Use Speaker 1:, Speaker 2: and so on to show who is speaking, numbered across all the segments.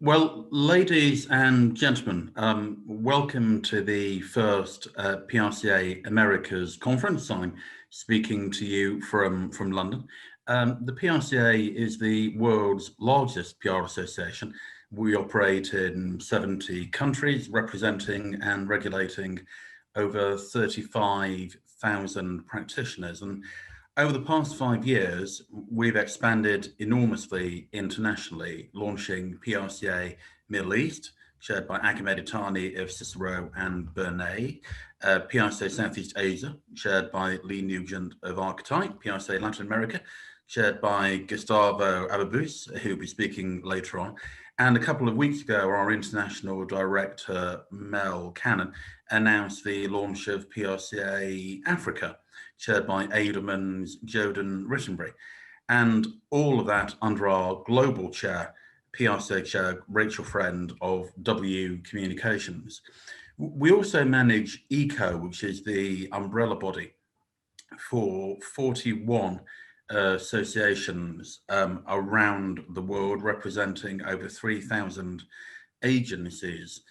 Speaker 1: Well, ladies and gentlemen, welcome to the first PRCA Americas conference. I'm speaking to you from London. The PRCA is the world's largest PR association. We operate in 70 countries, representing and regulating over 35,000 practitioners. And over the past 5 years, we've expanded enormously internationally, launching PRCA Middle East, chaired by Ahmed Itani of Cicero and Bernay, PRCA Southeast Asia, chaired by Lee Nugent of Archetype, PRCA Latin America, chaired by Gustavo Ababus, who will be speaking later on. And a couple of weeks ago, our international director, Mel Cannon, announced the launch of PRCA Africa, chaired by Edelman's Joden Rittenbury. And all of that under our global chair, PRCA chair, Rachel Friend of W Communications. We also manage ECO, which is the umbrella body for 41 associations around the world, representing over 3,000 agencies,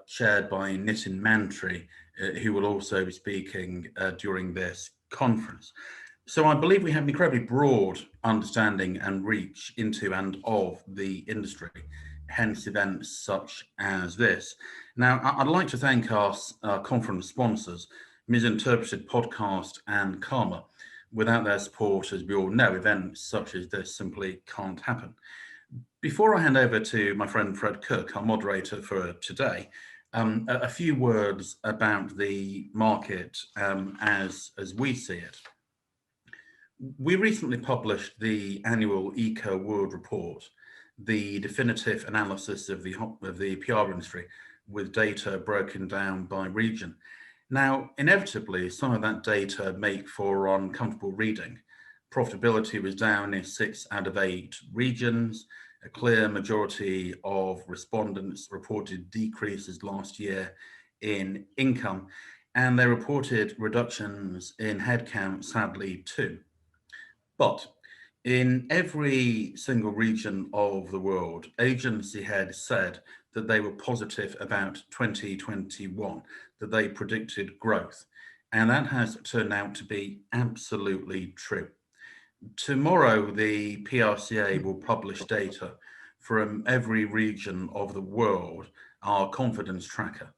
Speaker 1: chaired by Nitin Mantri, who will also be speaking during this conference. So I believe we have an incredibly broad understanding and reach into and of the industry, hence events such as this. Now, I'd like to thank our conference sponsors, Misinterpreted Podcast and Karma. Without their support, as we all know, events such as this simply can't happen. Before I hand over to my friend Fred Cook, our moderator for today, a few words about the market as we see it. We recently published the annual Eco World Report, the definitive analysis of the PR industry with data broken down by region. Now, inevitably, some of that data make for uncomfortable reading. Profitability was down in 6 out of 8 regions. A clear majority of respondents reported decreases last year in income, and they reported reductions in headcount, sadly, too. But in every single region of the world, agency heads said that they were positive about 2021, that they predicted growth, and that has turned out to be absolutely true. Tomorrow, the PRCA will publish data from every region of the world, our confidence tracker,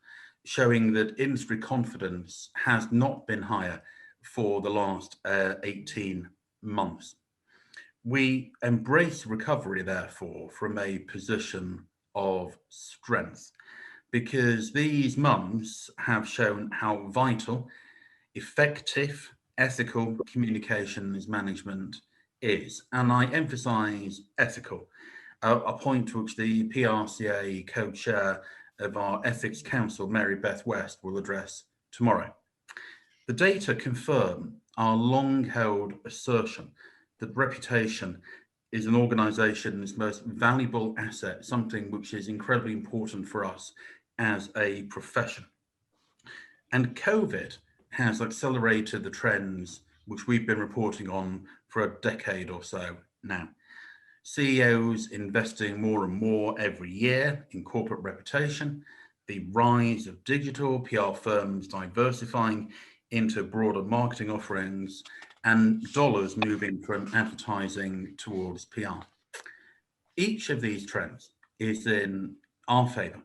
Speaker 1: showing that industry confidence has not been higher for the last 18 months. We embrace recovery, therefore, from a position of strength, because these months have shown how vital, effective, ethical communications management is. And I emphasize ethical, a point which the PRCA co-chair of our Ethics Council, Mary Beth West, will address tomorrow. The data confirm our long-held assertion that reputation is an organization's most valuable asset, something which is incredibly important for us as a profession. And COVID has accelerated the trends which we've been reporting on for a decade or so now. CEOs investing more and more every year in corporate reputation, the rise of digital PR firms diversifying into broader marketing offerings, and dollars moving from advertising towards PR. Each of these trends is in our favor,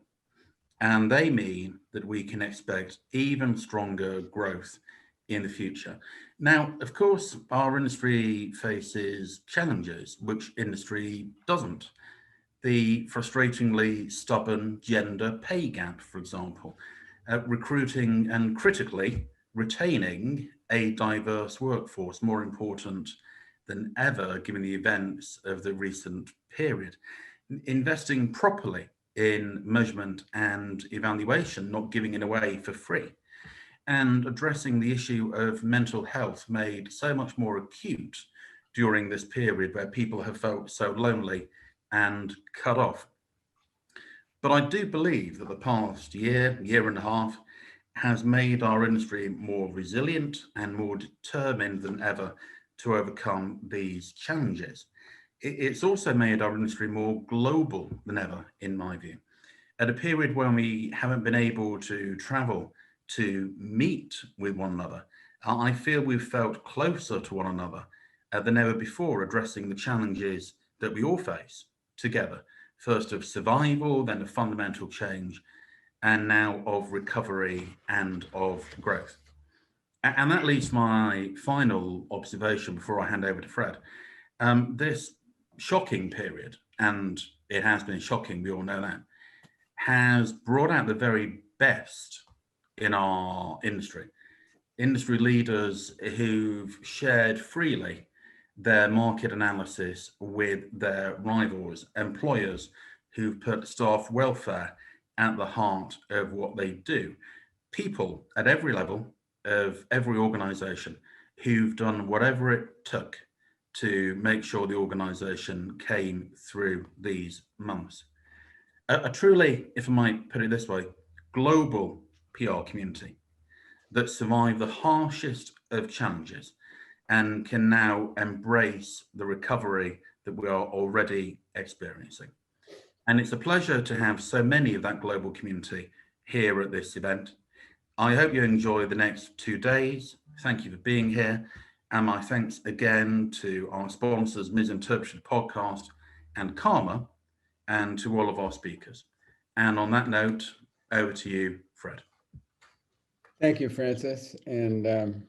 Speaker 1: and they mean that we can expect even stronger growth in the future. Now, of course, our industry faces challenges which industry doesn't. The frustratingly stubborn gender pay gap, for example, recruiting and critically retaining a diverse workforce, more important than ever given the events of the recent period. Investing properly in measurement and evaluation, not giving it away for free, and addressing the issue of mental health made so much more acute during this period where people have felt so lonely and cut off. But I do believe that the past year and a half has made our industry more resilient and more determined than ever to overcome these challenges. It's also made our industry more global than ever, in my view. At a period when we haven't been able to travel to meet with one another, I feel we've felt closer to one another than ever before, addressing the challenges that we all face together. First of survival, then of fundamental change, and now of recovery and of growth. And that leads to my final observation before I hand over to Fred. This shocking period, and it has been shocking, we all know that, has brought out the very best in our industry. Industry leaders who've shared freely their market analysis with their rivals, employers who've put staff welfare at the heart of what they do, people at every level of every organization who've done whatever it took to make sure the organization came through these months. A truly, if I might put it this way, global PR community that survived the harshest of challenges and can now embrace the recovery that we are already experiencing. And it's a pleasure to have so many of that global community here at this event. I hope you enjoy the next 2 days. Thank you for being here. And my thanks again to our sponsors, Misinterpreted Podcast and Karma, and to all of our speakers. And on that note, over to you, Fred.
Speaker 2: Thank you, Francis. And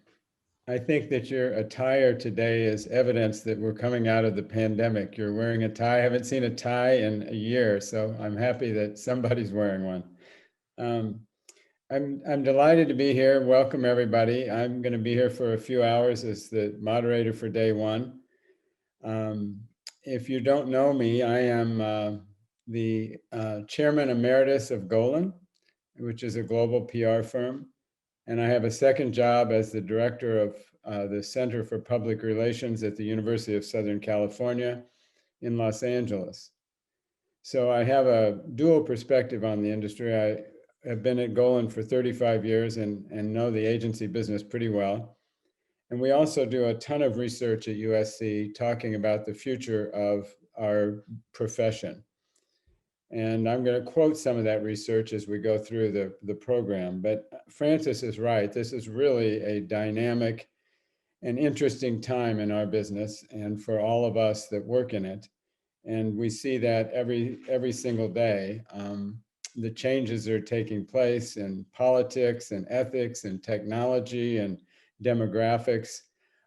Speaker 2: I think that your attire today is evidence that we're coming out of the pandemic. You're wearing a tie. I haven't seen a tie in a year, so I'm happy that somebody's wearing one. I'm delighted to be here. Welcome, everybody. I'm going to be here for a few hours as the moderator for day one. If you don't know me, I am the chairman emeritus of Golan, which is a global PR firm. And I have a second job as the director of the Center for Public Relations at the University of Southern California in Los Angeles. So I have a dual perspective on the industry. I have been at Golan for 35 years and know the agency business pretty well. And we also do a ton of research at USC talking about the future of our profession. And I'm going to quote some of that research as we go through the program. But Francis is right. This is really a dynamic and interesting time in our business and for all of us that work in it. And we see that every single day. The changes are taking place in politics and ethics and technology and demographics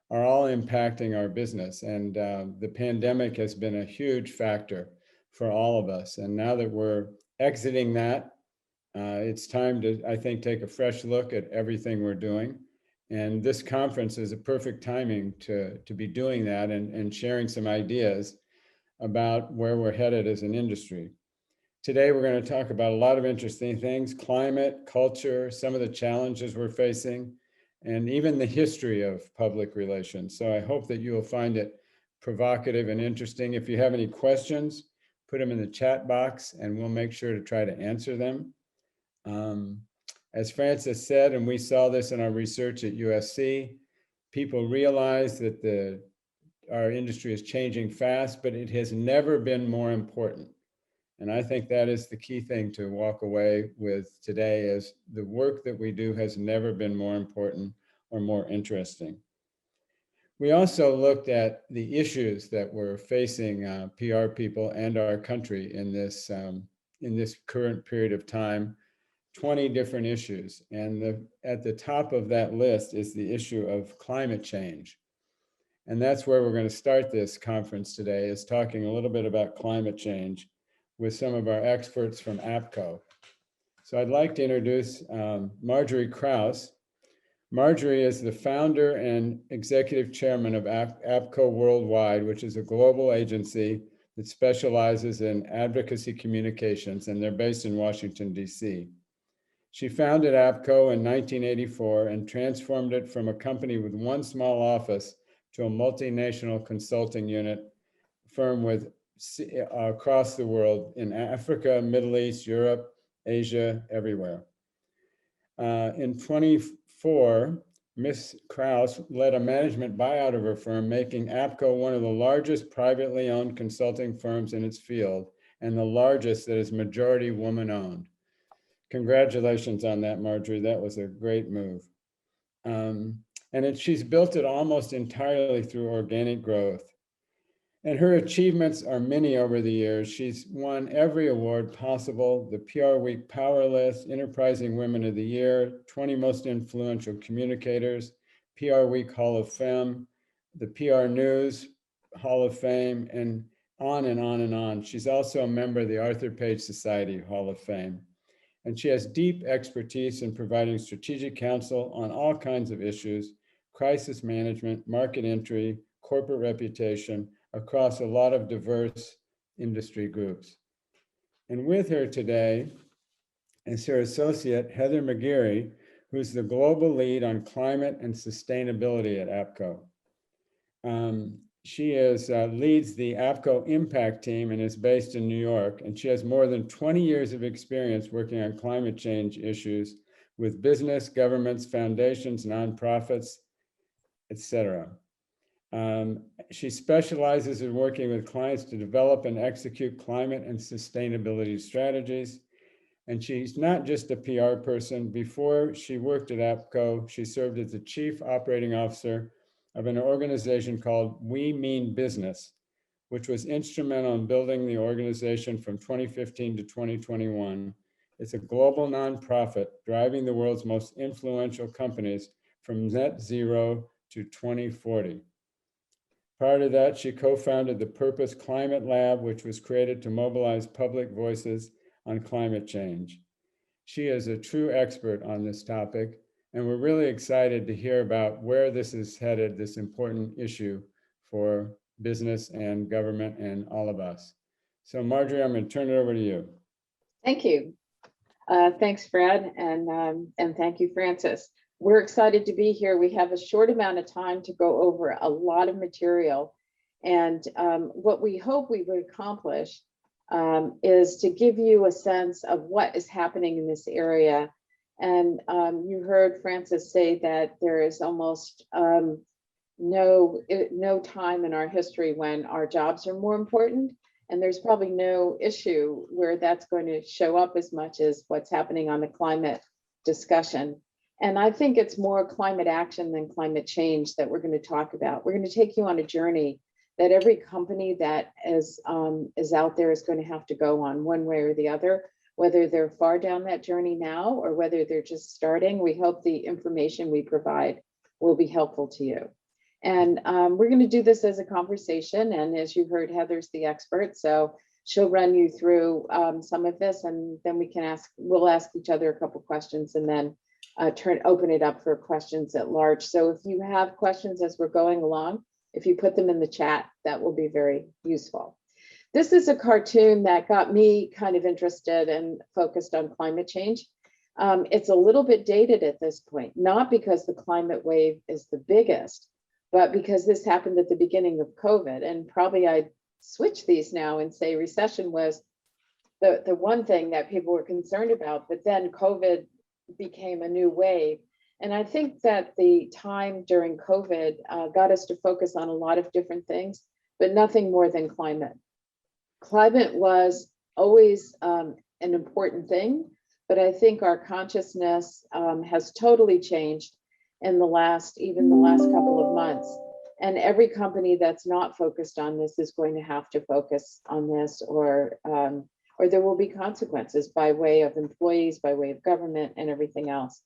Speaker 2: are all impacting our business. And the pandemic has been a huge factor for all of us. And now that we're exiting that, it's time to, I think, take a fresh look at everything we're doing. And this conference is a perfect timing to be doing that and sharing some ideas about where we're headed as an industry. Today, we're going to talk about a lot of interesting things: climate, culture, some of the challenges we're facing, and even the history of public relations. So I hope that you will find it provocative and interesting. If you have any questions, put them in the chat box and we'll make sure to try to answer them. As Francis said, and we saw this in our research at USC, people realize that our industry is changing fast, but it has never been more important. And I think that is the key thing to walk away with today, is the work that we do has never been more important or more interesting. We also looked at the issues that we're facing PR people and our country in this current period of time, 20 different issues. And at the top of that list is the issue of climate change. And that's where we're going to start this conference today, is talking a little bit about climate change with some of our experts from Apco. So I'd like to introduce Marjorie Krause. Marjorie is the founder and executive chairman of Apco Worldwide, which is a global agency that specializes in advocacy communications, and they're based in Washington, D.C. She founded Apco in 1984 and transformed it from a company with one small office to a multinational consulting unit firm with across the world in Africa, Middle East, Europe, Asia, everywhere. In 24, Miss Krause led a management buyout of her firm, making Apco one of the largest privately owned consulting firms in its field and the largest that is majority woman-owned. Congratulations on that, Marjorie. That was a great move. She's built it almost entirely through organic growth. And her achievements are many over the years. She's won every award possible: the PR Week Power List, Enterprising Women of the Year, 20 Most Influential Communicators, PR Week Hall of Fame, the PR News Hall of Fame, and on and on and on. She's also a member of the Arthur Page Society Hall of Fame. And she has deep expertise in providing strategic counsel on all kinds of issues: crisis management, market entry, corporate reputation, across a lot of diverse industry groups. And with her today is her associate, Heather McGeary, who's the global lead on climate and sustainability at Apco. She leads the Apco Impact Team and is based in New York. And she has more than 20 years of experience working on climate change issues with business, governments, foundations, nonprofits, etc. She specializes in working with clients to develop and execute climate and sustainability strategies. And she's not just a PR person. Before she worked at Apco, she served as the chief operating officer of an organization called We Mean Business, which was instrumental in building the organization from 2015 to 2021. It's a global nonprofit driving the world's most influential companies from net zero to 2040. Prior to that, she co-founded the Purpose Climate Lab, which was created to mobilize public voices on climate change. She is a true expert on this topic, and we're really excited to hear about where this is headed, this important issue for business and government and all of us. So Marjorie, I'm going to turn it over to you.
Speaker 3: Thank you. Thanks, Fred, and thank you, Francis. We're excited to be here. We have a short amount of time to go over a lot of material. And what we hope we would accomplish is to give you a sense of what is happening in this area. And you heard Francis say that there is almost no time in our history when our jobs are more important. And there's probably no issue where that's going to show up as much as what's happening on the climate discussion. And I think it's more climate action than climate change that we're going to talk about. We're going to take you on a journey that every company that is out there is going to have to go on one way or the other, whether they're far down that journey now or whether they're just starting. We hope the information we provide will be helpful to you. And we're going to do this as a conversation. And as you heard, Heather's the expert, so she'll run you through some of this, and then we'll ask each other a couple questions, and then open it up for questions at large. So if you have questions as we're going along, if you put them in the chat, that will be very useful. This is a cartoon that got me kind of interested and focused on climate change. It's a little bit dated at this point, not because the climate wave is the biggest, but because this happened at the beginning of COVID. And probably I'd switch these now and say recession was the one thing that people were concerned about, but then COVID became a new wave. And I think that the time during COVID got us to focus on a lot of different things, but nothing more than climate. Climate was always an important thing, but I think our consciousness has totally changed in the last couple of months. And every company that's not focused on this is going to have to focus on this, or there will be consequences by way of employees, by way of government, and everything else.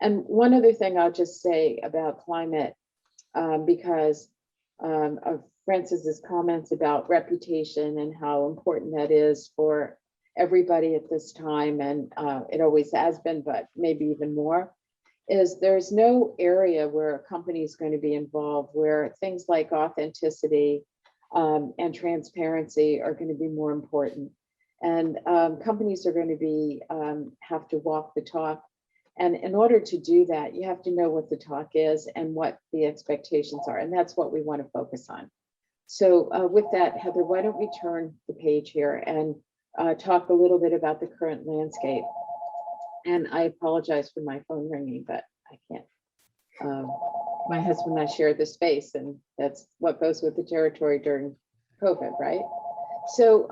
Speaker 3: And one other thing I'll just say about climate, because of Francis's comments about reputation and how important that is for everybody at this time, and it always has been, but maybe even more, is there's no area where a company is going to be involved where things like authenticity and transparency are going to be more important. And companies are going to be have to walk the talk. And in order to do that, you have to know what the talk is and what the expectations are. And that's what we want to focus on. So with that, Heather, why don't we turn the page here and talk a little bit about the current landscape. And I apologize for my phone ringing, but I can't My husband and I share the space, and that's what goes with the territory during COVID, right? So,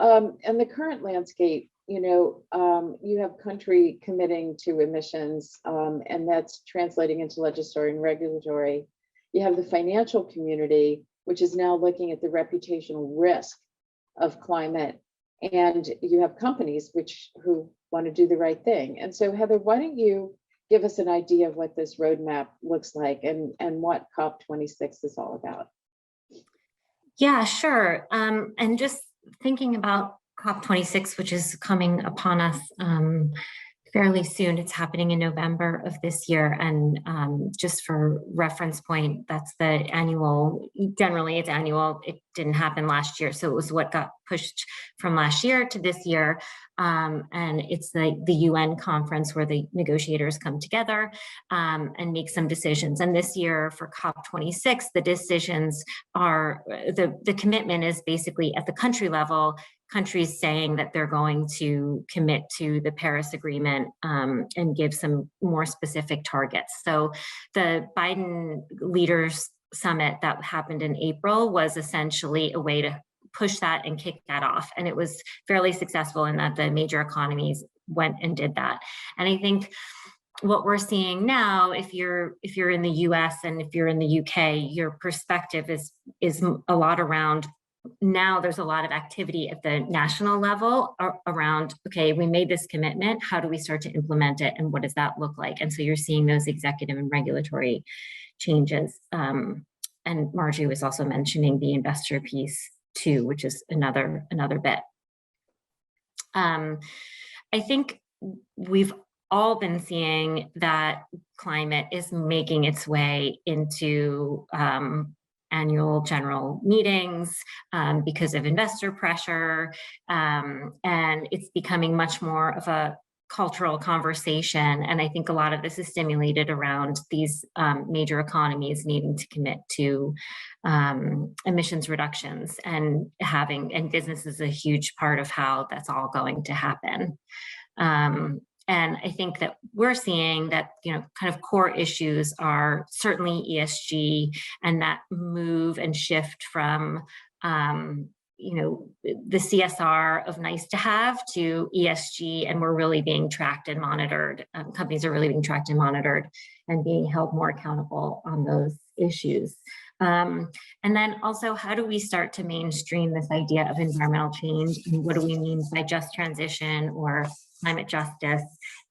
Speaker 3: and the current landscape, you have country committing to emissions, and that's translating into legislatory and regulatory. You have the financial community, which is now looking at the reputational risk of climate, and you have companies who want to do the right thing. And so, Heather, why don't you give us an idea of what this roadmap looks like and what COP26 is all about?
Speaker 4: Yeah, sure. And just thinking about COP26, which is coming upon us fairly soon. It's happening in November of this year. And just for reference point, that's the annual, generally it's annual. It didn't happen last year. So it was what got pushed from last year to this year. And it's the UN conference where the negotiators come together and make some decisions. And this year for COP26, the decisions are, the commitment is basically at the country level, countries saying that they're going to commit to the Paris Agreement and give some more specific targets. So the Biden Leaders Summit that happened in April was essentially a way to push that and kick that off. And it was fairly successful in that the major economies went and did that. And I think what we're seeing now, if you're in the US and if you're in the UK, your perspective is a lot around. Now there's a lot of activity at the national level around, okay, we made this commitment, how do we start to implement it and what does that look like? And so you're seeing those executive and regulatory changes. And Margie was also mentioning the investor piece too, which is another bit. I think we've all been seeing that climate is making its way into annual general meetings because of investor pressure, and it's becoming much more of a cultural conversation. And I think a lot of this is stimulated around these major economies needing to commit to emissions reductions, and business is a huge part of how that's all going to happen. And I think that we're seeing that, kind of core issues are certainly ESG and that move and shift from, the CSR of nice to have to ESG, and we're really being tracked and monitored. Companies are really being tracked and monitored and being held more accountable on those issues. And then also, how do we start to mainstream this idea of environmental change? And what do we mean by just transition or climate justice?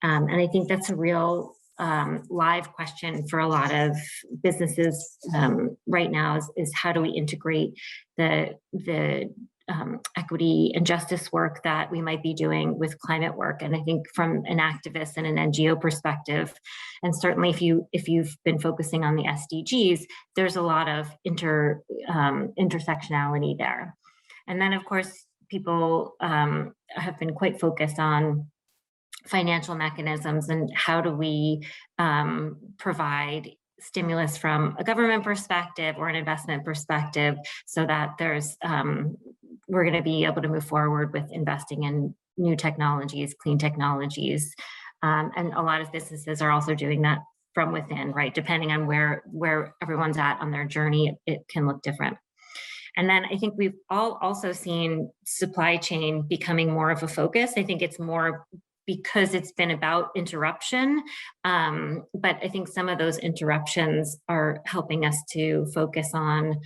Speaker 4: And I think that's a real live question for a lot of businesses right now is how do we integrate the equity and justice work that we might be doing with climate work. And I think from an activist and an NGO perspective, and certainly if you've been focusing on the SDGs, there's a lot of intersectionality there. And then of course, people have been quite focused on financial mechanisms and how do we provide stimulus from a government perspective or an investment perspective so that there's we're going to be able to move forward with investing in new technologies, clean technologies. And a lot of businesses are also doing that from within, right? Depending on where everyone's at on their journey, it can look different. And then I think we've all also seen supply chain becoming more of a focus. I think it's more because it's been about interruption. But I think some of those interruptions are helping us to focus on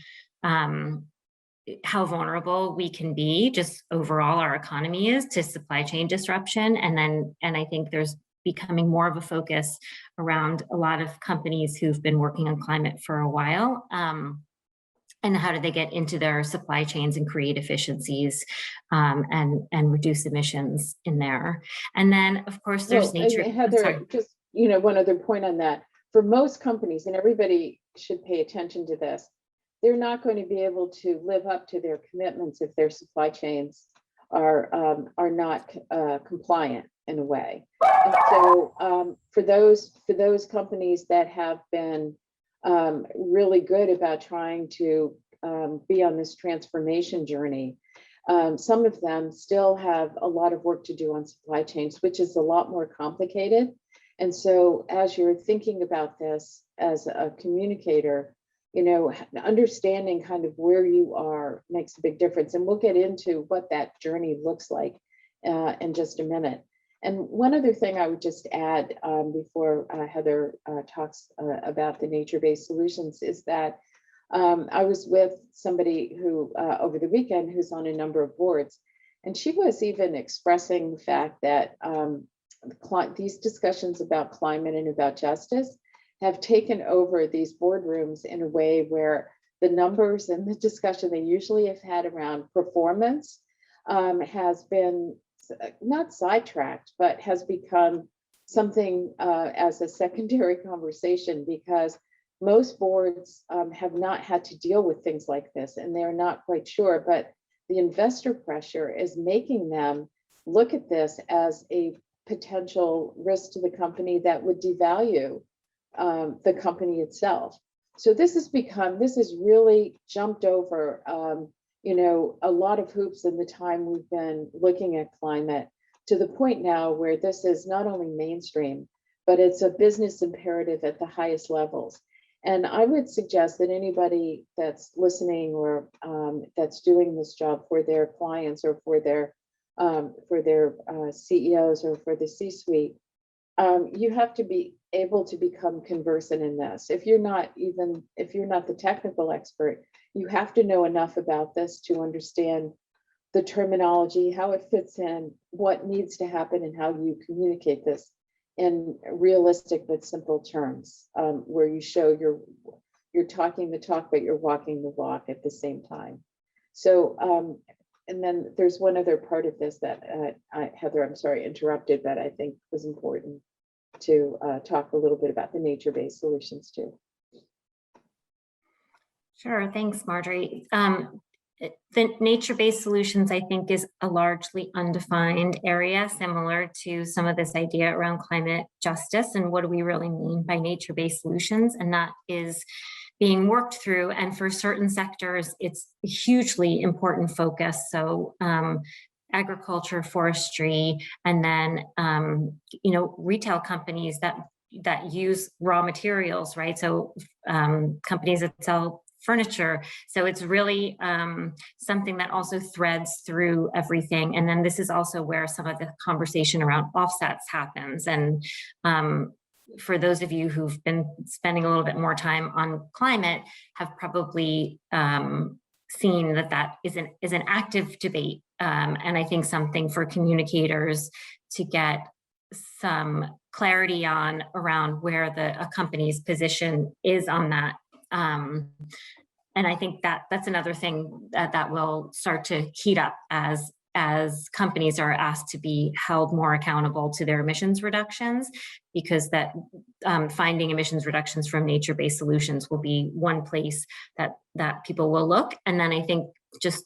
Speaker 4: how vulnerable we can be, just overall our economy is to supply chain disruption. And I think there's becoming more of a focus around a lot of companies who've been working on climate for a while. And how do they get into their supply chains and create efficiencies and reduce emissions in there? And then, of course, there's nature.
Speaker 3: Heather, just one other point on that. For most companies, and everybody should pay attention to this, they're not going to be able to live up to their commitments if their supply chains are not compliant in a way. And so, for those companies that have been really good about trying to be on this transformation journey. Some of them still have a lot of work to do on supply chains, which is a lot more complicated. And so as you're thinking about this as a communicator, you know, understanding kind of where you are makes a big difference. And we'll get into what that journey looks like in just a minute. And one other thing I would just add before Heather talks about the nature-based solutions is that I was with somebody who over the weekend who's on a number of boards, and she was even expressing the fact that these discussions about climate and about justice have taken over these boardrooms in a way where the numbers and the discussion they usually have had around performance has been not sidetracked, but has become something as a secondary conversation, because most boards have not had to deal with things like this, and they're not quite sure, but the investor pressure is making them look at this as a potential risk to the company that would devalue the company itself. So this has really jumped over you know, a lot of hoops in the time we've been looking at climate, to the point now where this is not only mainstream, but it's a business imperative at the highest levels. And I would suggest that anybody that's listening or that's doing this job for their clients or for their CEOs or for the C-suite, you have to be able to become conversant in this. If you're not the technical expert, you have to know enough about this to understand the terminology, how it fits in, what needs to happen, and how you communicate this in realistic but simple terms, where you show you're talking the talk, but you're walking the walk at the same time. So, and then there's one other part of this that Heather, I'm sorry, interrupted, but I think was important to talk a little bit about the nature-based solutions too.
Speaker 4: Sure, thanks, Marjorie. The nature-based solutions, I think, is a largely undefined area, similar to some of this idea around climate justice and what do we really mean by nature-based solutions, and that is being worked through. And for certain sectors, it's a hugely important focus. So agriculture, forestry, and then you know, retail companies that use raw materials, right? So companies that sell furniture. So it's really something that also threads through everything. And then this is also where some of the conversation around offsets happens. And for those of you who've been spending a little bit more time on climate, have probably seen that is an active debate. And I think something for communicators to get some clarity on around where a company's position is on that. And I think that's another thing that will start to heat up as companies are asked to be held more accountable to their emissions reductions, because that finding emissions reductions from nature-based solutions will be one place that people will look. And then I think just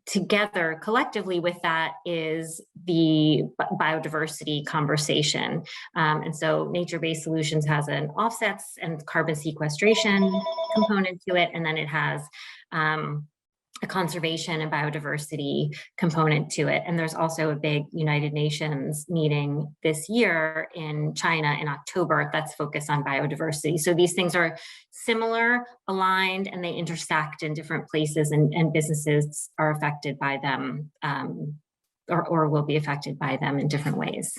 Speaker 4: together collectively with that is the biodiversity conversation. And so nature-based solutions has an offsets and carbon sequestration component to it. And then it has a conservation and biodiversity component to it. And there's also a big United Nations meeting this year in China in October that's focused on biodiversity. So these things are similar, aligned, and they intersect in different places, and businesses are affected by them or will be affected by them in different ways.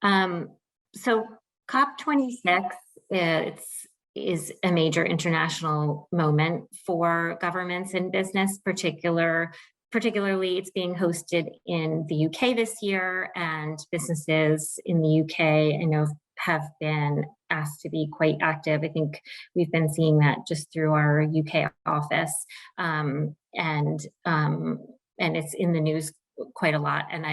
Speaker 4: So COP26, is a major international moment for governments and business, particularly it's being hosted in the UK this year, and businesses in the UK I know have been asked to be quite active. I think we've been seeing that just through our UK office, and it's in the news quite a lot. And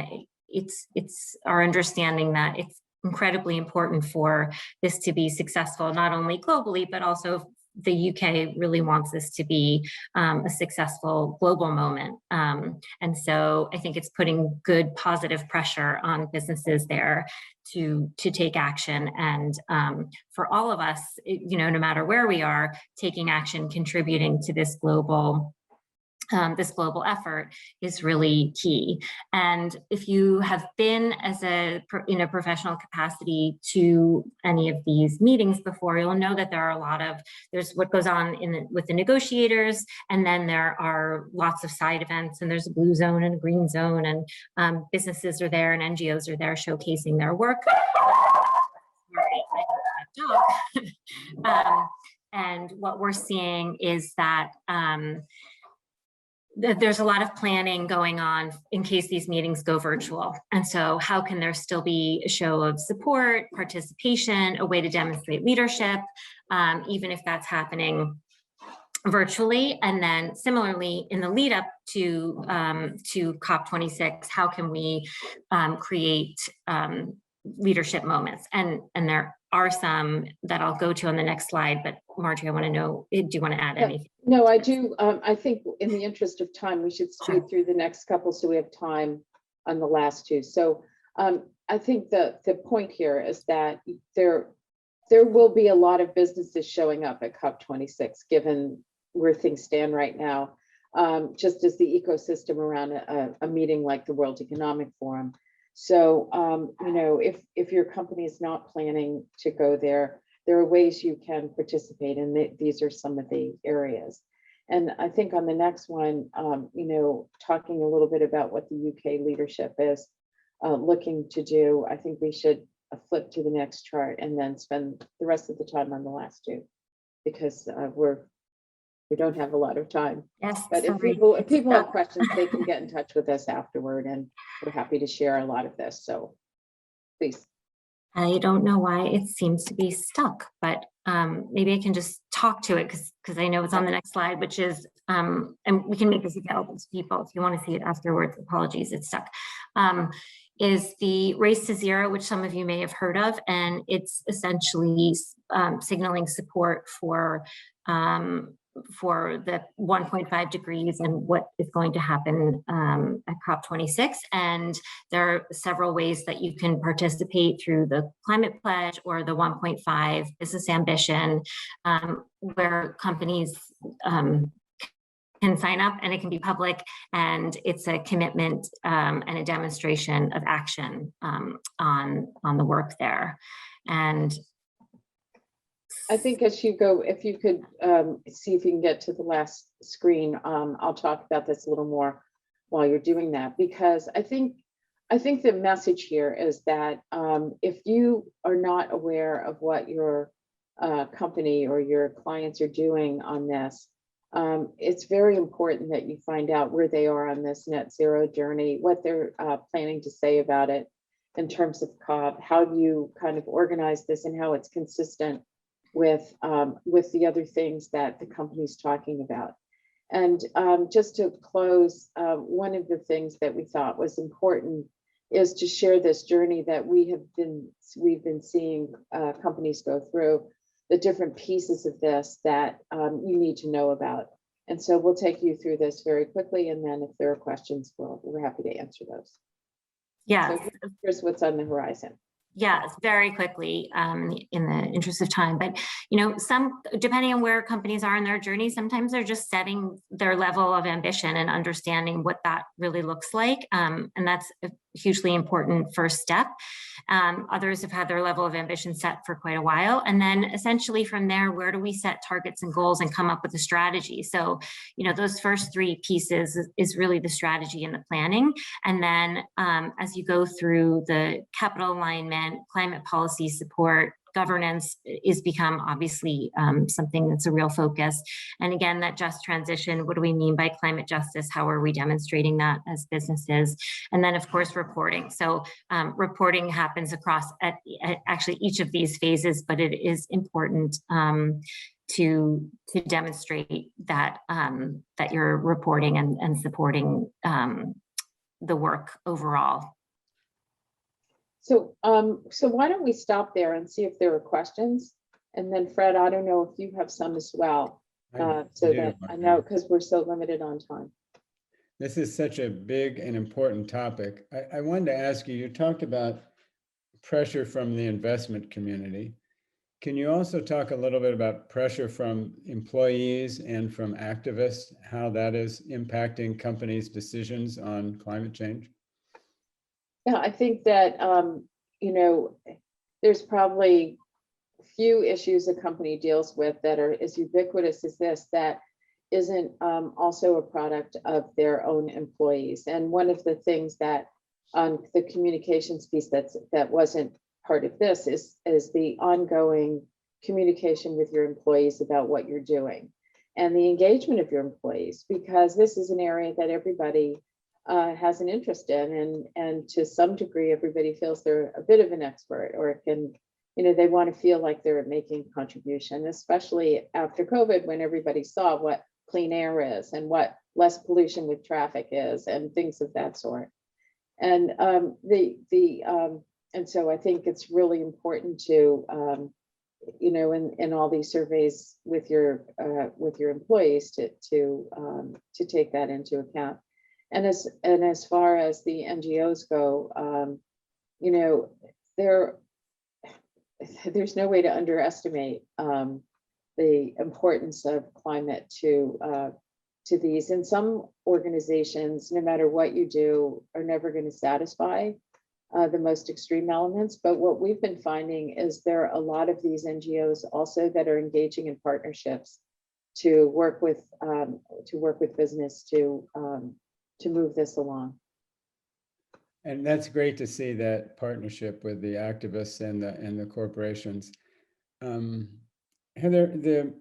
Speaker 4: it's our understanding that it's incredibly important for this to be successful, not only globally, but also the UK really wants this to be a successful global moment. And so I think it's putting good positive pressure on businesses there to take action. And for all of us, no matter where we are, taking action, contributing to this global this global effort is really key. And if you have been in a professional capacity to any of these meetings before, you'll know that there are there's what goes on with the negotiators, and then there are lots of side events, and there's a blue zone and a green zone, and businesses are there and NGOs are there showcasing their work. And what we're seeing is that there's a lot of planning going on in case these meetings go virtual. And so how can there still be a show of support, participation, a way to demonstrate leadership, even if that's happening virtually? And then similarly, in the lead up to COP26, how can we create leadership moments? And there are some that I'll go to on the next slide, but Marjorie, I want to know, do you want to add anything?
Speaker 3: No, I do. I think in the interest of time, we should speed through the next couple so we have time on the last two. So I think the point here is that there will be a lot of businesses showing up at COP26, given where things stand right now, just as the ecosystem around a meeting like the World Economic Forum. So, if your company is not planning to go there are ways you can participate, and these are some of the areas. And I think on the next one, talking a little bit about what the UK leadership is looking to do, I think we should flip to the next chart and then spend the rest of the time on the last two, because we don't have a lot of time.
Speaker 4: Yes.
Speaker 3: But if people have questions, they can get in touch with us afterward, and we're happy to share a lot of this. So please.
Speaker 4: I don't know why it seems to be stuck, but maybe I can just talk to it because I know it's on the next slide, which is, and we can make this available to people if you want to see it afterwards. Apologies, it's stuck. Is the Race to Zero, which some of you may have heard of, and it's essentially signaling support for the 1.5 degrees and what is going to happen at COP26. And there are several ways that you can participate through the climate pledge or the 1.5 business ambition, where companies can sign up, and it can be public, and it's a commitment and a demonstration of action on the work there. And
Speaker 3: I think as you go, if you could see if you can get to the last screen, I'll talk about this a little more while you're doing that, because I think the message here is that if you are not aware of what your company or your clients are doing on this, it's very important that you find out where they are on this net zero journey, what they're planning to say about it in terms of COP, how you kind of organize this, and how it's consistent with the other things that the company's talking about. And just to close, one of the things that we thought was important is to share this journey that we've been seeing companies go through, the different pieces of this that you need to know about. And so we'll take you through this very quickly, and then if there are questions, we're happy to answer those.
Speaker 4: yeah.
Speaker 3: So here's what's on the horizon.
Speaker 4: Yeah, very quickly in the interest of time, but depending on where companies are in their journey, sometimes they're just setting their level of ambition and understanding what that really looks like, and that's a hugely important first step. Others have had their level of ambition set for quite a while, and then essentially from there, where do we set targets and goals and come up with a strategy? So, those first three pieces is really the strategy and the planning, and then as you go through the capital alignment, climate policy support, governance is become obviously something that's a real focus. And again, that just transition, what do we mean by climate justice? How are we demonstrating that as businesses? And then of course, reporting. So reporting happens across at actually each of these phases, but it is important to demonstrate that that you're reporting and supporting the work overall.
Speaker 3: So why don't we stop there and see if there are questions? And then Fred, I don't know if you have some as well, so that I know, because we're so limited on time.
Speaker 2: This is such a big and important topic. I wanted to ask you, you talked about pressure from the investment community. Can you also talk a little bit about pressure from employees and from activists, how that is impacting companies' decisions on climate change?
Speaker 3: Yeah, I think that, there's probably few issues a company deals with that are as ubiquitous as this, that isn't also a product of their own employees. And one of the things that on the communications piece that wasn't part of this is the ongoing communication with your employees about what you're doing and the engagement of your employees, because this is an area that everybody has an interest in, and to some degree everybody feels they're a bit of an expert, or can, they want to feel like they're making a contribution, especially after COVID, when everybody saw what clean air is and what less pollution with traffic is and things of that sort. And and so I think it's really important to in all these surveys with your employees to take that into account. And as far as the NGOs go, there's no way to underestimate the importance of climate to these. And some organizations, no matter what you do, are never going to satisfy the most extreme elements. But what we've been finding is there are a lot of these NGOs also that are engaging in partnerships to work with business to move this along.
Speaker 2: And that's great to see that partnership with the activists and the corporations. Heather,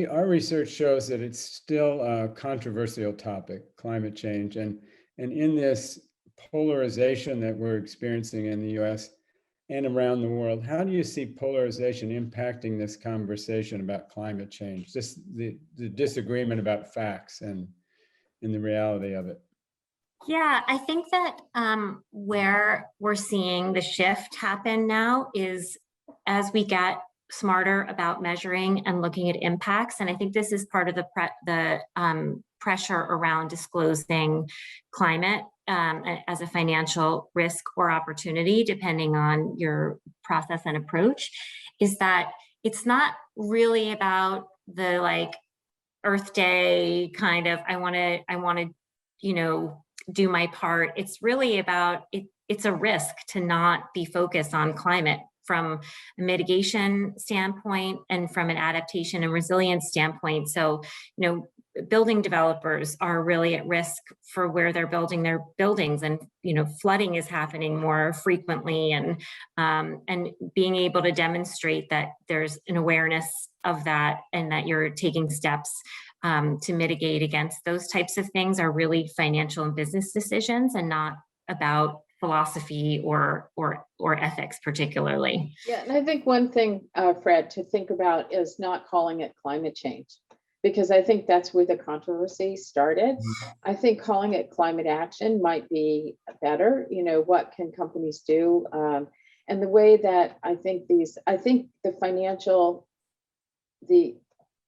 Speaker 2: our research shows that it's still a controversial topic, climate change, and in this polarization that we're experiencing in the US and around the world, how do you see polarization impacting this conversation about climate change? Just the disagreement about facts and the reality of it.
Speaker 4: Yeah, I think that where we're seeing the shift happen now is as we get smarter about measuring and looking at impacts. And I think this is part of the pressure around disclosing climate as a financial risk or opportunity, depending on your process and approach, is that it's not really about the Earth Day kind of, I want to, do my part. It's really about it's a risk to not be focused on climate from a mitigation standpoint and from an adaptation and resilience standpoint. So, building developers are really at risk for where they're building their buildings, and flooding is happening more frequently, and being able to demonstrate that there's an awareness of that and that you're taking steps to mitigate against those types of things are really financial and business decisions, and not about philosophy or ethics particularly.
Speaker 3: Yeah, and I think one thing, Fred, to think about is not calling it climate change, because I think that's where the controversy started. I think calling it climate action might be better. What can companies do? And the way that I think the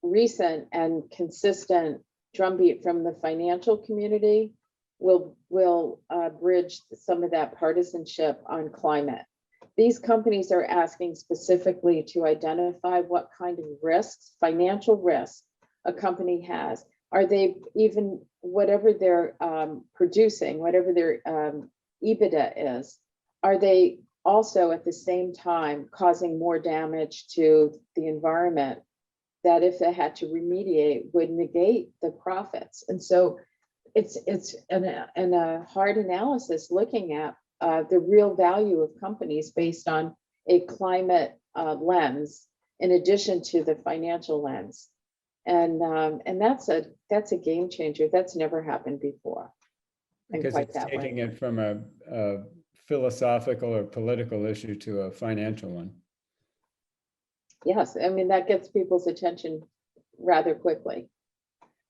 Speaker 3: recent and consistent drumbeat from the financial community will bridge some of that partisanship on climate. These companies are asking specifically to identify what kind of risks, financial risks, a company has. Are they even, whatever they're producing, whatever their EBITDA is, are they also at the same time causing more damage to the environment that if they had to remediate would negate the profits? And so it's a hard analysis looking at the real value of companies based on a climate lens in addition to the financial lens. And that's a game changer. That's never happened before.
Speaker 2: Because it's taking it from a philosophical or political issue to a financial one.
Speaker 3: Yes, I mean, that gets people's attention rather quickly.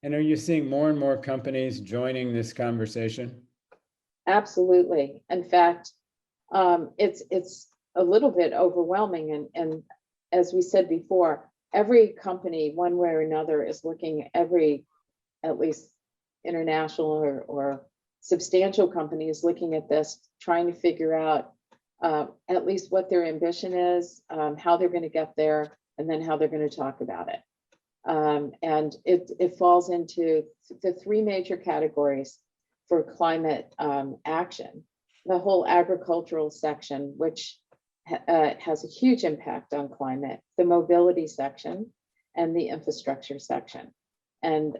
Speaker 2: And are you seeing more and more companies joining this conversation?
Speaker 3: Absolutely. In fact, it's a little bit overwhelming. And as we said before, every company, one way or another, is looking, at least international or substantial company is looking at this, trying to figure out at least what their ambition is, how they're going to get there, and then how they're going to talk about it. And it falls into the three major categories for climate action. The whole agricultural section, which has a huge impact on climate, the mobility section, and the infrastructure section. And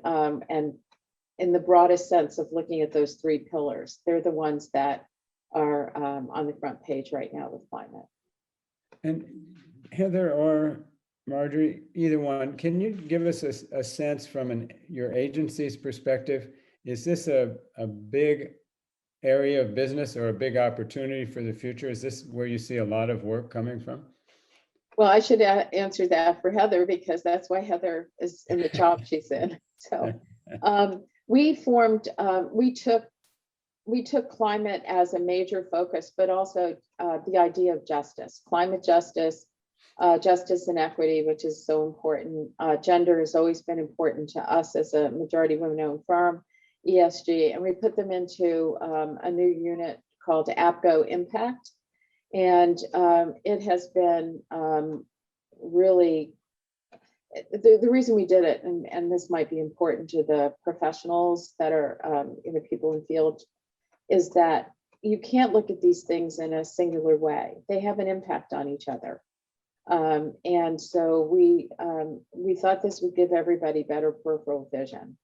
Speaker 3: in the broadest sense of looking at those three pillars, they're the ones that are on the front page right now with climate.
Speaker 2: And Heather or Marjorie, either one, can you give us a sense from your agency's perspective? Is this a big area of business or a big opportunity for the future? Is this where you see a lot of work coming from?
Speaker 3: Well, I should answer that for Heather, because that's why Heather is in the job she's in. So we took climate as a major focus, but also the idea of justice, climate justice, justice and equity, which is so important. Gender has always been important to us as a majority women-owned firm, ESG, and we put them into a new unit called Apco Impact. And it has been really, the reason we did it, and this might be important to the professionals that are people in the field, is that you can't look at these things in a singular way. They have an impact on each other. And so we thought this would give everybody better peripheral vision.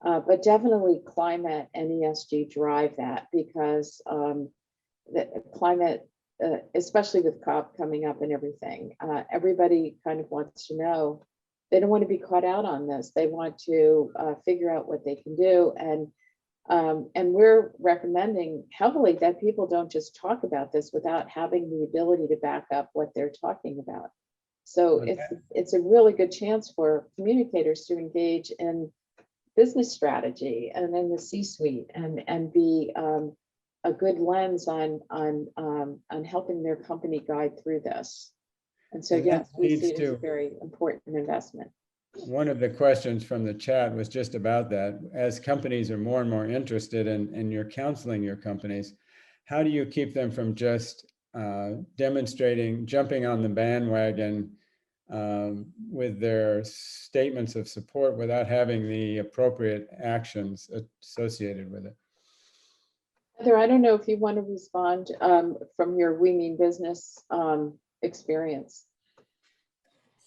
Speaker 3: But definitely climate and ESG drive that, because the climate, especially with COP coming up and everything, everybody kind of wants to know, they don't want to be caught out on this. They want to figure out what they can do. And we're recommending heavily that people don't just talk about this without having the ability to back up what they're talking about. So
Speaker 2: Okay.
Speaker 3: it's a really good chance for communicators to engage in business strategy and in the C-suite and be a good lens on helping their company guide through this. And so,
Speaker 2: And
Speaker 3: yes,
Speaker 2: that
Speaker 3: we
Speaker 2: leads
Speaker 3: see it as a
Speaker 2: to-
Speaker 3: very important investment.
Speaker 2: One of the questions from the chat was just about that. As companies are more and more interested in your counseling your companies, how do you keep them from just demonstrating, jumping on the bandwagon with their statements of support without having the appropriate actions associated with it?
Speaker 3: Heather, I don't know if you want to respond from your We Mean Business experience.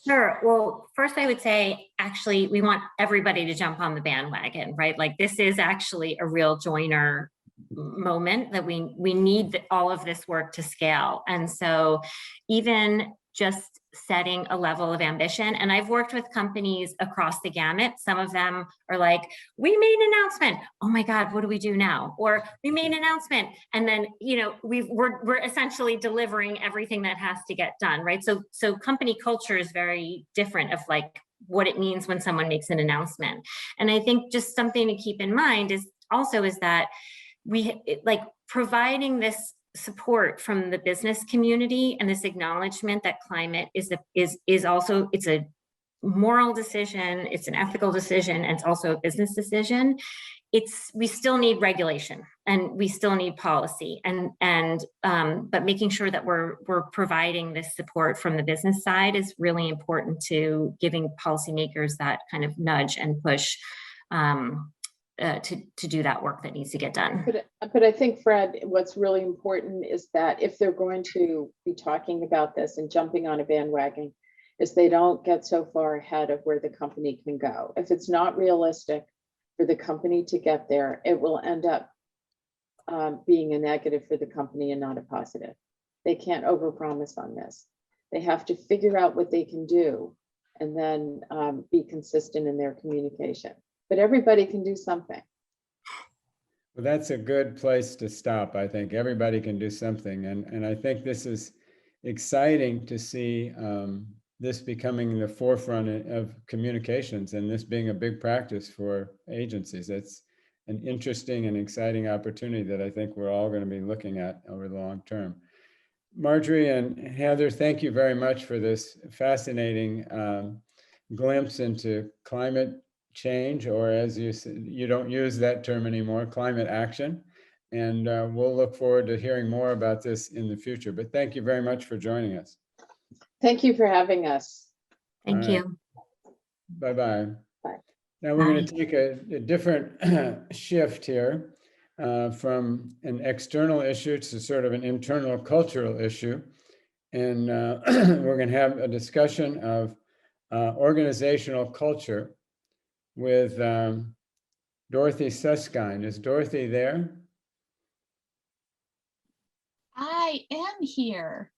Speaker 4: Sure. Well, first I would say, actually, we want everybody to jump on the bandwagon, right? Like, this is actually a real joiner moment that we need all of this work to scale. And so even just setting a level of ambition, and I've worked with companies across the gamut. Some of them are like, we made an announcement. Oh my God, what do we do now? Or we made an announcement. And then, we're essentially delivering everything that has to get done, right? So company culture is very different of like what it means when someone makes an announcement. And I think just something to keep in mind is that providing this support from the business community and this acknowledgement that climate is also, it's a moral decision, it's an ethical decision, and it's also a business decision. We still need regulation and we still need policy, but making sure that we're providing this support from the business side is really important to giving policymakers that kind of nudge and push to do that work that needs to get done.
Speaker 3: But I think, Fred, what's really important is that if they're going to be talking about this and jumping on a bandwagon, is they don't get so far ahead of where the company can go. If it's not realistic for the company to get there, it will end up being a negative for the company and not a positive. They can't overpromise on this. They have to figure out what they can do and then be consistent in their communication. But everybody can do something.
Speaker 2: Well, that's a good place to stop. I think everybody can do something. And I think this is exciting to see this becoming the forefront of communications and this being a big practice for agencies. It's an interesting and exciting opportunity that I think we're all going to be looking at over the long term. Marjorie and Heather, thank you very much for this fascinating glimpse into climate change, or as you said, you don't use that term anymore, climate action. And we'll look forward to hearing more about this in the future. But thank you very much for joining us.
Speaker 3: Thank you for having us.
Speaker 4: Thank
Speaker 2: All right.
Speaker 4: you.
Speaker 2: Bye-bye.
Speaker 3: Bye.
Speaker 2: Now we're going
Speaker 4: Bye.
Speaker 2: to take a different shift here from an external issue to sort of an internal cultural issue. And we're going to have a discussion of organizational culture with Dorothy Susskind. Is Dorothy there?
Speaker 5: I am here.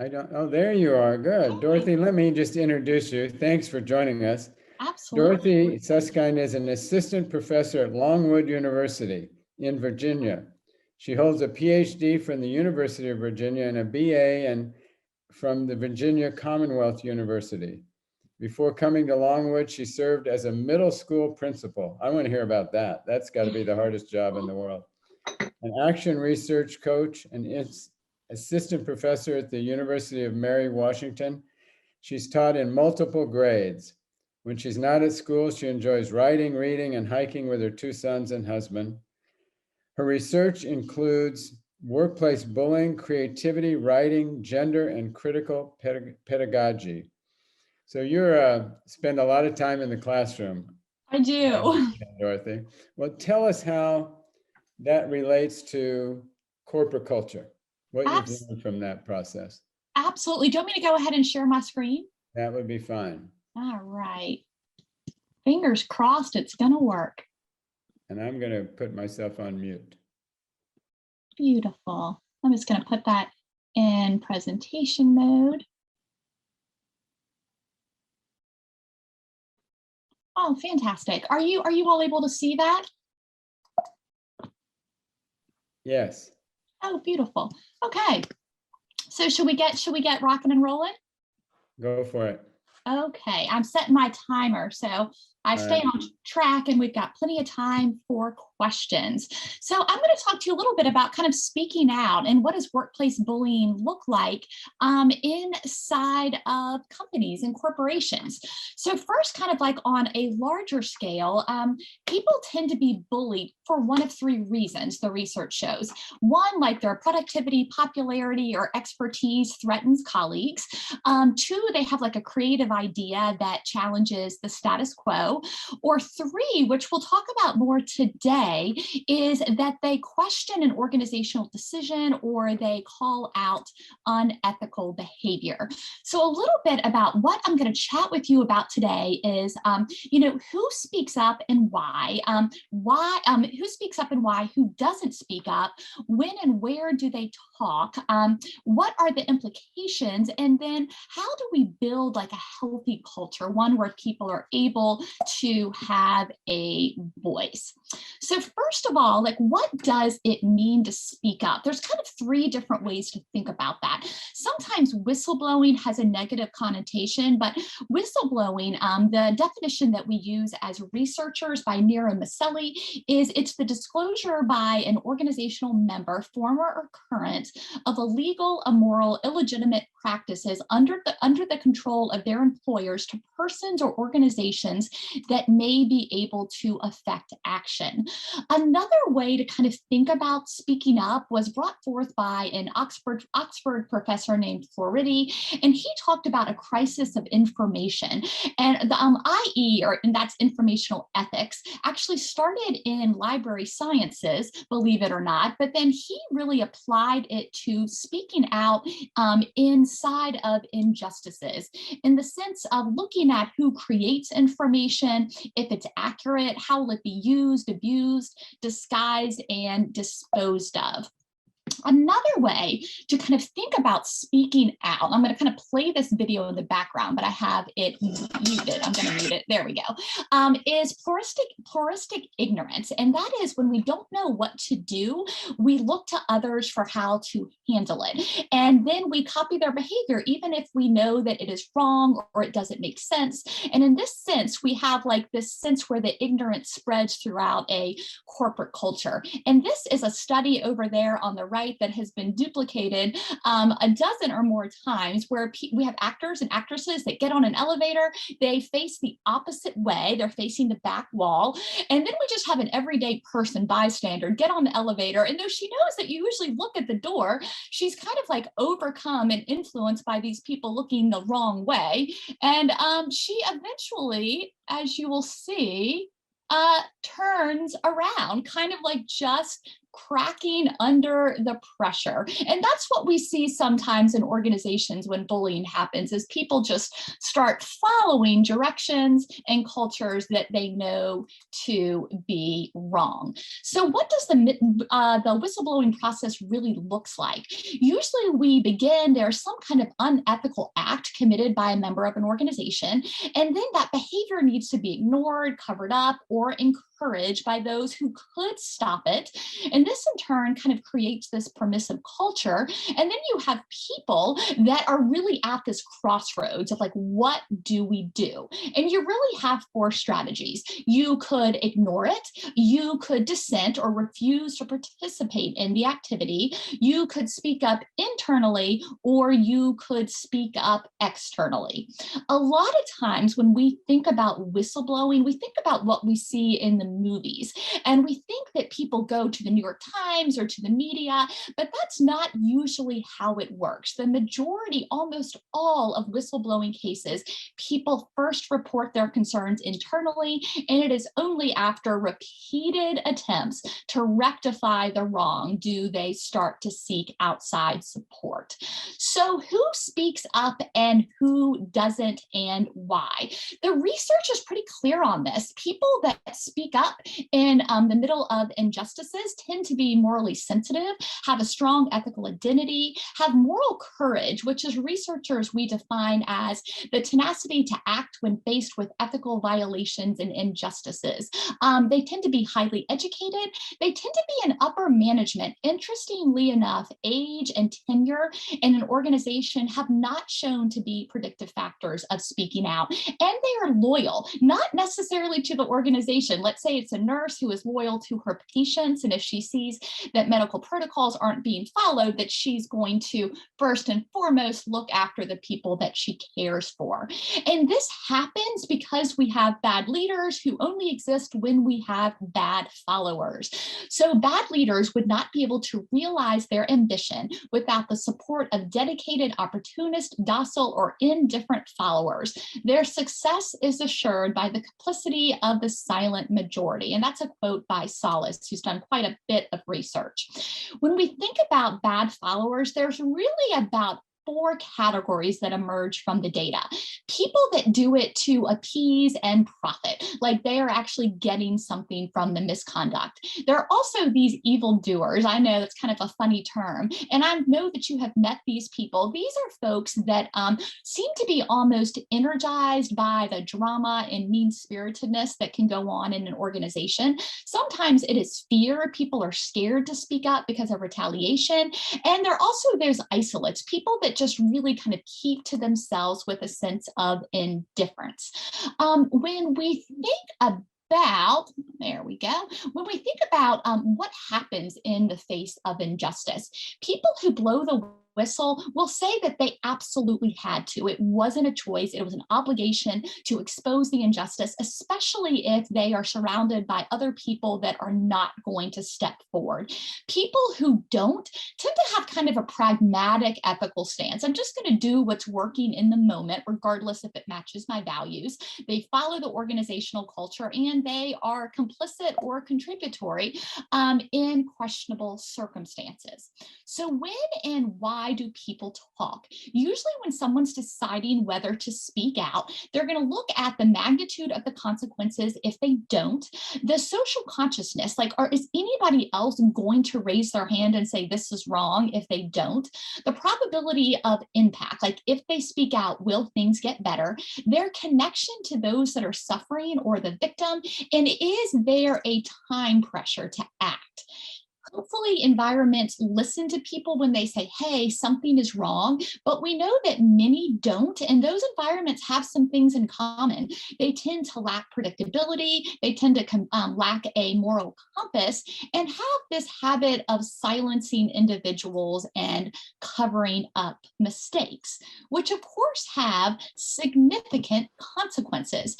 Speaker 2: Oh, there you are. Good. Dorothy, let me just introduce you. Thanks for joining us.
Speaker 5: Absolutely.
Speaker 2: Dorothy Susskind is an assistant professor at Longwood University in Virginia. She holds a PhD from the University of Virginia and a BA from the Virginia Commonwealth University. Before coming to Longwood, she served as a middle school principal. I want to hear about that. That's got to be the hardest job in the world. An action research coach and assistant professor at the University of Mary Washington. She's taught in multiple grades. When she's not at school, she enjoys writing, reading, and hiking with her 2 sons and husband. Her research includes workplace bullying, creativity, writing, gender, and critical pedagogy. So you spend a lot of time in the classroom.
Speaker 5: I do.
Speaker 2: Dorothy. Well, tell us how that relates to corporate culture, what you've learned from that process.
Speaker 5: Absolutely. Do you want me to go ahead and share my screen?
Speaker 2: That would be fine.
Speaker 5: All right. Fingers crossed it's going to work.
Speaker 2: And I'm going to put myself on mute.
Speaker 5: Beautiful. I'm just going to put that in presentation mode. Oh, fantastic. Are you all able to see that?
Speaker 2: Yes.
Speaker 5: Oh, beautiful. Okay. So should we get rocking and rolling?
Speaker 2: Go for it.
Speaker 5: Okay, I'm setting my timer, so I stay on track and we've got plenty of time for questions. So I'm going to talk to you a little bit about kind of speaking out and what does workplace bullying look like inside of companies and corporations. So first, kind of like on a larger scale, people tend to be bullied for one of 3 reasons, the research shows. One, like their productivity, popularity, or expertise threatens colleagues. 2, they have like a creative idea that challenges the status quo. Or 3, which we'll talk about more today, is that they question an organizational decision or they call out unethical behavior. So a little bit about what I'm going to chat with you about today is, who speaks up and why, who speaks up and why, who doesn't speak up, when and where do they talk, what are the implications, and then how do we build like a healthy culture, one where people are able to have a voice. So first of all, like what does it mean to speak up? There's kind of 3 different ways to think about that. Sometimes whistleblowing has a negative connotation, but whistleblowing, the definition that we use as researchers by Nira Maselli is it's the disclosure by an organizational member, former or current, of illegal, immoral, illegitimate practices under the control of their employers to persons or organizations that may be able to affect action. Another way to kind of think about speaking up was brought forth by an Oxford professor named Floridi, and he talked about a crisis of information. And the IE, and that's informational ethics, actually started in library sciences, believe it or not, but then he really applied it to speaking out inside of injustices, in the sense of looking at who creates information, if it's accurate, how will it be used, abused, disguised, and disposed of. Another way to kind of think about speaking out, I'm going to kind of play this video in the background, but I have it muted. I'm going to mute it. There we go. Is pluralistic ignorance. And that is when we don't know what to do, we look to others for how to handle it. And then we copy their behavior, even if we know that it is wrong or it doesn't make sense. And in this sense, we have like this sense where the ignorance spreads throughout a corporate culture. And this is a study over there on the right right that has been duplicated a dozen or more times, where we have actors and actresses that get on an elevator, they face the opposite way, they're facing the back wall, and then we just have an everyday person, bystander, get on the elevator, and though she knows that you usually look at the door, she's kind of like overcome and influenced by these people looking the wrong way, and she eventually, as you will see, turns around, kind of like just cracking under the pressure. And that's what we see sometimes in organizations when bullying happens, is people just start following directions and cultures that they know to be wrong. So what does the whistleblowing process really looks like? Usually we begin, there's some kind of unethical act committed by a member of an organization, and then that behavior needs to be ignored, covered up, or encouraged by those who could stop it. And this in turn kind of creates this permissive culture. And then you have people that are really at this crossroads of like, what do we do? And you really have four strategies. You could ignore it. You could dissent or refuse to participate in the activity. You could speak up internally, or you could speak up externally. A lot of times when we think about whistleblowing, we think about what we see in the movies, and we think that people go to the New York Times or to the media, but that's not usually how it works. The majority, almost all of whistleblowing cases, people first report their concerns internally, and it is only after repeated attempts to rectify the wrong do they start to seek outside support. So who speaks up and who doesn't, and why? The research is pretty clear on this. People that speak up in the middle of injustices tend to be morally sensitive, have a strong ethical identity, have moral courage, which is researchers we define as the tenacity to act when faced with ethical violations and injustices. They tend to be highly educated. They tend to be in upper management. Interestingly enough, age and tenure in an organization have not shown to be predictive factors of speaking out. And they are loyal, not necessarily to the organization. Let's say it's a nurse who is loyal to her patients, and if she sees that medical protocols aren't being followed, that she's going to first and foremost look after the people that she cares for. And this happens because we have bad leaders who only exist when we have bad followers. So bad leaders would not be able to realize their ambition without the support of dedicated, opportunist, docile, or indifferent followers. Their success is assured by the complicity of the silent majority. And that's a quote by Solis, who's done quite a bit of research. When we think about bad followers, there's really about four categories that emerge from the data. People that do it to appease and profit, like they are actually getting something from the misconduct. There are also these evildoers. I know that's kind of a funny term, and I know that you have met these people. These are folks that seem to be almost energized by the drama and mean-spiritedness that can go on in an organization. Sometimes it is fear. People are scared to speak up because of retaliation. And there are also those isolates, people that just really kind of keep to themselves with a sense of indifference. When we think about, there we go, when we think about what happens in the face of injustice, people who blow the whistle will say that they absolutely had to. It wasn't a choice. It was an obligation to expose the injustice, especially if they are surrounded by other people that are not going to step forward. People who don't tend to have kind of a pragmatic ethical stance. I'm just going to do what's working in the moment, regardless if it matches my values. They follow the organizational culture, and they are complicit or contributory in questionable circumstances. So when and why do people talk? Usually when someone's deciding whether to speak out, they're going to look at the magnitude of the consequences if they don't, the social consciousness, like is anybody else going to raise their hand and say this is wrong if they don't, the probability of impact, like if they speak out, will things get better, their connection to those that are suffering or the victim, and is there a time pressure to act? Hopefully environments listen to people when they say, hey, something is wrong, but we know that many don't, and those environments have some things in common. They tend to lack predictability, they tend to lack a moral compass, and have this habit of silencing individuals and covering up mistakes, which of course have significant consequences.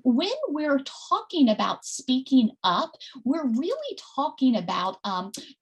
Speaker 5: When we're talking about speaking up, we're really talking about,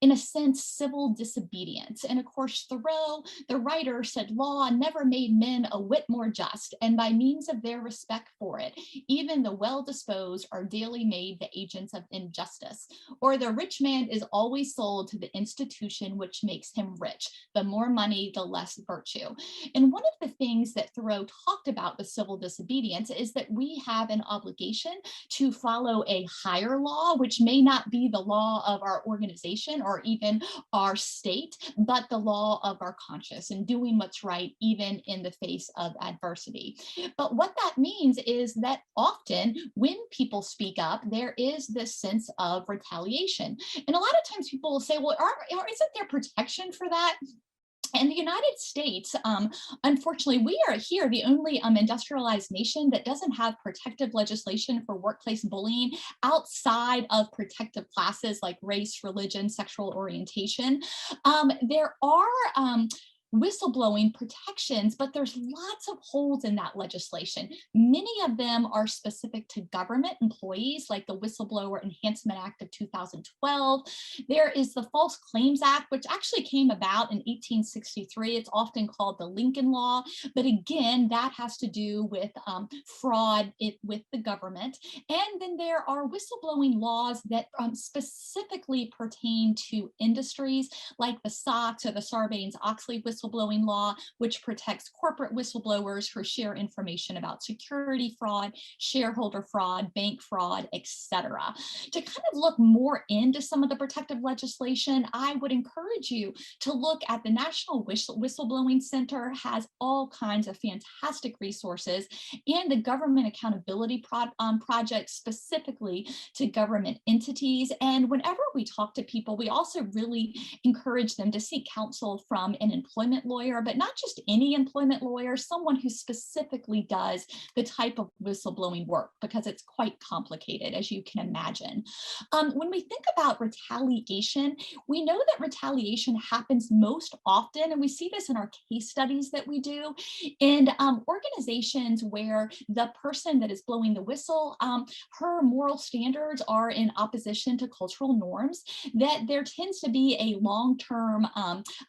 Speaker 5: in a sense, civil disobedience. And of course, Thoreau, the writer, said, law never made men a whit more just, and by means of their respect for it, even the well-disposed are daily made the agents of injustice. Or the rich man is always sold to the institution which makes him rich. The more money, the less virtue. And one of the things that Thoreau talked about with civil disobedience is that we have an obligation to follow a higher law, which may not be the law of our organization or even our state, but the law of our conscience, and doing what's right even in the face of adversity. But what that means is that often when people speak up, there is this sense of retaliation. And a lot of times people will say, well, isn't there protection for that? In the United States, unfortunately, we are here the only industrialized nation that doesn't have protective legislation for workplace bullying outside of protective classes like race, religion, sexual orientation. There are whistleblowing protections, but there's lots of holes in that legislation. Many of them are specific to government employees, like the Whistleblower Enhancement Act of 2012. There is the False Claims Act, which actually came about in 1863. It's often called the Lincoln Law, but again, that has to do with fraud with the government. And then there are whistleblowing laws that specifically pertain to industries, like the SOX or the Sarbanes-Oxley whistleblowing law, which protects corporate whistleblowers who share information about security fraud, shareholder fraud, bank fraud, etc. To kind of look more into some of the protective legislation, I would encourage you to look at the National Whistleblowing Center. Has all kinds of fantastic resources, and the Government Accountability Project specifically to government entities. And whenever we talk to people, we also really encourage them to seek counsel from an employment lawyer, but not just any employment lawyer, someone who specifically does the type of whistleblowing work, because it's quite complicated, as you can imagine. When we think about retaliation, we know that retaliation happens most often, and we see this in our case studies that we do, in organizations where the person that is blowing the whistle, her moral standards are in opposition to cultural norms, that there tends to be a long-term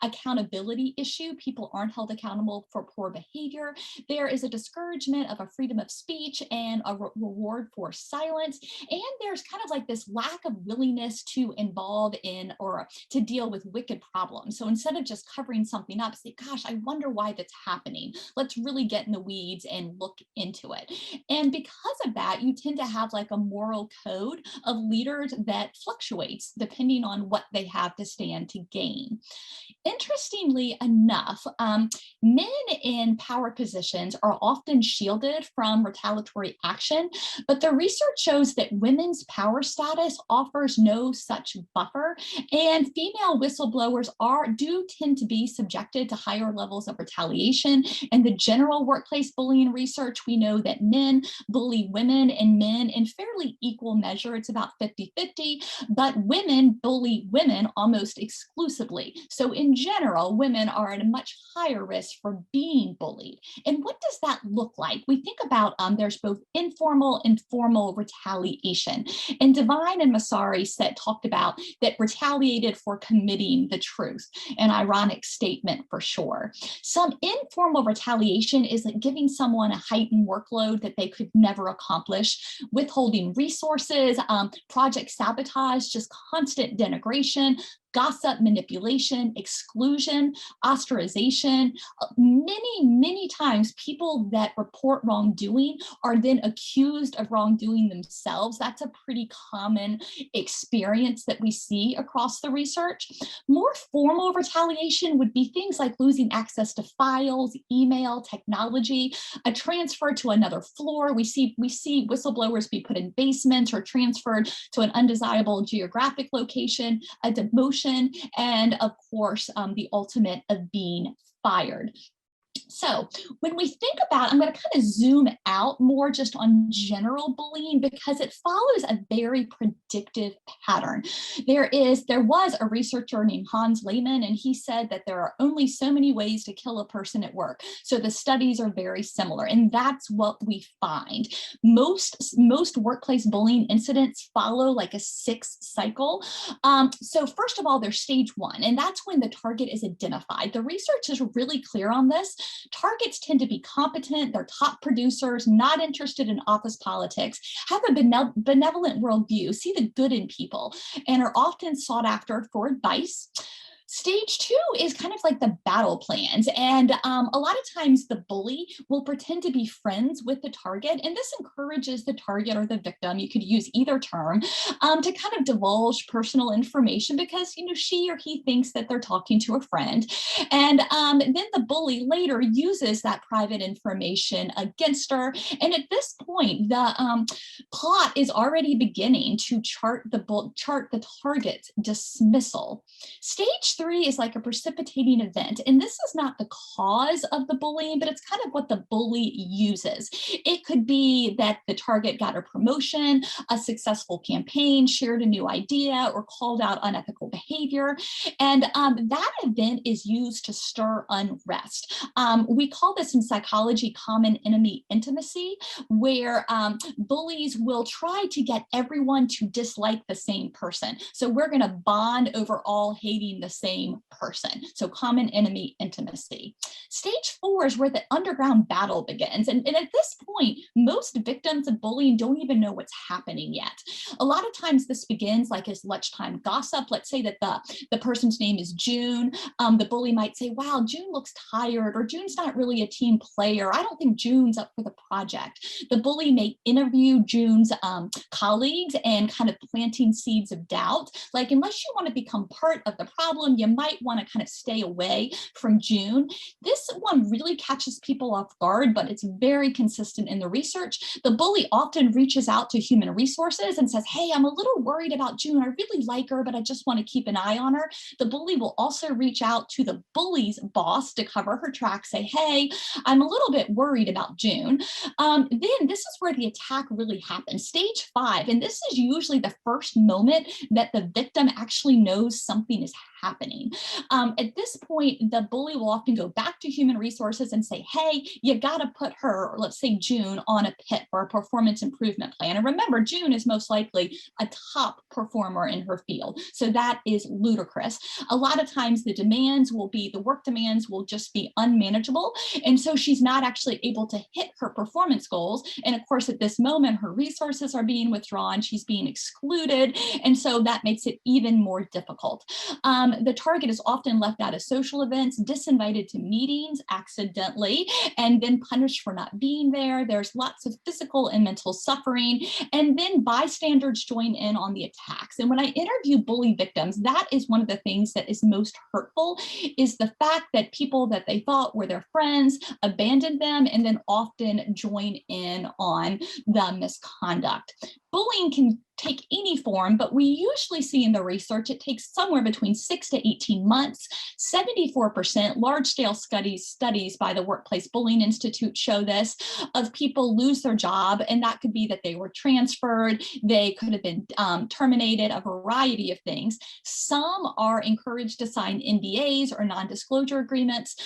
Speaker 5: accountability issue. People aren't held accountable for poor behavior. There is a discouragement of a freedom of speech and a reward for silence. And there's kind of like this lack of willingness to involve in or to deal with wicked problems. So instead of just covering something up, say, gosh, I wonder why that's happening. Let's really get in the weeds and look into it. And because of that, you tend to have like a moral code of leaders that fluctuates depending on what they have to stand to gain. Interestingly enough, men in power positions are often shielded from retaliatory action, but the research shows that women's power status offers no such buffer, and female whistleblowers do tend to be subjected to higher levels of retaliation. And the general workplace bullying research, we know that men bully women and men in fairly equal measure. It's about 50-50, but women bully women almost exclusively. So in general, women are at a much higher risk for being bullied. And what does that look like? We think about there's both informal and formal retaliation. And Devine and Massari talked about that retaliated for committing the truth, an ironic statement for sure. Some informal retaliation is like giving someone a heightened workload that they could never accomplish, withholding resources, project sabotage, just constant denigration, gossip, manipulation, exclusion, ostracization. Many times people that report wrongdoing are then accused of wrongdoing themselves. That's a pretty common experience that we see across the research. More formal retaliation would be things like losing access to files, email, technology, a transfer to another floor. We see whistleblowers be put in basements or transferred to an undesirable geographic location, a demotion, and of course, the ultimate of being fired. So when we think about, I'm going to kind of zoom out more just on general bullying because it follows a very predictive pattern. There was a researcher named Hans Lehmann, and he said that there are only so many ways to kill a person at work. So the studies are very similar, and that's what we find. Most workplace bullying incidents follow like a 6 cycle. So first of all, there's stage 1, and that's when the target is identified. The research is really clear on this. Targets tend to be competent, they're top producers, not interested in office politics, have a benevolent worldview, see the good in people, and are often sought after for advice. Stage 2 is kind of like the battle plans. And a lot of times the bully will pretend to be friends with the target. And this encourages the target or the victim, you could use either term, to kind of divulge personal information because, she or he thinks that they're talking to a friend. And then the bully later uses that private information against her. And at this point, the plot is already beginning to chart the target's dismissal. Stage 3 is like a precipitating event, and this is not the cause of the bullying, but it's kind of what the bully uses. It could be that the target got a promotion, a successful campaign, shared a new idea, or called out unethical behavior, and that event is used to stir unrest. We call this in psychology common enemy intimacy, where bullies will try to get everyone to dislike the same person. So we're going to bond over all hating the same person. So common enemy intimacy. Stage 4 is where the underground battle begins. And at this point, most victims of bullying don't even know what's happening yet. A lot of times this begins like as lunchtime gossip. Let's say that the person's name is June. The bully might say, wow, June looks tired, or June's not really a team player. I don't think June's up for the project. The bully may interview June's colleagues and kind of planting seeds of doubt. Like, unless you want to become part of the problem, you might want to kind of stay away from June. This one really catches people off guard, but it's very consistent in the research. The bully often reaches out to human resources and says, hey, I'm a little worried about June. I really like her, but I just want to keep an eye on her. The bully will also reach out to the bully's boss to cover her tracks, say, hey, I'm a little bit worried about June. Then this is where the attack really happens. Stage 5, and this is usually the first moment that the victim actually knows something is happening. At this point, the bully will often go back to human resources and say, hey, you got to put her, or let's say June, on a PIP or a performance improvement plan. And remember, June is most likely a top performer in her field. So that is ludicrous. A lot of times the work demands will just be unmanageable. And so she's not actually able to hit her performance goals. And of course, at this moment, her resources are being withdrawn. She's being excluded. And so that makes it even more difficult. The target is often left out of social events, disinvited to meetings accidentally, and then punished for not being there. There's lots of physical and mental suffering, and then bystanders join in on the attacks. And when I interview bully victims, that is one of the things that is most hurtful, is the fact that people that they thought were their friends abandoned them and then often join in on the misconduct. Bullying can take any form, but we usually see in the research it takes somewhere between 6 to 18 months. 74% large-scale studies by the Workplace Bullying Institute show this, of people lose their job, and that could be that they were transferred, they could have been terminated, a variety of things. Some are encouraged to sign NDAs or non-disclosure agreements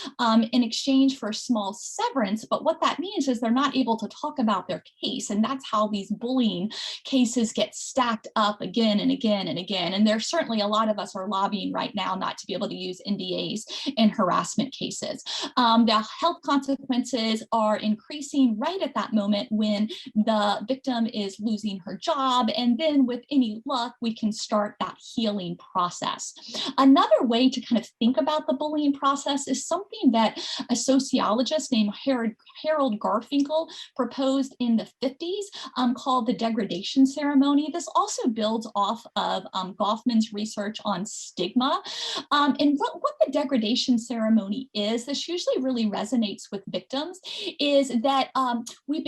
Speaker 5: in exchange for a small severance, but what that means is they're not able to talk about their case, and that's how these bullying cases get stacked up again and again and again. And there's certainly a lot of us are lobbying right now not to be able to use NDAs in harassment cases. The health consequences are increasing right at that moment when the victim is losing her job. And then with any luck, we can start that healing process. Another way to kind of think about the bullying process is something that a sociologist named Harold Garfinkel proposed in the 50s called the Degradation Ceremony. This also builds off of Goffman's research on stigma. And what the Degradation Ceremony is, this usually really resonates with victims, is that we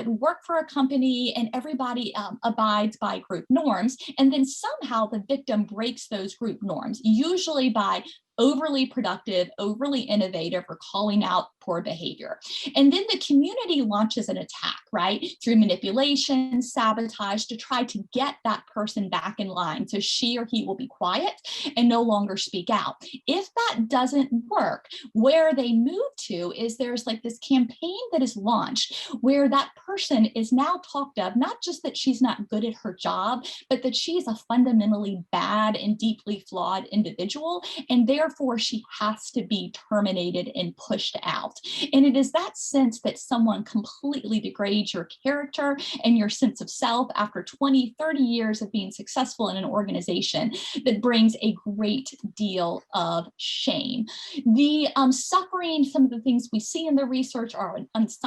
Speaker 5: work for a company and everybody abides by group norms, and then somehow the victim breaks those group norms, usually by overly productive, overly innovative, or calling out poor behavior. And then the community launches an attack, right? Through manipulation, sabotage, to try to get that person back in line so she or he will be quiet and no longer speak out. If that doesn't work, where they move to is there's like this campaign that is launched where that person is now talked of, not just that she's not good at her job, but that she's a fundamentally bad and deeply flawed individual, and therefore she has to be terminated and pushed out. And it is that sense that someone completely degrades your character and your sense of self after 20, 30 years of being successful in an organization that brings a great deal of shame. The suffering, some of the things we see in the research are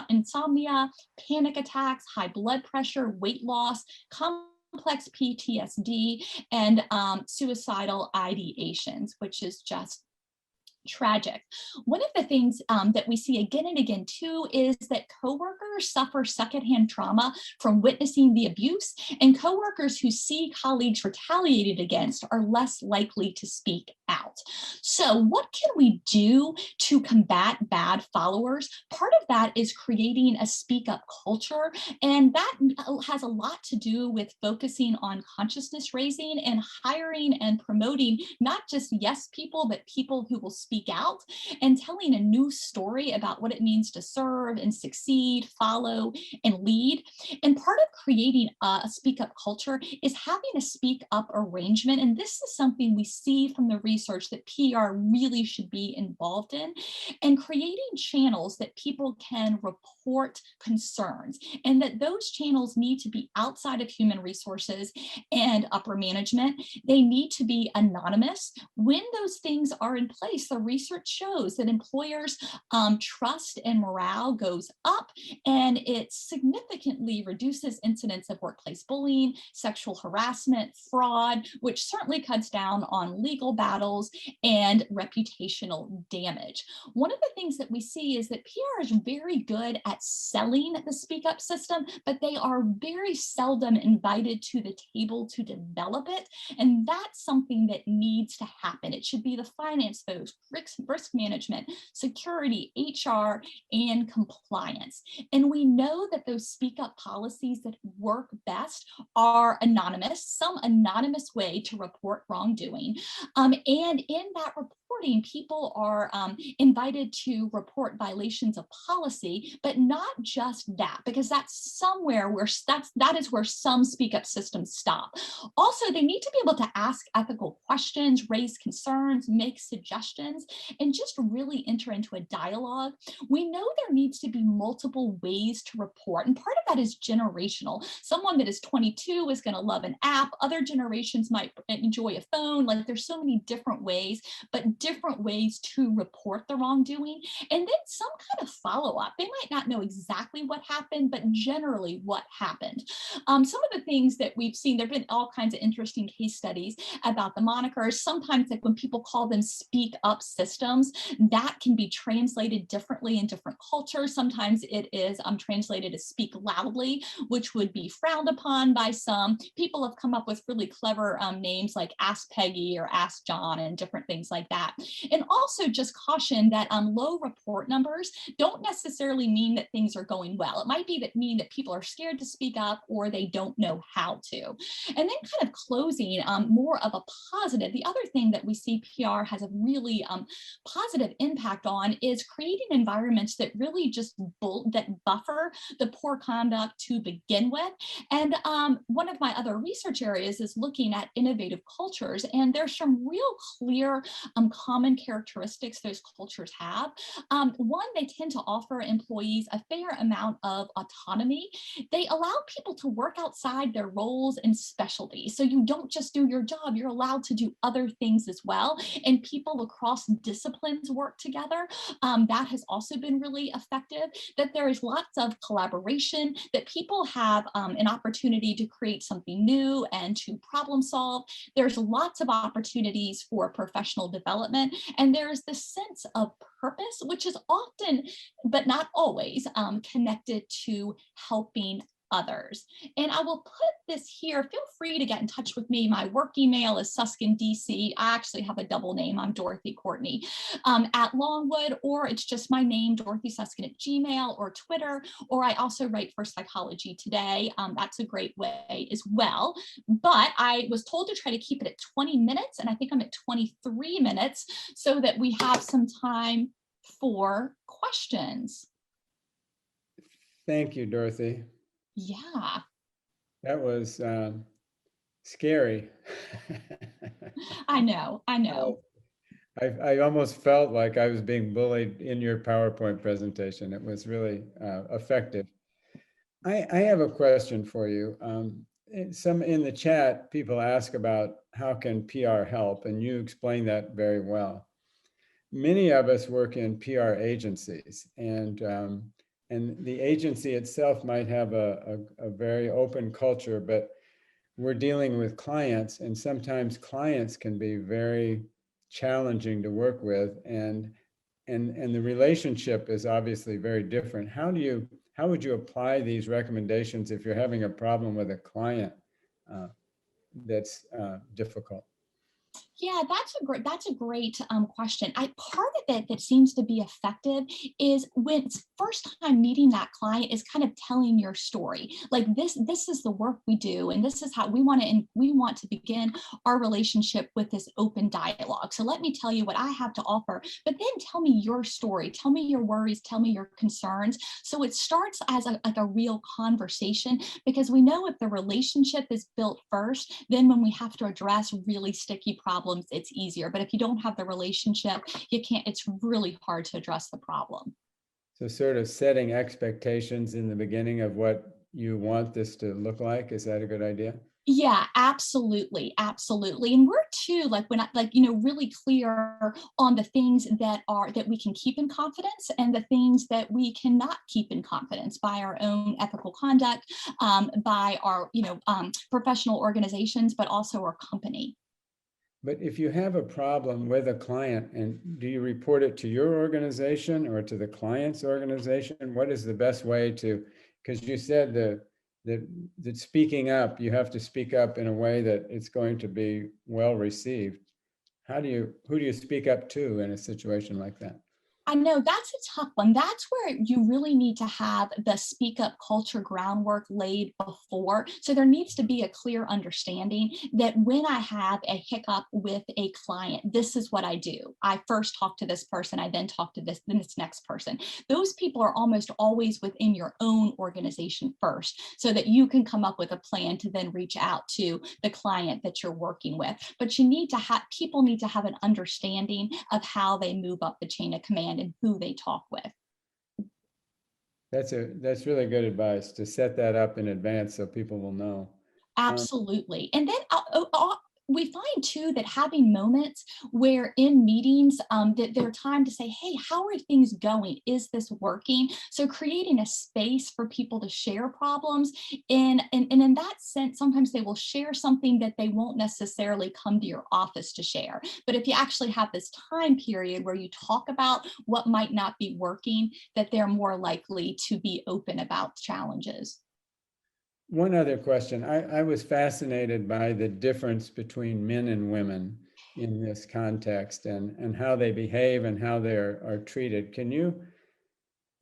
Speaker 5: insomnia, panic attacks, high blood pressure, weight loss, complex PTSD, and suicidal ideations, which is just tragic. One of the things that we see again and again too is that coworkers suffer secondhand trauma from witnessing the abuse, and coworkers who see colleagues retaliated against are less likely to speak out. So what can we do to combat bad followers? Part of that is creating a speak up culture, and that has a lot to do with focusing on consciousness raising and hiring and promoting not just yes people, but people who will speak out and telling a new story about what it means to serve and succeed, follow, and lead. And part of creating a speak up culture is having a speak up arrangement. And this is something we see from the research that PR really should be involved in, and creating channels that people can report concerns, and that those channels need to be outside of human resources and upper management. They need to be anonymous. When those things are in place, the research shows that employers' trust and morale goes up, and it significantly reduces incidents of workplace bullying, sexual harassment, fraud, which certainly cuts down on legal battles and reputational damage. One of the things that we see is that PR is very good at selling the speak up system, but they are very seldom invited to the table to develop it. And that's something that needs to happen. It should be the finance folks, risk management, security, HR, and compliance. And we know that those speak up policies that work best are anonymous, some anonymous way to report wrongdoing. And in that reporting, people are invited to report violations of policy, but not just that, because that's somewhere where that is where some speak up systems stop. Also, they need to be able to ask ethical questions, raise concerns, make suggestions, and just really enter into a dialogue. We know there needs to be multiple ways to report, and part of that is generational. Someone that is 22 is going to love an app. Other generations might enjoy a phone. Like, there's so many different ways, but different ways to report the wrongdoing. And then some kind of follow-up. They might not know exactly what happened, but generally what happened. Some of the things that we've seen, there have been all kinds of interesting case studies about the monikers. Sometimes, like when people call them speak up systems, that can be translated differently in different cultures. Sometimes it is translated as speak loudly, which would be frowned upon by some. People have come up with really clever names like Ask Peggy or Ask John and different things like that. that. And also just caution that low report numbers don't necessarily mean that things are going well. It might mean that people are scared to speak up or they don't know how to. And then kind of closing, more of a positive, the other thing that we see PR has a really positive impact on is creating environments that really just buffer the poor conduct to begin with. And one of my other research areas is looking at innovative cultures, and there's some real clear common characteristics those cultures have. One, they tend to offer employees a fair amount of autonomy. They allow people to work outside their roles and specialties. So you don't just do your job, you're allowed to do other things as well. And people across disciplines work together. That has also been really effective, that there is lots of collaboration, that people have an opportunity to create something new and to problem solve. There's lots of opportunities for professional development. And there's this sense of purpose, which is often, but not always, connected to helping others. And I will put this here. Feel free to get in touch with me. My work email is suskin.dc. I actually have a double name. I'm Dorothy Courtney at Longwood, or it's just my name, Dorothy Suskin at Gmail or Twitter, or I also write for Psychology Today. That's a great way as well. But I was told to try to keep it at 20 minutes, and I think I'm at 23 minutes so that we have some time for questions.
Speaker 2: Thank you, Dorothy.
Speaker 5: Yeah.
Speaker 2: That was scary.
Speaker 5: I know.
Speaker 2: I almost felt like I was being bullied in your PowerPoint presentation. It was really effective. I have a question for you. In the chat, people ask about how can PR help, and you explain that very well. Many of us work in PR agencies, and the agency itself might have a very open culture, but we're dealing with clients, and sometimes clients can be very challenging to work with, and the relationship is obviously very different. How would you apply these recommendations if you're having a problem with a client that's difficult?
Speaker 5: Yeah, that's a great question. Part of it that seems to be effective is when it's first time meeting that client is kind of telling your story. Like this is the work we do, and this is how we want to begin our relationship with this open dialogue. So let me tell you what I have to offer, but then tell me your story, tell me your worries, tell me your concerns. So it starts as like a real conversation, because we know if the relationship is built first, then when we have to address really sticky problems, it's easier. But if you don't have the relationship, it's really hard to address the problem.
Speaker 2: So sort of setting expectations in the beginning of what you want this to look like, is that a good idea?
Speaker 5: Yeah, absolutely. Absolutely. And we're too, really clear on the things that we can keep in confidence and the things that we cannot keep in confidence by our own ethical conduct, by our, professional organizations, but also our company.
Speaker 2: But if you have a problem with a client, and do you report it to your organization or to the client's organization? What is the best way to, because you said that speaking up, you have to speak up in a way that it's going to be well received. Who do you speak up to in a situation like that?
Speaker 5: I know that's a tough one. That's where you really need to have the speak up culture groundwork laid before. So there needs to be a clear understanding that when I have a hiccup with a client, this is what I do. I first talk to this person, I then talk to this next person. Those people are almost always within your own organization first, so that you can come up with a plan to then reach out to the client that you're working with. But people need to have an understanding of how they move up the chain of command and who they talk with.
Speaker 2: That's really good advice, to set that up in advance so people will know.
Speaker 5: Absolutely. And then we find too that having moments where in meetings that they're time to say, hey, how are things going? Is this working? So creating a space for people to share problems. And in that sense, sometimes they will share something that they won't necessarily come to your office to share. But if you actually have this time period where you talk about what might not be working, that they're more likely to be open about challenges.
Speaker 2: One other question. I was fascinated by the difference between men and women in this context and how they behave and how they are treated. Can you,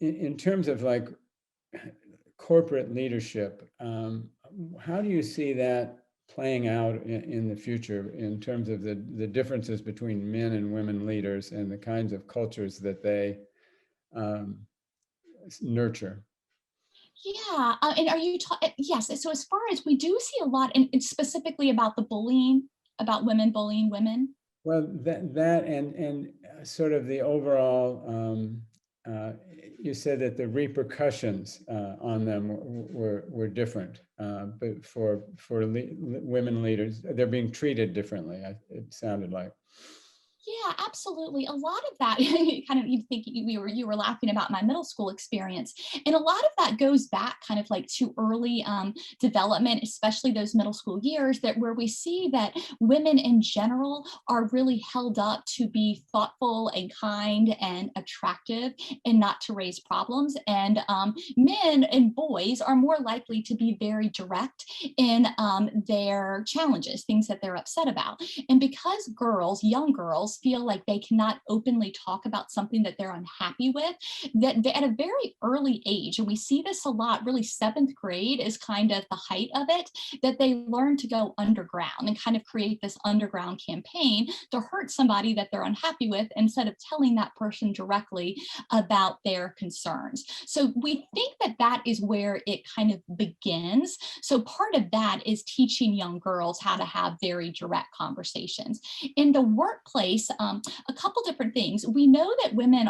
Speaker 2: in terms of like corporate leadership, how do you see that playing out in the future in terms of the differences between men and women leaders and the kinds of cultures that they nurture?
Speaker 5: Yeah, and are you yes, so as far as we do see a lot, and specifically about the bullying, about women bullying women.
Speaker 2: Well, that and sort of the overall, you said that the repercussions on them were different, but for women leaders, they're being treated differently. It sounded like.
Speaker 5: Yeah, absolutely. A lot of that, kind of, you think you were laughing about my middle school experience, and a lot of that goes back kind of like to early development, especially those middle school years, that where we see that women in general are really held up to be thoughtful and kind and attractive and not to raise problems, and men and boys are more likely to be very direct in their challenges, things that they're upset about. And because girls, young girls, feel like they cannot openly talk about something that they're unhappy with, that they, at a very early age, and we see this a lot, really 7th grade is kind of the height of it, that they learn to go underground and kind of create this underground campaign to hurt somebody that they're unhappy with instead of telling that person directly about their concerns. So we think that that is where it kind of begins. So part of that is teaching young girls how to have very direct conversations. In the workplace, a couple different things. We know that women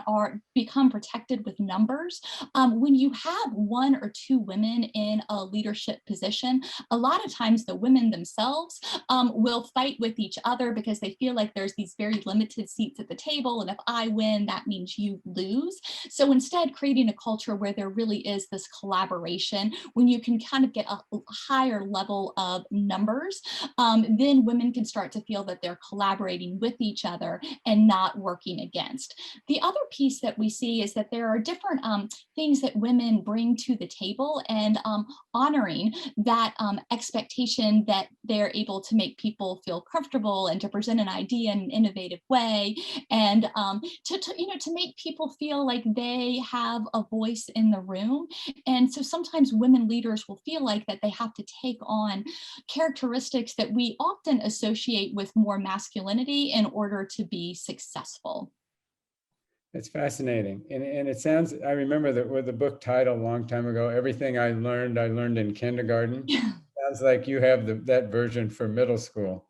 Speaker 5: become protected with numbers. When you have 1 or 2 women in a leadership position, a lot of times the women themselves will fight with each other because they feel like there's these very limited seats at the table, and if I win, that means you lose. So instead, creating a culture where there really is this collaboration, when you can kind of get a higher level of numbers, then women can start to feel that they're collaborating with each other and not working against. The other piece that we see is that there are different things that women bring to the table, and honoring that expectation that they're able to make people feel comfortable and to present an idea in an innovative way, and to make people feel like they have a voice in the room. And so sometimes women leaders will feel like that they have to take on characteristics that we often associate with more masculinity in order to be successful.
Speaker 2: It's fascinating. And it sounds, I remember that with the book title a long time ago, Everything I Learned in Kindergarten. Sounds like you have that version for middle school.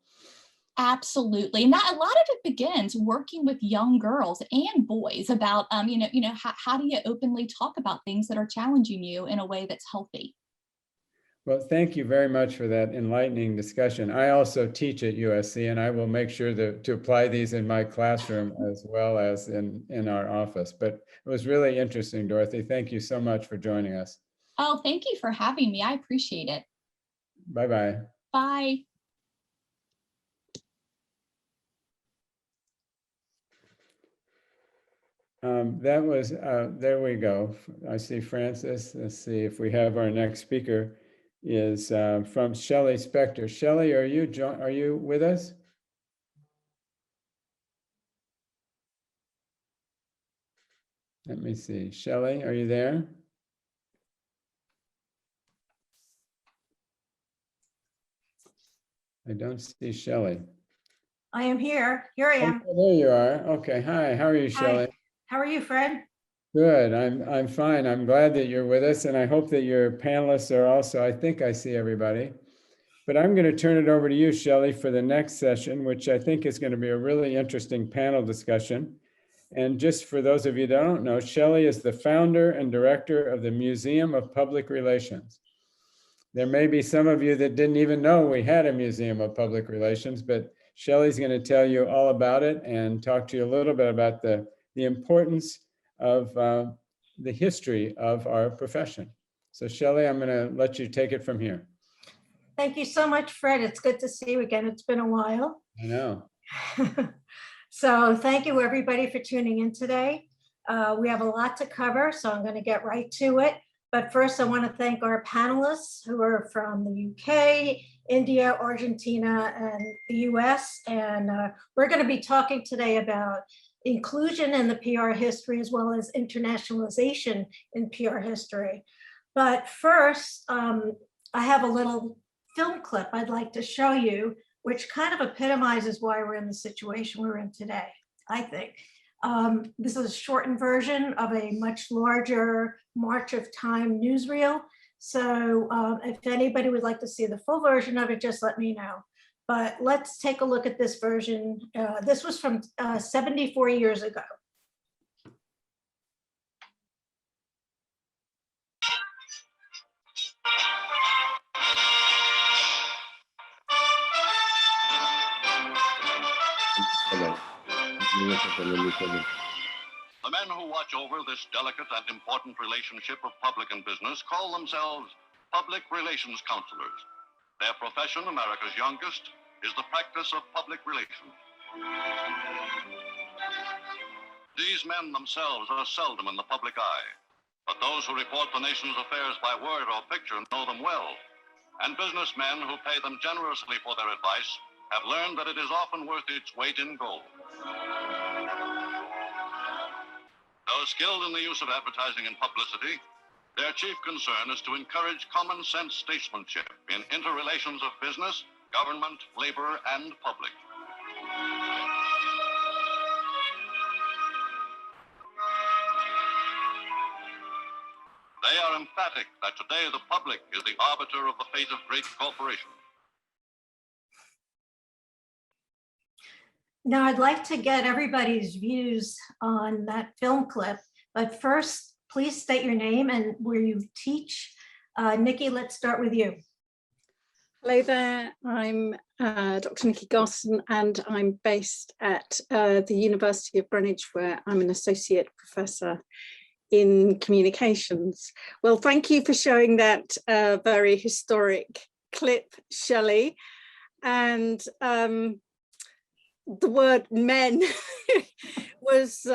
Speaker 5: Absolutely. And that a lot of it begins working with young girls and boys about, how do you openly talk about things that are challenging you in a way that's healthy?
Speaker 2: Well, thank you very much for that enlightening discussion. I also teach at USC, and I will make sure to apply these in my classroom as well as in our office. But it was really interesting, Dorothy. Thank you so much for joining us.
Speaker 5: Oh, thank you for having me. I appreciate it.
Speaker 2: Bye-bye.
Speaker 5: Bye.
Speaker 2: That was, there we go. I see Francis. Let's see if we have our next speaker is from Shelley Spector. Shelley, are you with us? Let me see. Shelley, are you there? I don't see Shelley.
Speaker 6: I am here. Here I am.
Speaker 2: Oh, there you are. Okay. Hi. How are you, Shelley?
Speaker 6: How are you, Fred?
Speaker 2: Good. I'm fine. I'm glad that you're with us, and I hope that your panelists are also. I think I see everybody. But I'm going to turn it over to you, Shelley, for the next session, which I think is going to be a really interesting panel discussion. And just for those of you that don't know, Shelley is the founder and director of the Museum of Public Relations. There may be some of you that didn't even know we had a Museum of Public Relations, but Shelley's going to tell you all about it and talk to you a little bit about the importance of the history of our profession. So Shelley, I'm going to let you take it from here.
Speaker 6: Thank you so much, Fred. It's good to see you again. It's been a while.
Speaker 2: I know.
Speaker 6: So thank you, everybody, for tuning in today. We have a lot to cover, so I'm going to get right to it. But first, I want to thank our panelists who are from the UK, India, Argentina, and the US. And we're going to be talking today about inclusion in the PR history as well as internationalization in PR history. But first, I have a little film clip I'd like to show you, which kind of epitomizes why we're in the situation we're in today, I think. This is a shortened version of a much larger March of Time newsreel. So if anybody would like to see the full version of it, just let me know. But let's take a look at this version. This was from 74 years ago.
Speaker 7: The men who watch over this delicate and important relationship of public and business call themselves public relations counselors. Their profession, America's youngest, is the practice of public relations. These men themselves are seldom in the public eye, but those who report the nation's affairs by word or picture know them well, and businessmen who pay them generously for their advice have learned that it is often worth its weight in gold. Though skilled in the use of advertising and publicity, their chief concern is to encourage common sense statesmanship in interrelations of business, government, labor, and public. They are emphatic that today the public is the arbiter of the fate of great corporations.
Speaker 6: Now, I'd like to get everybody's views on that film clip, but first, please state your name and where you teach. Nikki, let's start with you.
Speaker 8: Hello there, I'm Dr. Nikki Garson, and I'm based at the University of Greenwich, where I'm an associate professor in communications. Well, thank you for showing that very historic clip, Shelley. And the word men was,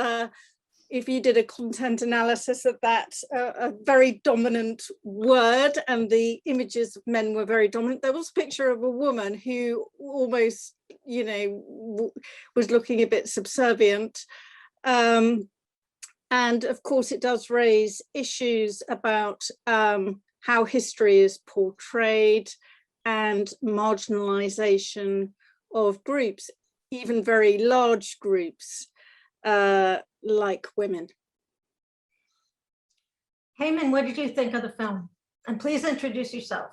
Speaker 8: if you did a content analysis of that, a very dominant word, and the images of men were very dominant. There was a picture of a woman who almost, you know, was looking a bit subservient. And of course, it does raise issues about how history is portrayed and marginalization of groups, even very large groups like women.
Speaker 6: Heyman, what did you think of the film? And please introduce yourself.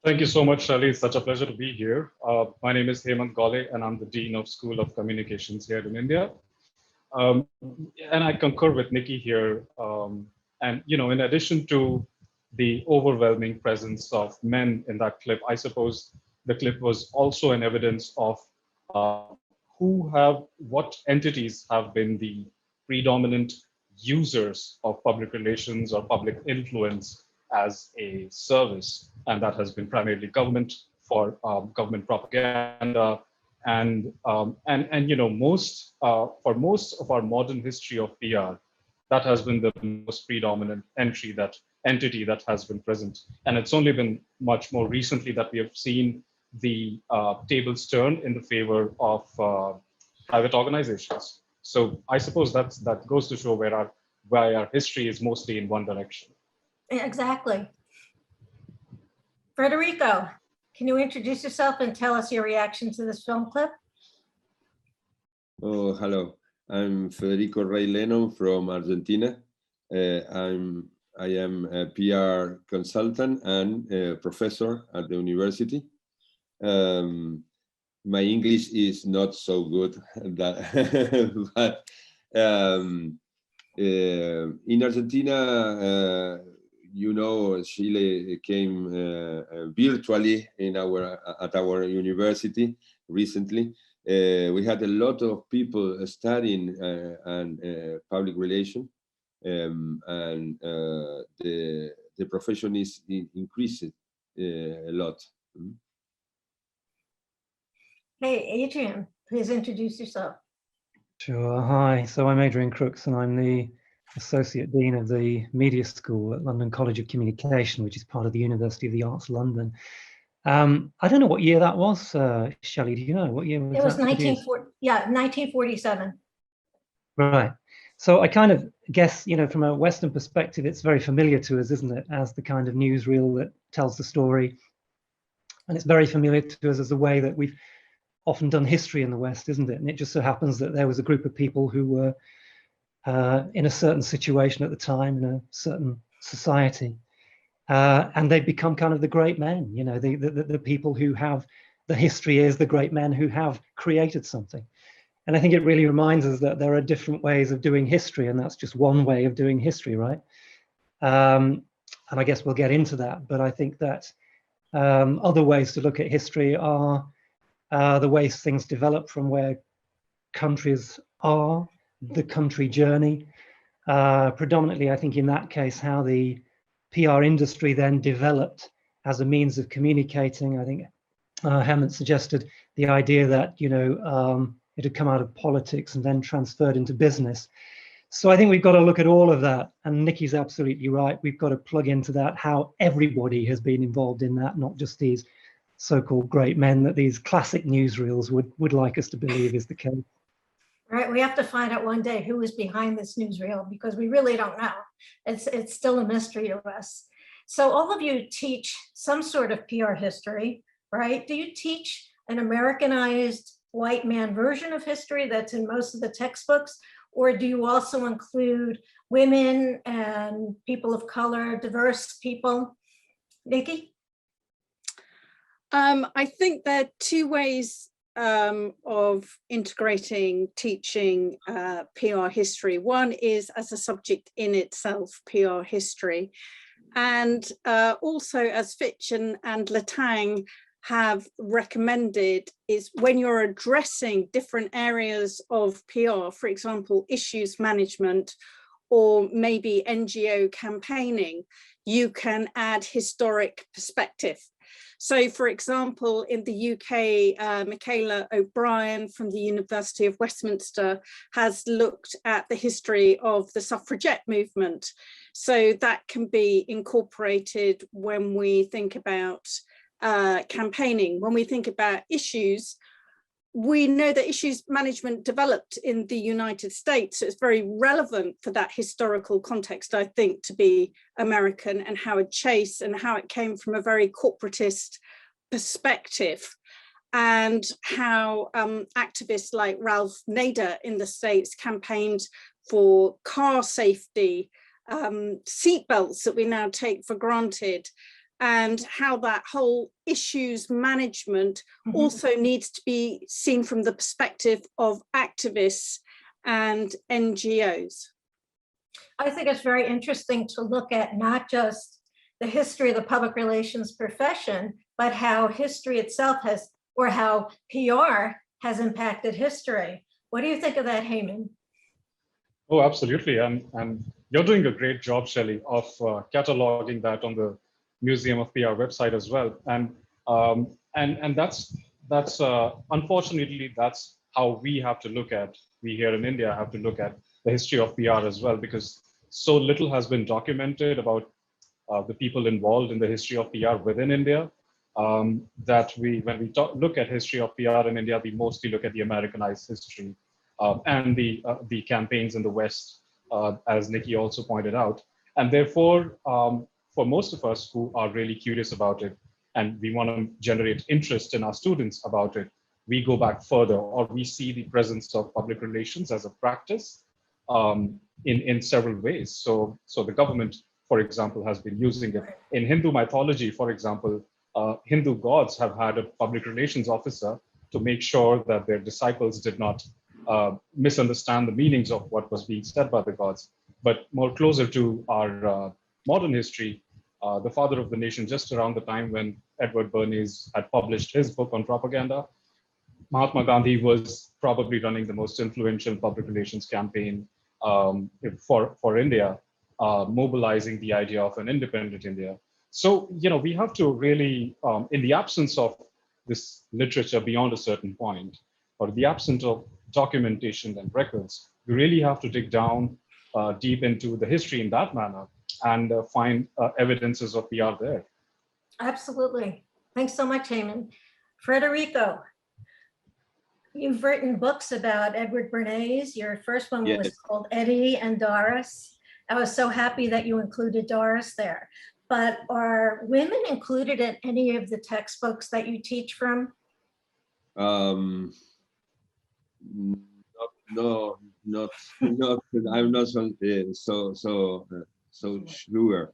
Speaker 9: Thank you so much, Shelley. It's such a pleasure to be here. My name is Hemant Gole, and I'm the Dean of School of Communications here in India. And I concur with Nikki here. And, you know, in addition to the overwhelming presence of men in that clip, I suppose the clip was also an evidence of what entities have been the predominant users of public relations or public influence as a service, and that has been primarily government for government propaganda, and you know, for most of our modern history of PR, that has been the most predominant entity that has been present, and it's only been much more recently that we have seen the tables turn in the favor of private organizations. So I suppose that goes to show why our history is mostly in one direction.
Speaker 6: Exactly. Federico, can you introduce yourself and tell us your reaction to this film clip?
Speaker 10: Oh, hello. I'm Federico Rey Lennon from Argentina. I am a PR consultant and a professor at the university. My English is not so good, but in Argentina, you know, Chile came virtually at our university recently. We had a lot of people studying public relations, and the profession is increased a lot.
Speaker 6: Hey, Adrian, please introduce yourself.
Speaker 11: Sure. Hi. So I'm Adrian Crooks, and I'm the Associate Dean of the Media School at London College of Communication, which is part of the University of the Arts London. I don't know what year that was, Shelley. Do you know what year was
Speaker 6: It was
Speaker 11: that produced?
Speaker 6: 1947.
Speaker 11: Right. So I kind of guess, from a Western perspective, it's very familiar to us, isn't it, as the kind of newsreel that tells the story. And it's very familiar to us as a way that we've often done history in the West, isn't it? And it just so happens that there was a group of people who were in a certain situation at the time, in a certain society. And they've become kind of the great men, the people who have, the history is the great men who have created something. And I think it really reminds us that there are different ways of doing history, and that's just one way of doing history, right? And I guess we'll get into that, but I think that other ways to look at history are the ways things develop from where countries are, the country journey. Predominantly, I think in that case, how the PR industry then developed as a means of communicating. I think Hemant suggested the idea that, it had come out of politics and then transferred into business. So I think we've got to look at all of that. And Nikki's absolutely right. We've got to plug into that how everybody has been involved in that, not just these so-called great men that these classic newsreels would like us to believe is the case.
Speaker 6: Right, we have to find out one day who is behind this newsreel, because we really don't know. It's still a mystery to us. So all of you teach some sort of PR history, right? Do you teach an Americanized white man version of history that's in most of the textbooks? Or do you also include women and people of color, diverse people? Nikki?
Speaker 8: I think there are two ways of integrating teaching PR history. One is as a subject in itself, PR history. And also, as Fitch and Latang have recommended, is when you're addressing different areas of PR, for example, issues management or maybe NGO campaigning, you can add historic perspective. So, for example, in the UK, Michaela O'Brien from the University of Westminster has looked at the history of the suffragette movement. So that can be incorporated when we think about campaigning. When we think about issues, we know that issues management developed in the United States. So it's very relevant for that historical context, I think, to be American, and Howard Chase and how it came from a very corporatist perspective, and how activists like Ralph Nader in the States campaigned for car safety, seatbelts that we now take for granted, and how that whole issues management also needs to be seen from the perspective of activists and NGOs.
Speaker 6: I think it's very interesting to look at not just the history of the public relations profession, but how history itself has, or how PR has impacted history. What do you think of that, Heyman?
Speaker 9: Oh, absolutely. And you're doing a great job, Shelley, of cataloging that on the Museum of PR website as well. And that's unfortunately, that's how we have to look at, we here in India have to look at the history of PR as well, because so little has been documented about the people involved in the history of PR within India, that when we look at history of PR in India, we mostly look at the Americanized history and the campaigns in the West, as Nikki also pointed out. And therefore, for most of us who are really curious about it, and we want to generate interest in our students about it, we go back further, or we see the presence of public relations as a practice in several ways. So the government, for example, has been using it. In Hindu mythology, for example, Hindu gods have had a public relations officer to make sure that their disciples did not misunderstand the meanings of what was being said by the gods. But more closer to our modern history, the father of the nation, just around the time when Edward Bernays had published his book on propaganda, Mahatma Gandhi was probably running the most influential public relations campaign for India, mobilizing the idea of an independent India. So, we have to really, in the absence of this literature beyond a certain point, or the absence of documentation and records, we really have to dig down deep into the history in that manner and find evidences of PR there.
Speaker 6: Absolutely. Thanks so much, Eamon. Federico, you've written books about Edward Bernays. Your first one was called Eddie and Doris. I was so happy that you included Doris there. But are women included in any of the textbooks that you teach from?
Speaker 10: No, not. I'm not so sure.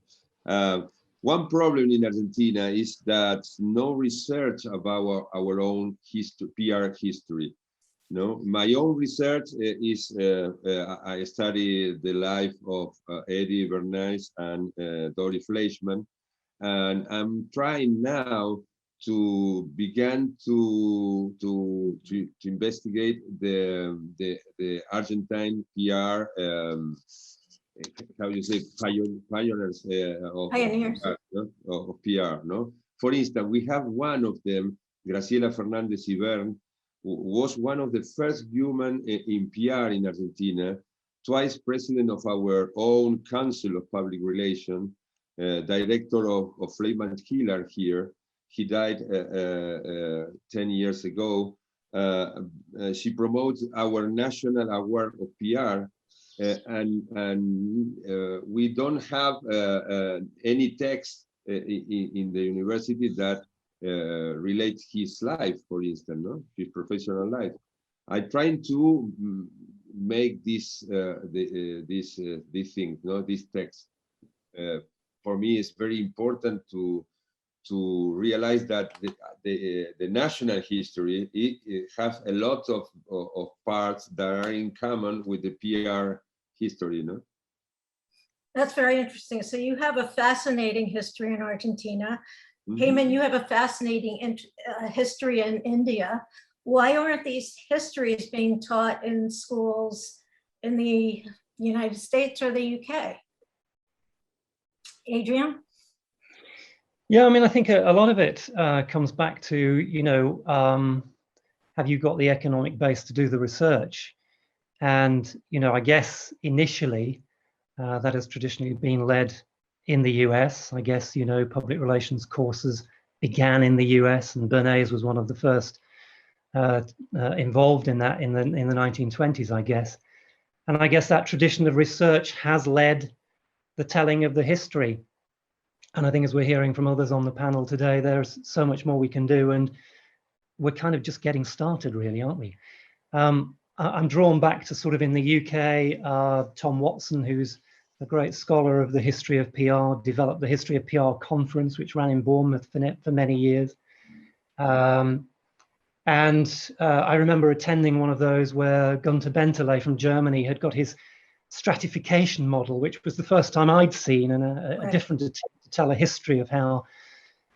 Speaker 10: One problem in Argentina is that no research about our own history, PR history. No, my own research is I study the life of Eddie Bernays and Doris Fleischmann, and I'm trying now to begin to investigate the Argentine PR. How you say pioneers of PR, no? For instance, we have one of them, Graciela Fernandez Ibern, who was one of the first women in PR in Argentina, twice president of our own Council of Public Relations, director of Fleischmann Hiller here. He died 10 years ago. She promotes our national award of PR. And we don't have any text in the university that relates his life, for instance, no? His professional life. I'm trying to make this thing, no, this text. For me, it's very important to realize that the national history it has a lot of parts that are in common with the PR history, no?
Speaker 6: That's very interesting. So you have a fascinating history in Argentina.
Speaker 10: Mm-hmm.
Speaker 6: Eamon, you have a fascinating history in India. Why aren't these histories being taught in schools in the United States or the UK? Adrian?
Speaker 11: Yeah, I mean, I think a lot of it comes back to, you know, have you got the economic base to do the research? And, you know, I guess initially that has traditionally been led in the US. I guess, you know, public relations courses began in the US, and Bernays was one of the first involved in that in the 1920s, I guess. And I guess that tradition of research has led the telling of the history. And I think as we're hearing from others on the panel today, there's so much more we can do. And we're kind of just getting started, really, aren't we? I'm drawn back to sort of in the UK, Tom Watson, who's a great scholar of the history of PR, developed the History of PR conference, which ran in Bournemouth for many years. And I remember attending one of those where Gunter Bentley from Germany had got his stratification model, which was the first time I'd seen and a different attempt to tell a history of how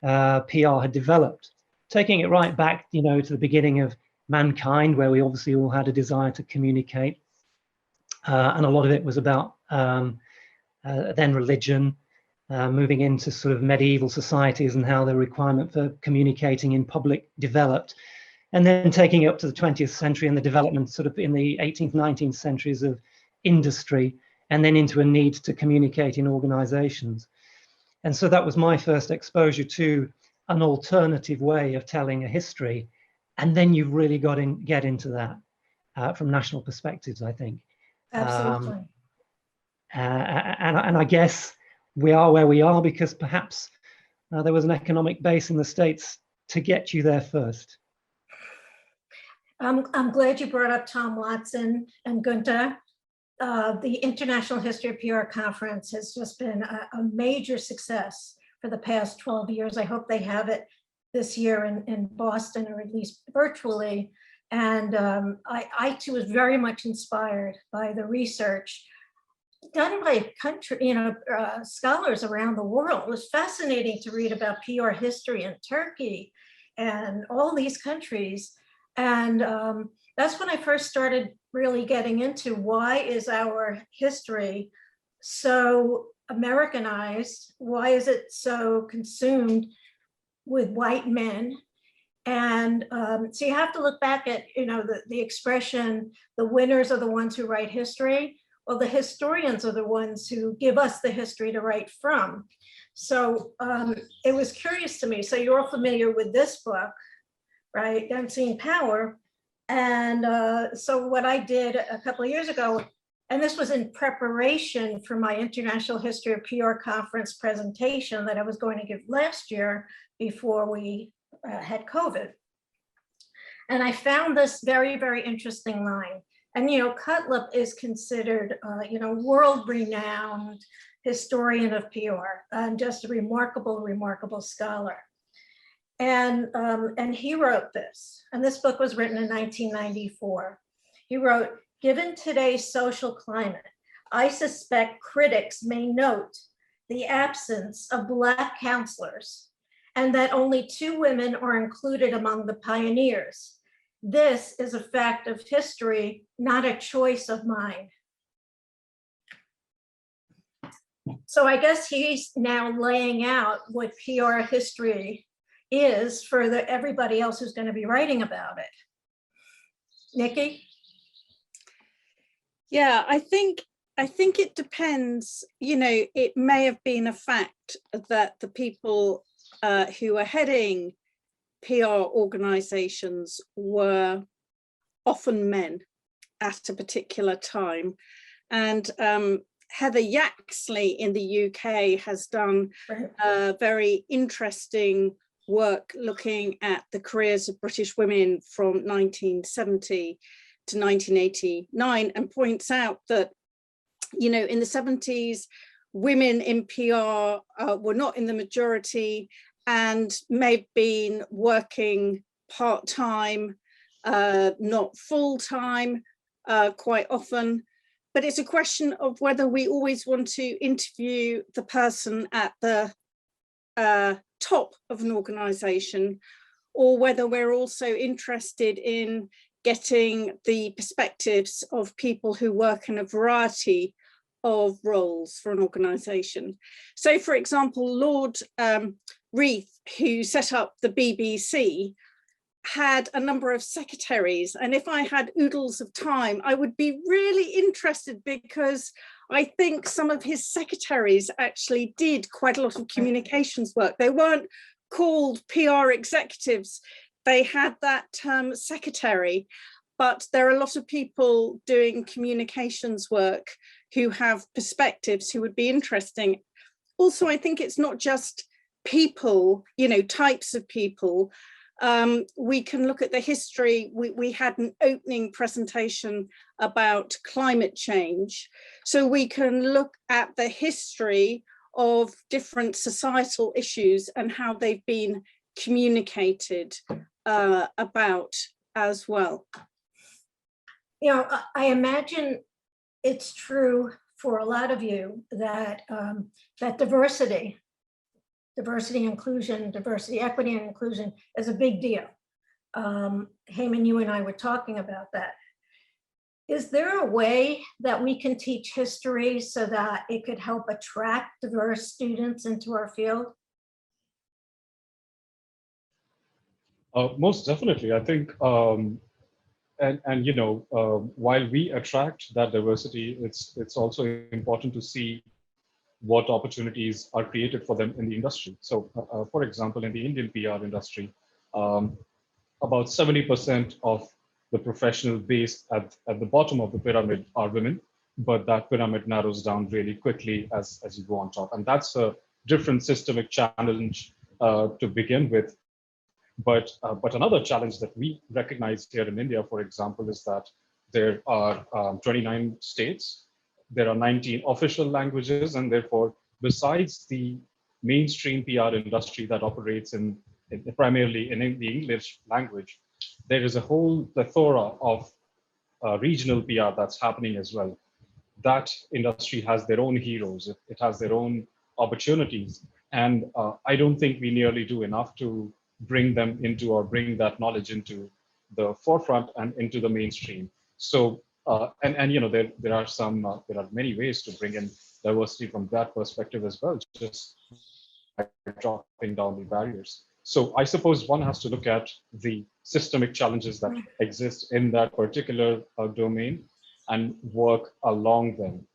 Speaker 11: PR had developed, taking it right back, you know, to the beginning of mankind, where we obviously all had a desire to communicate, and a lot of it was about then religion, moving into sort of medieval societies and how the requirement for communicating in public developed, and then taking it up to the 20th century and the development sort of in the 18th, 19th centuries of industry, and then into a need to communicate in organizations. And so that was my first exposure to an alternative way of telling a history. And then you've really got to get into that from national perspectives, I think.
Speaker 6: Absolutely.
Speaker 11: And I guess we are where we are because perhaps there was an economic base in the States to get you there first.
Speaker 6: I'm glad you brought up Tom Watson and Gunter. The International History of PR Conference has just been a major success for the past 12 years. I hope they have it this year in Boston, or at least virtually. And I too was very much inspired by the research done by scholars around the world. It was fascinating to read about PR history in Turkey and all these countries. And that's when I first started really getting into why is our history so Americanized? Why is it so consumed with white men? And so you have to look back at, you know, the expression, the winners are the ones who write history. Well, the historians are the ones who give us the history to write from. So it was curious to me. So you're all familiar with this book, right? Unseen Power. And so what I did a couple of years ago, and this was in preparation for my International History of PR conference presentation that I was going to give last year before we had COVID. And I found this very, very interesting line. And, you know, Cutlip is considered, you know, world-renowned historian of PR and just a remarkable, remarkable scholar. And he wrote this, and this book was written in 1994. He wrote, given today's social climate, I suspect critics may note the absence of Black counselors and that only 2 women are included among the pioneers. This is a fact of history, not a choice of mine. So I guess he's now laying out what PR history is for everybody else who's going to be writing about it. Nikki?
Speaker 8: Yeah, I think it depends. You know, it may have been a fact that the people who are heading PR organizations were often men at a particular time. And Heather Yaxley in the UK has done very interesting work looking at the careers of British women from 1970 to 1989, and points out that, you know, in the 70s, women in PR were not in the majority and may have been working part-time, not full-time, quite often. But it's a question of whether we always want to interview the person at the top of an organization, or whether we're also interested in getting the perspectives of people who work in a variety of roles for an organization. So, for example, Lord Reith, who set up the BBC, had a number of secretaries, and if I had oodles of time, I would be really interested, because I think some of his secretaries actually did quite a lot of communications work. They weren't called PR executives, they had that term secretary, but there are a lot of people doing communications work who have perspectives who would be interesting. Also, I think it's not just people, you know, types of people. We can look at the history. We had an opening presentation about climate change. So we can look at the history of different societal issues and how they've been communicated about as well.
Speaker 6: You know, I imagine it's true for a lot of you that that diversity, inclusion, diversity, equity, and inclusion is a big deal. Heyman, you and I were talking about that. Is there a way that we can teach history so that it could help attract diverse students into our field?
Speaker 9: Most definitely, I think, and you know, while we attract that diversity, it's also important to see what opportunities are created for them in the industry. So, for example, in the Indian PR industry, about 70% of the professional base at the bottom of the pyramid are women, but that pyramid narrows down really quickly as you go on top. And that's a different systemic challenge to begin with. But another challenge that we recognize here in India, for example, is that there are 29 states, there are 19 official languages, and therefore, besides the mainstream PR industry that operates primarily in the English language, there is a whole plethora of regional PR that's happening as well. That industry has their own heroes, it has their own opportunities, and I don't think we nearly do enough to bring them into, or bring that knowledge into the forefront and into the mainstream. So, and you know, there are many ways to bring in diversity from that perspective as well, just by dropping down the barriers. So I suppose one has to look at the systemic challenges that exist in that particular domain and work along them.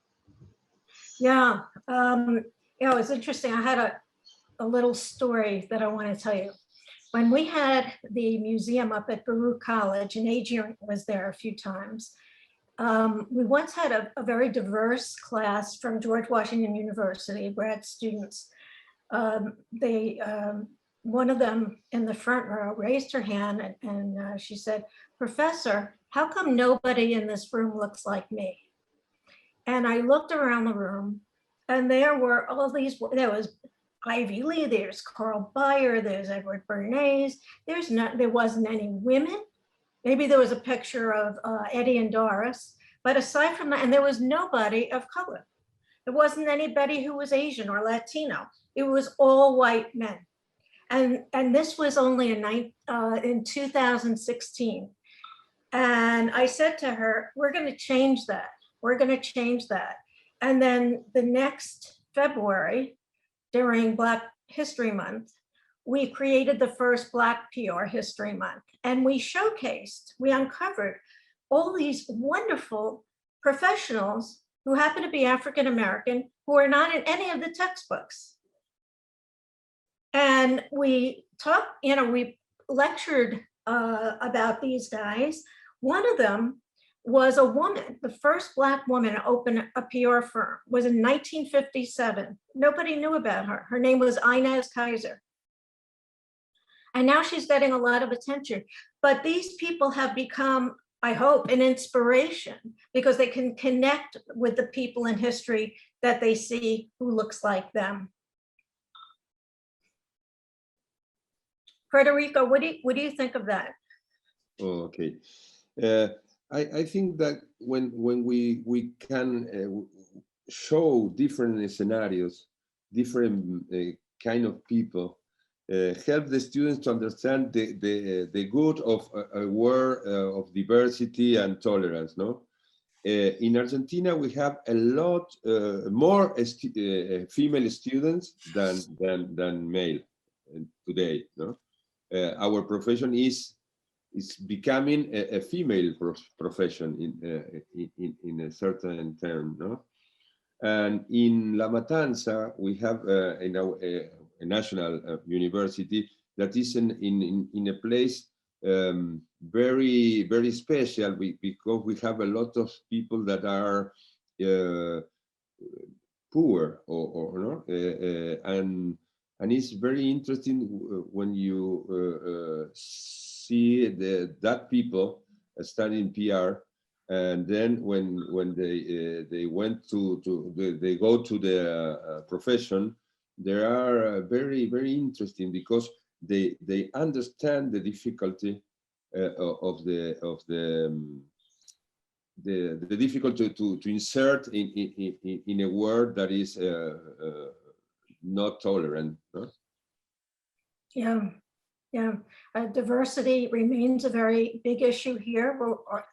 Speaker 6: Yeah, you know, it's interesting. I had a little story that I want to tell you. When we had the museum up at Baruch College, and Adrian was there a few times, we once had a very diverse class from George Washington University, grad students. One of them in the front row raised her hand and she said, "Professor, how come nobody in this room looks like me?" And I looked around the room and there were all these, there was Ivy Lee, there's Carl Bayer, there's Edward Bernays, there wasn't any women. Maybe there was a picture of Eddie and Doris, but aside from that, and there was nobody of color. There wasn't anybody who was Asian or Latino. It was all white men. And this was only in 2016. And I said to her, we're going to change that. We're going to change that. And then the next February, during Black History Month, we created the first Black PR History Month. And we uncovered all these wonderful professionals who happen to be African-American, who are not in any of the textbooks. And we talked, we lectured about these guys. One of them was a woman. The first Black woman to open a PR firm was in 1957. Nobody knew about her. Her name was Inez Kaiser. And now she's getting a lot of attention. But these people have become, I hope, an inspiration because they can connect with the people in history that they see who looks like them. Federico, what do you think of that?
Speaker 10: Oh, okay. I think that when we can show different scenarios, different kind of people, help the students to understand the good of a world of diversity and tolerance. No, in Argentina we have a lot more female students than male today. No, our profession is becoming a female profession in a certain term. No, and in La Matanza we have a national university that is in a place very, very special because we have a lot of people that are poor or no, and it's very interesting when you see that people studying PR, and then when they went they go to the profession, they are very, very interesting because they understand the difficulty of the difficulty to insert in a world that is not tolerant. Huh?
Speaker 6: Yeah. Diversity remains a very big issue here.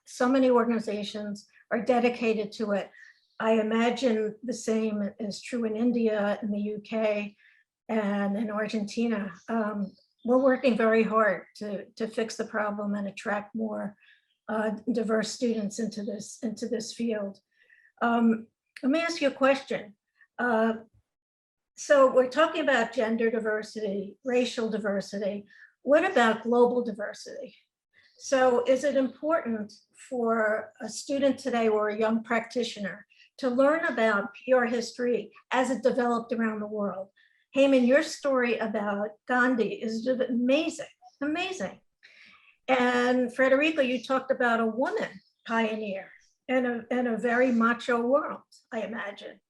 Speaker 6: So many organizations are dedicated to it. I imagine the same is true in India, in the UK, and in Argentina. We're working very hard to fix the problem and attract more diverse students into this field. Let me ask you a question. So we're talking about gender diversity, racial diversity. What about global diversity? So is it important for a student today or a young practitioner to learn about PR history as it developed around the world? Heyman, your story about Gandhi is amazing, amazing. And Federico, you talked about a woman pioneer in a very macho world, I imagine.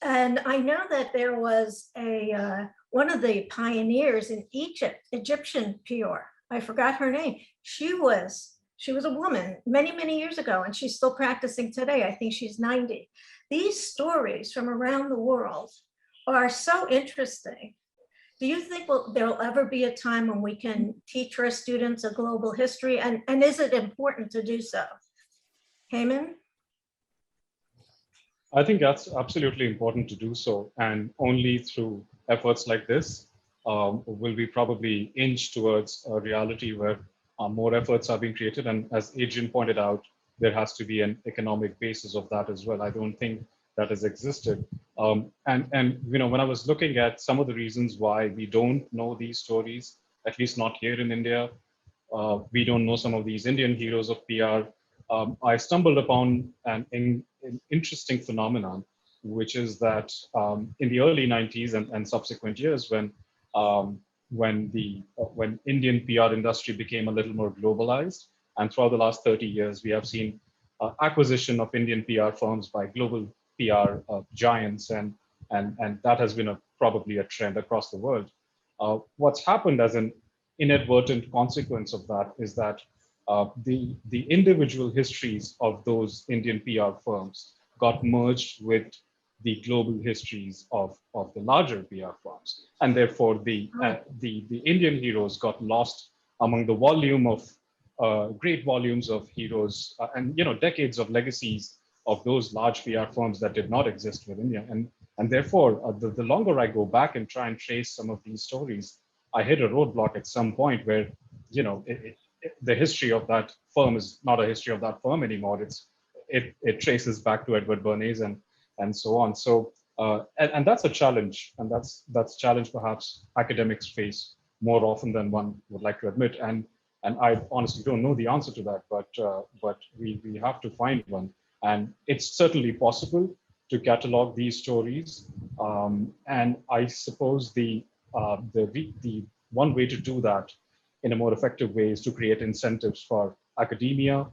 Speaker 6: And I know that there was one of the pioneers in Egypt, Egyptian PR. I forgot her name. She was a woman many, many years ago, and she's still practicing today. I think she's 90. These stories from around the world are so interesting. Do you think there'll ever be a time when we can teach our students a global history? And is it important to do so? Heyman?
Speaker 9: I think that's absolutely important to do so. And only through efforts like this will we probably inch towards a reality where more efforts are being created. And as Adrian pointed out, there has to be an economic basis of that as well. I don't think that has existed. And you know, when I was looking at some of the reasons why we don't know these stories, at least not here in India, we don't know some of these Indian heroes of PR. I stumbled upon an interesting phenomenon, which is that in the early 90s and subsequent years, when Indian PR industry became a little more globalized, and throughout the last 30 years, we have seen acquisition of Indian PR firms by global PR giants, and that has been probably a trend across the world. What's happened as an inadvertent consequence of that is that the individual histories of those Indian PR firms got merged with the global histories of the larger PR firms, and therefore the Indian heroes got lost among the volume of great volumes of heroes and decades of legacies of those large PR firms that did not exist with India, and therefore the longer I go back and try and trace some of these stories, I hit a roadblock at some point where the history of that firm is not a history of that firm anymore. It traces back to Edward Bernays and so on. So and that's a challenge, and that's a challenge perhaps academics face more often than one would like to admit. And I honestly don't know the answer to that, but we have to find one. And it's certainly possible to catalog these stories. And I suppose the one way to do that in a more effective way is to create incentives for academia,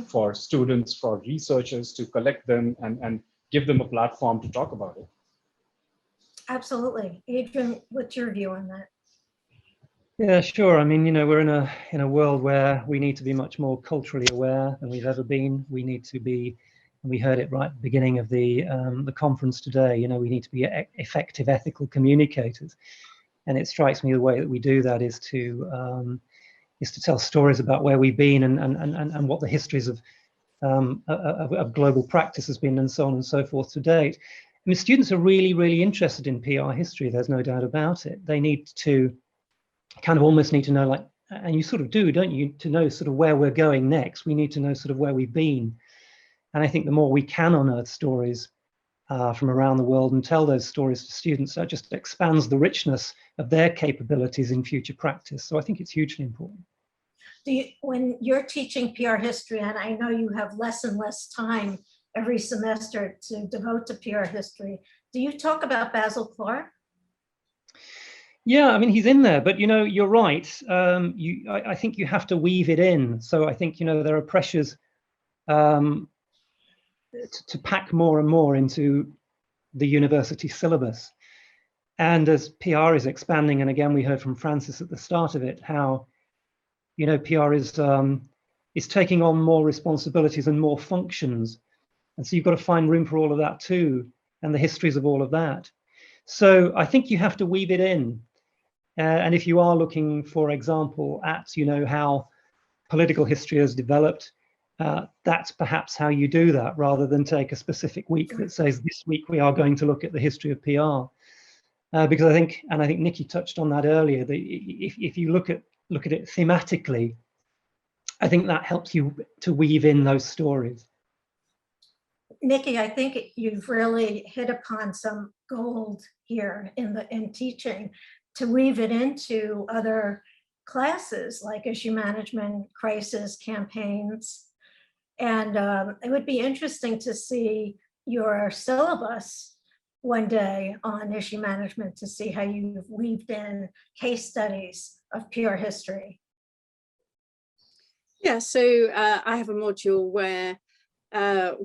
Speaker 9: for students, for researchers to collect them and give them a platform to talk about it.
Speaker 6: Absolutely. Adrian, what's your view on that?
Speaker 11: Yeah, sure. I mean, we're in a world where we need to be much more culturally aware than we've ever been. We need to be, and we heard it right at the beginning of the conference today, we need to be effective ethical communicators. And it strikes me the way that we do that is to tell stories about where we've been and what the histories of global practice has been, and so on and so forth to date. I mean, students are really, really interested in PR history. There's no doubt about it. They need to almost need to know, like, and you sort of do, don't you, to know sort of where we're going next. We need to know sort of where we've been. And I think the more we can unearth stories from around the world and tell those stories to students, that just expands the richness of their capabilities in future practice. So I think it's hugely important.
Speaker 6: When you're teaching PR history, and I know you have less and less time every semester to devote to PR history, do you talk about Basil Clark?
Speaker 11: Yeah, I mean, he's in there, but you're right. I think you have to weave it in. So I think there are pressures to pack more and more into the university syllabus. And as PR is expanding, and again, we heard from Francis at the start of it, how PR is taking on more responsibilities and more functions, and so you've got to find room for all of that too, and the histories of all of that. So I think you have to weave it in. And if you are looking, for example, at how political history has developed, that's perhaps how you do that, rather than take a specific week that says this week we are going to look at the history of PR. Because I think Nikki touched on that earlier, that if you look at it thematically, I think that helps you to weave in those stories.
Speaker 6: Nikki, I think you've really hit upon some gold here in teaching, to weave it into other classes like issue management, crisis, campaigns. And it would be interesting to see your syllabus one day on issue management, to see how you've weaved in case studies of PR history.
Speaker 8: Yeah, so I have a module where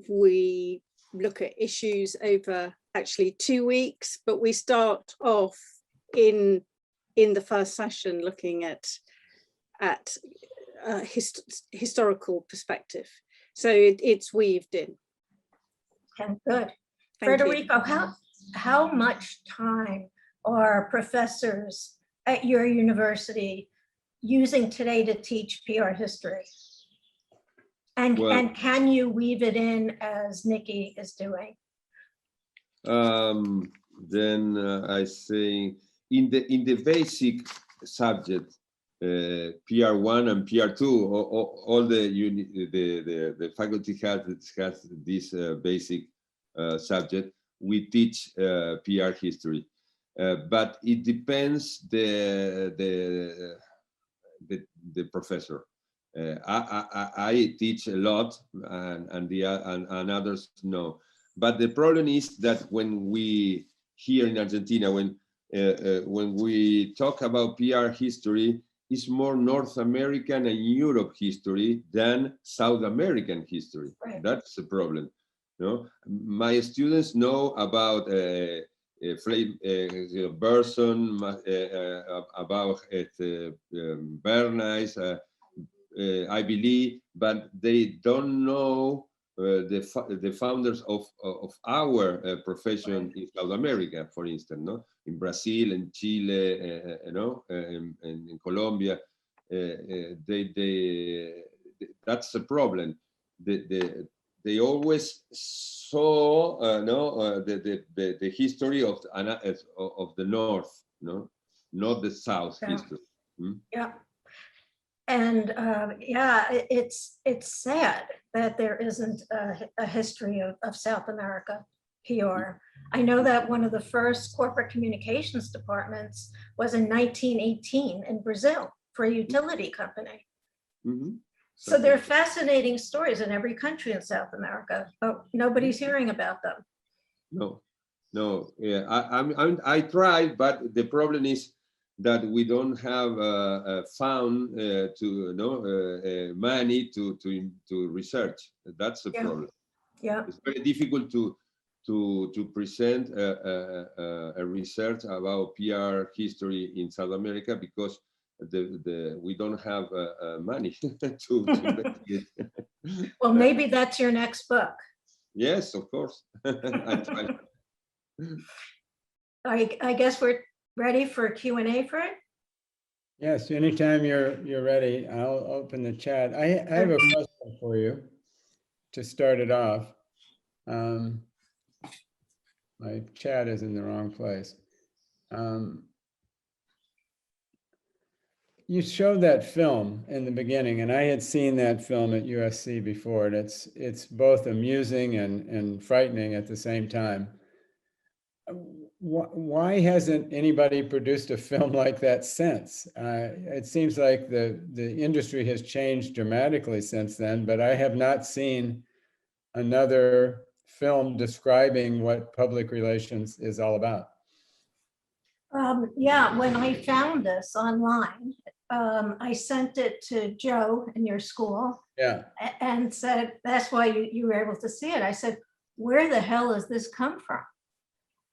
Speaker 8: we look at issues over actually 2 weeks, but we start off in the first session looking at historical perspective. So it's weaved in.
Speaker 6: Okay, good. Federico, how much time are professors at your university using today to teach PR history? And can you weave it in as Nikki is doing?
Speaker 10: Then I say in the basic subject, PR1 and PR2, all the faculty has this basic subject, we teach PR history. But it depends the professor. I teach a lot, and others no. But the problem is that when we here in Argentina, when we talk about PR history, it's more North American and Europe history than South American history. Right. That's the problem. No, my students know about Berson, about Bernays, I believe, but they don't know the founders of our profession in South America, for instance, no, in Brazil, in Chile, in Colombia. That's the problem. They always saw the history of the North, no, not the South history. Hmm?
Speaker 6: Yeah. And yeah, it's sad that there isn't a history of South America PR. I know that one of the first corporate communications departments was in 1918 in Brazil for a utility company. Mm-hmm. So there are fascinating stories in every country in South America, but nobody's hearing about them.
Speaker 10: No, yeah, I tried, but the problem is that we don't have found money to research. That's the problem.
Speaker 6: Yeah,
Speaker 10: it's very difficult to present a research about PR history in South America because we don't have money to investigate.
Speaker 6: Well, maybe that's your next book.
Speaker 10: Yes, of course. I try.
Speaker 6: I guess we're ready for Q&A, Fred?
Speaker 2: Yes, anytime you're ready, I'll open the chat. I have a question for you to start it off. My chat is in the wrong place. You showed that film in the beginning, and I had seen that film at USC before, and it's both amusing and frightening at the same time. Why hasn't anybody produced a film like that since? It seems like the industry has changed dramatically since then, but I have not seen another film describing what public relations is all about.
Speaker 6: Yeah, when I found this online, I sent it to Joe in your school.
Speaker 2: Yeah.
Speaker 6: And said, that's why you were able to see it. I said, where the hell has this come from?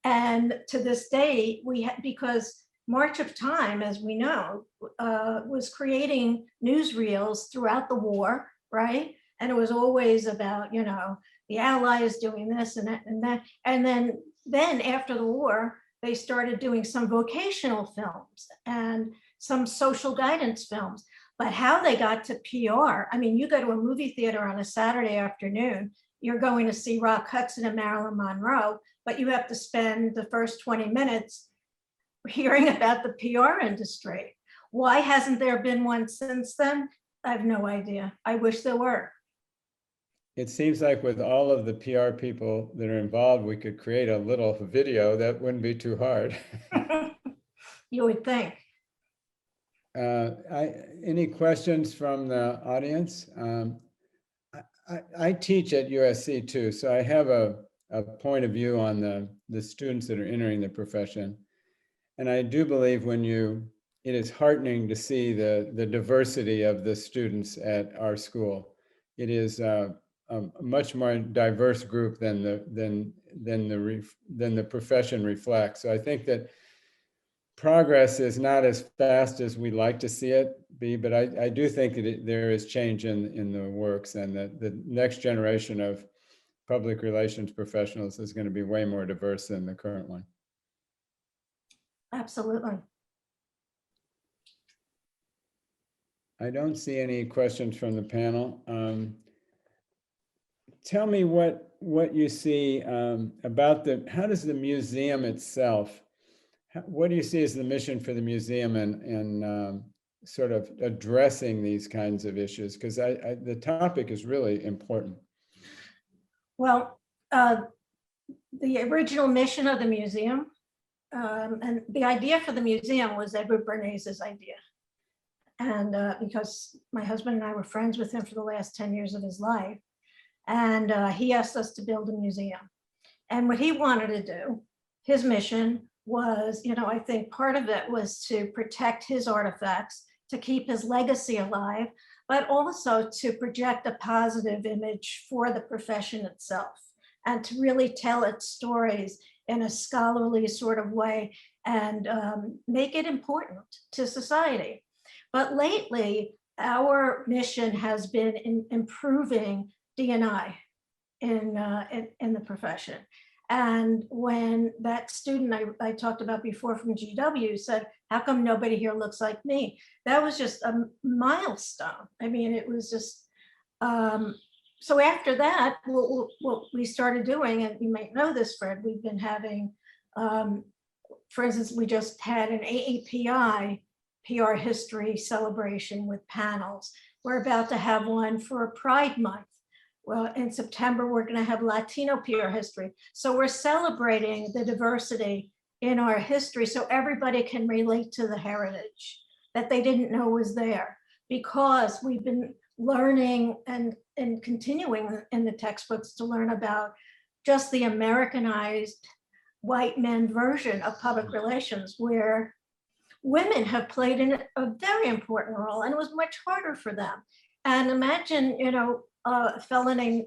Speaker 6: And to this day, because March of Time, as we know, was creating newsreels throughout the war, right? And it was always about, the Allies doing this and that and that. And then after the war, they started doing some vocational films and some social guidance films. But how they got to PR, I mean, you go to a movie theater on a Saturday afternoon, you're going to see Rock Hudson and Marilyn Monroe, but you have to spend the first 20 minutes hearing about the PR industry. Why hasn't there been one since then? I have no idea. I wish there were.
Speaker 2: It seems like with all of the PR people that are involved, we could create a little video that wouldn't be too hard.
Speaker 6: You would think.
Speaker 2: Any questions from the audience? I teach at USC too, so I have a point of view on the students that are entering the profession. And I do believe it is heartening to see the diversity of the students at our school. It is a much more diverse group than the profession reflects. So I think that progress is not as fast as we'd like to see it be, but I do think that there is change in the works, and that the next generation of public relations professionals is going to be way more diverse than the current one.
Speaker 6: Absolutely.
Speaker 2: I don't see any questions from the panel. Tell me what you see about how does the museum itself, what do you see as the mission for the museum in sort of addressing these kinds of issues? Because the topic is really important.
Speaker 6: Well, the original mission of the museum, and the idea for the museum was Edward Bernays' idea. And because my husband and I were friends with him for the last 10 years of his life, and he asked us to build a museum. And what he wanted to do, his mission was, I think part of it was to protect his artifacts, to keep his legacy alive, but also to project a positive image for the profession itself and to really tell its stories in a scholarly sort of way and make it important to society. But lately, our mission has been in improving D&I in the profession. And when that student I talked about before from GW said, how come nobody here looks like me? That was just a milestone. I mean, it was just, so after that, what we started doing, and you might know this, Fred, we've been having, for instance, we just had an AAPI PR history celebration with panels. We're about to have one for Pride Month. Well, in September, we're going to have Latino PR history. So we're celebrating the diversity in our history so everybody can relate to the heritage that they didn't know was there, because we've been learning and continuing in the textbooks to learn about just the Americanized white men version of public relations, where women have played in a very important role, and it was much harder for them. And imagine, a fellow named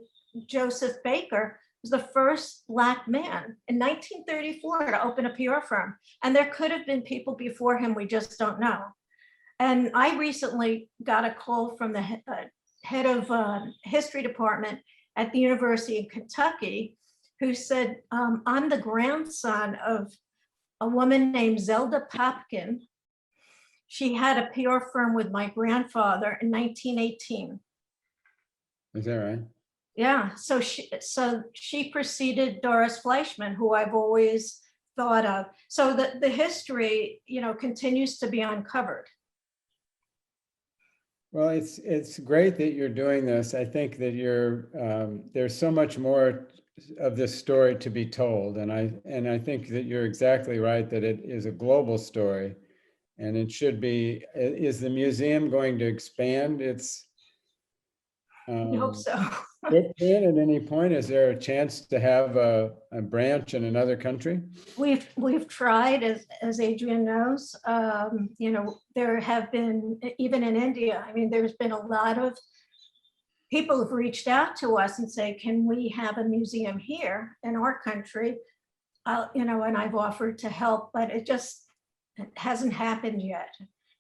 Speaker 6: Joseph Baker was the first Black man in 1934 to open a PR firm. And there could have been people before him, we just don't know. And I recently got a call from the head of history department at the University of Kentucky, who said, I'm the grandson of a woman named Zelda Popkin. She had a PR firm with my grandfather in 1918.
Speaker 2: Is that right?
Speaker 6: Yeah, so she preceded Doris Fleischman, who I've always thought of. So the history, continues to be uncovered.
Speaker 2: Well, it's great that you're doing this. I think that there's so much more of this story to be told, and I think that you're exactly right that it is a global story, and it should be. Is the museum going to expand its?
Speaker 6: I hope so.
Speaker 2: Footprint at any point? Is there a chance to have a branch in another country?
Speaker 6: We've tried, as Adrian knows. There have been, even in India, I mean, there's been a lot of people who've reached out to us and say, can we have a museum here in our country? And I've offered to help, but it hasn't happened yet.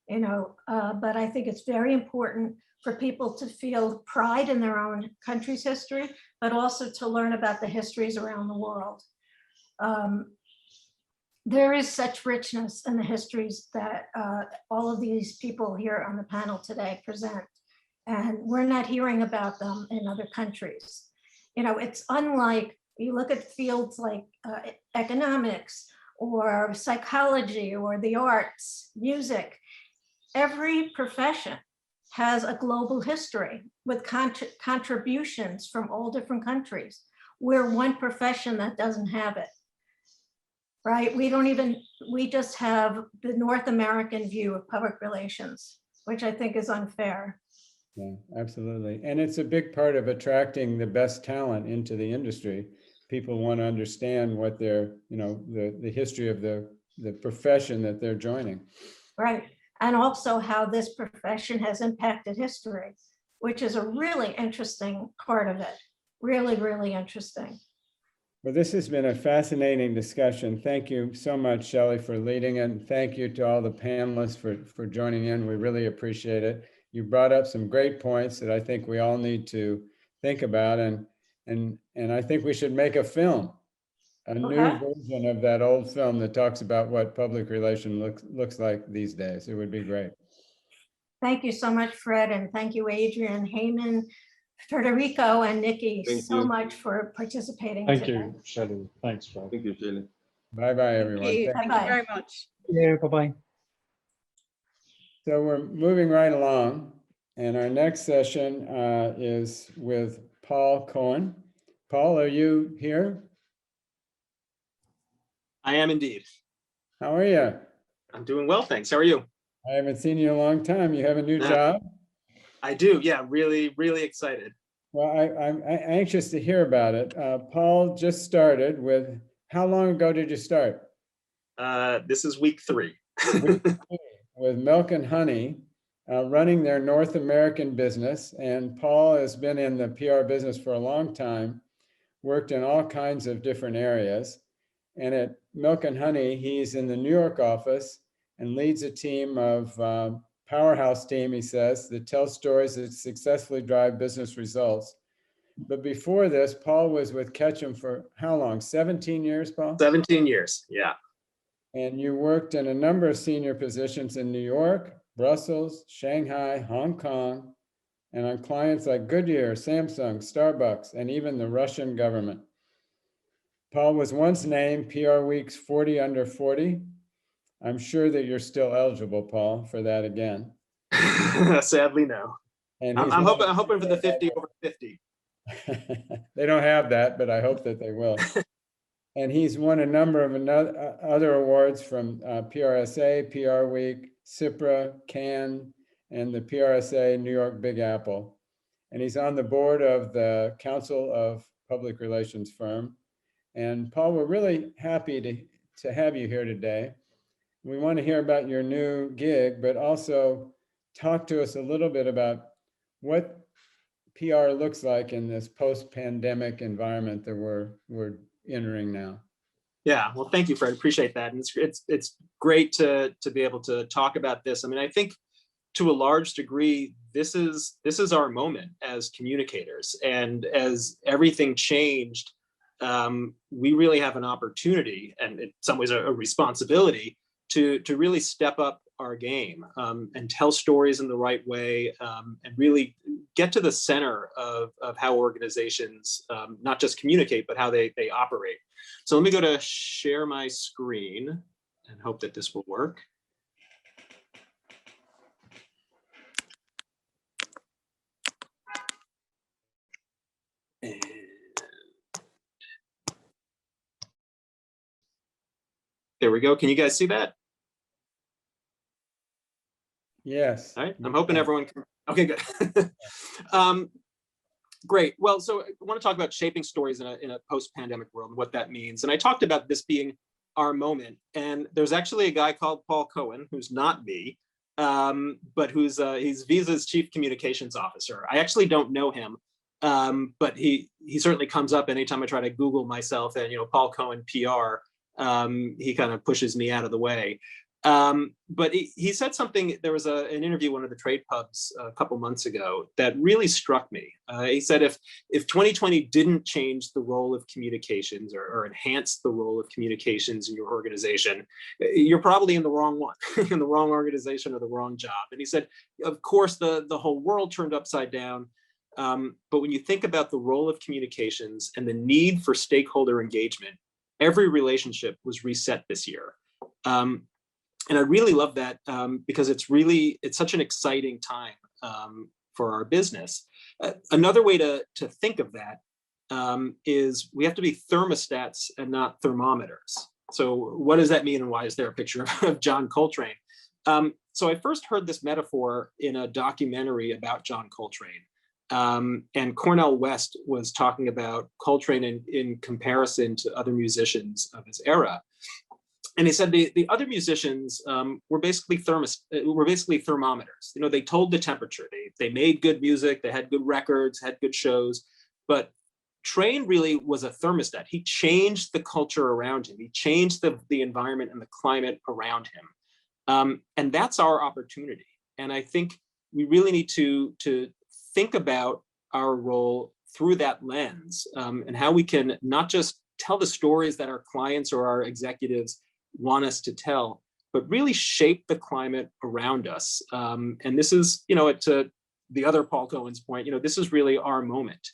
Speaker 6: But I think it's very important for people to feel pride in their own country's history, but also to learn about the histories around the world. There is such richness in the histories that all of these people here on the panel today present, and we're not hearing about them in other countries. It's unlike, you look at fields like economics or psychology or the arts, music, every profession has a global history with contributions from all different countries. We're one profession that doesn't have it, right? We just have the North American view of public relations, which I think is unfair.
Speaker 2: Yeah, absolutely. And it's a big part of attracting the best talent into the industry. People want to understand what their, the history of the profession that they're joining.
Speaker 6: Right. And also how this profession has impacted history, which is a really interesting part of it. Really, really interesting.
Speaker 2: Well, this has been a fascinating discussion. Thank you so much, Shelley, for leading it. And thank you to all the panelists for joining in. We really appreciate it. You brought up some great points that I think we all need to think about. And I think we should make a film, a new version of that old film that talks about what public relation looks like these days. It would be great.
Speaker 6: Thank you so much, Fred, and thank you, Adrian, Heyman, Federico, and Nikki, so much for participating
Speaker 9: Thank
Speaker 6: today.
Speaker 9: you, Shelley. Thanks, Fred.
Speaker 10: Thank you, Shelley.
Speaker 2: Bye-bye, everyone.
Speaker 8: Thank you very much.
Speaker 11: Yeah, bye-bye.
Speaker 2: So we're moving right along, and our next session is with Paul Cohen. Paul, are you here?
Speaker 12: I am indeed.
Speaker 2: How are you?
Speaker 12: I'm doing well, thanks. How are you?
Speaker 2: I haven't seen you in a long time. You have a new job?
Speaker 12: I do, yeah, really, really excited.
Speaker 2: Well, I'm anxious to hear about it. Paul just started with, how long ago did you start?
Speaker 12: This is week 3.
Speaker 2: With Milk and Honey, running their North American business. And Paul has been in the PR business for a long time, worked in all kinds of different areas. And at Milk and Honey, he's in the New York office and leads a team of powerhouse team, he says, that tells stories that successfully drive business results. But before this, Paul was with Ketchum for how long? 17 years, Paul?
Speaker 12: 17 years, yeah.
Speaker 2: And you worked in a number of senior positions in New York, Brussels, Shanghai, Hong Kong, and on clients like Goodyear, Samsung, Starbucks, and even the Russian government. Paul was once named PR Week's 40 under 40. I'm sure that you're still eligible, Paul, for that again.
Speaker 12: Sadly, no.
Speaker 2: And
Speaker 12: I'm hoping for the 50 over 50.
Speaker 2: They don't have that, but I hope that they will. And he's won a number of other awards from PRSA, PR Week, CIPRA, Cannes, and the PRSA New York Big Apple. And he's on the board of the Council of Public Relations firm. And Paul, we're really happy to have you here today. We want to hear about your new gig, but also talk to us a little bit about what PR looks like in this post-pandemic environment that we're entering now.
Speaker 12: Yeah, well, thank you, Fred. Appreciate that. And it's great to be able to talk about this. I mean, I think to a large degree, this is our moment as communicators. And as everything changed, we really have an opportunity, and in some ways a responsibility, to really step up our game and tell stories in the right way, and really get to the center of how organizations not just communicate, but how they operate. So let me go to share my screen and hope that this will work. And there we go. Can you guys see that?
Speaker 2: Yes.
Speaker 12: All right. I'm hoping everyone can. Okay, good. Great. Well, so I want to talk about shaping stories in a post-pandemic world and what that means. And I talked about this being our moment. And there's actually a guy called Paul Cohen, who's not me, but he's Visa's chief communications officer. I actually don't know him, but he certainly comes up anytime I try to Google myself and, Paul Cohen PR. He kind of pushes me out of the way. But he said something, there was an interview at one of the trade pubs a couple months ago that really struck me. He said, if 2020 didn't change the role of communications or enhance the role of communications in your organization, you're probably in the wrong one, in the wrong organization or the wrong job. And he said, of course, the whole world turned upside down. But when you think about the role of communications and the need for stakeholder engagement, every relationship was reset this year. And I really love that because it's such an exciting time for our business. Another way to think of that is we have to be thermostats and not thermometers. So what does that mean, and why is there a picture of John Coltrane? So I first heard this metaphor in a documentary about John Coltrane. And Cornel West was talking about Coltrane in comparison to other musicians of his era. And he said the other musicians were basically thermometers. They told the temperature. They made good music. They had good records, had good shows. But Train really was a thermostat. He changed the culture around him. He changed the environment and the climate around him. And that's our opportunity. And I think we really need to think about our role through that lens and how we can not just tell the stories that our clients or our executives want us to tell, but really shape the climate around us. And this is, to the other Paul Cohen's point, this is really our moment.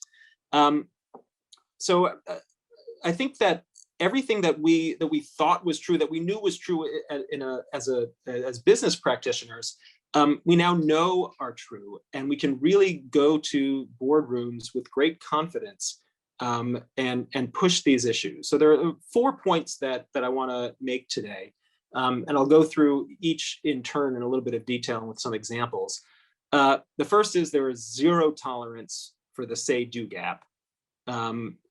Speaker 12: So I think that everything that we thought was true, that we knew was true as business practitioners, we now know are true, and we can really go to boardrooms with great confidence and push these issues. So there are 4 points that I want to make today. And I'll go through each in turn in a little bit of detail with some examples. The first is there is zero tolerance for the say-do gap.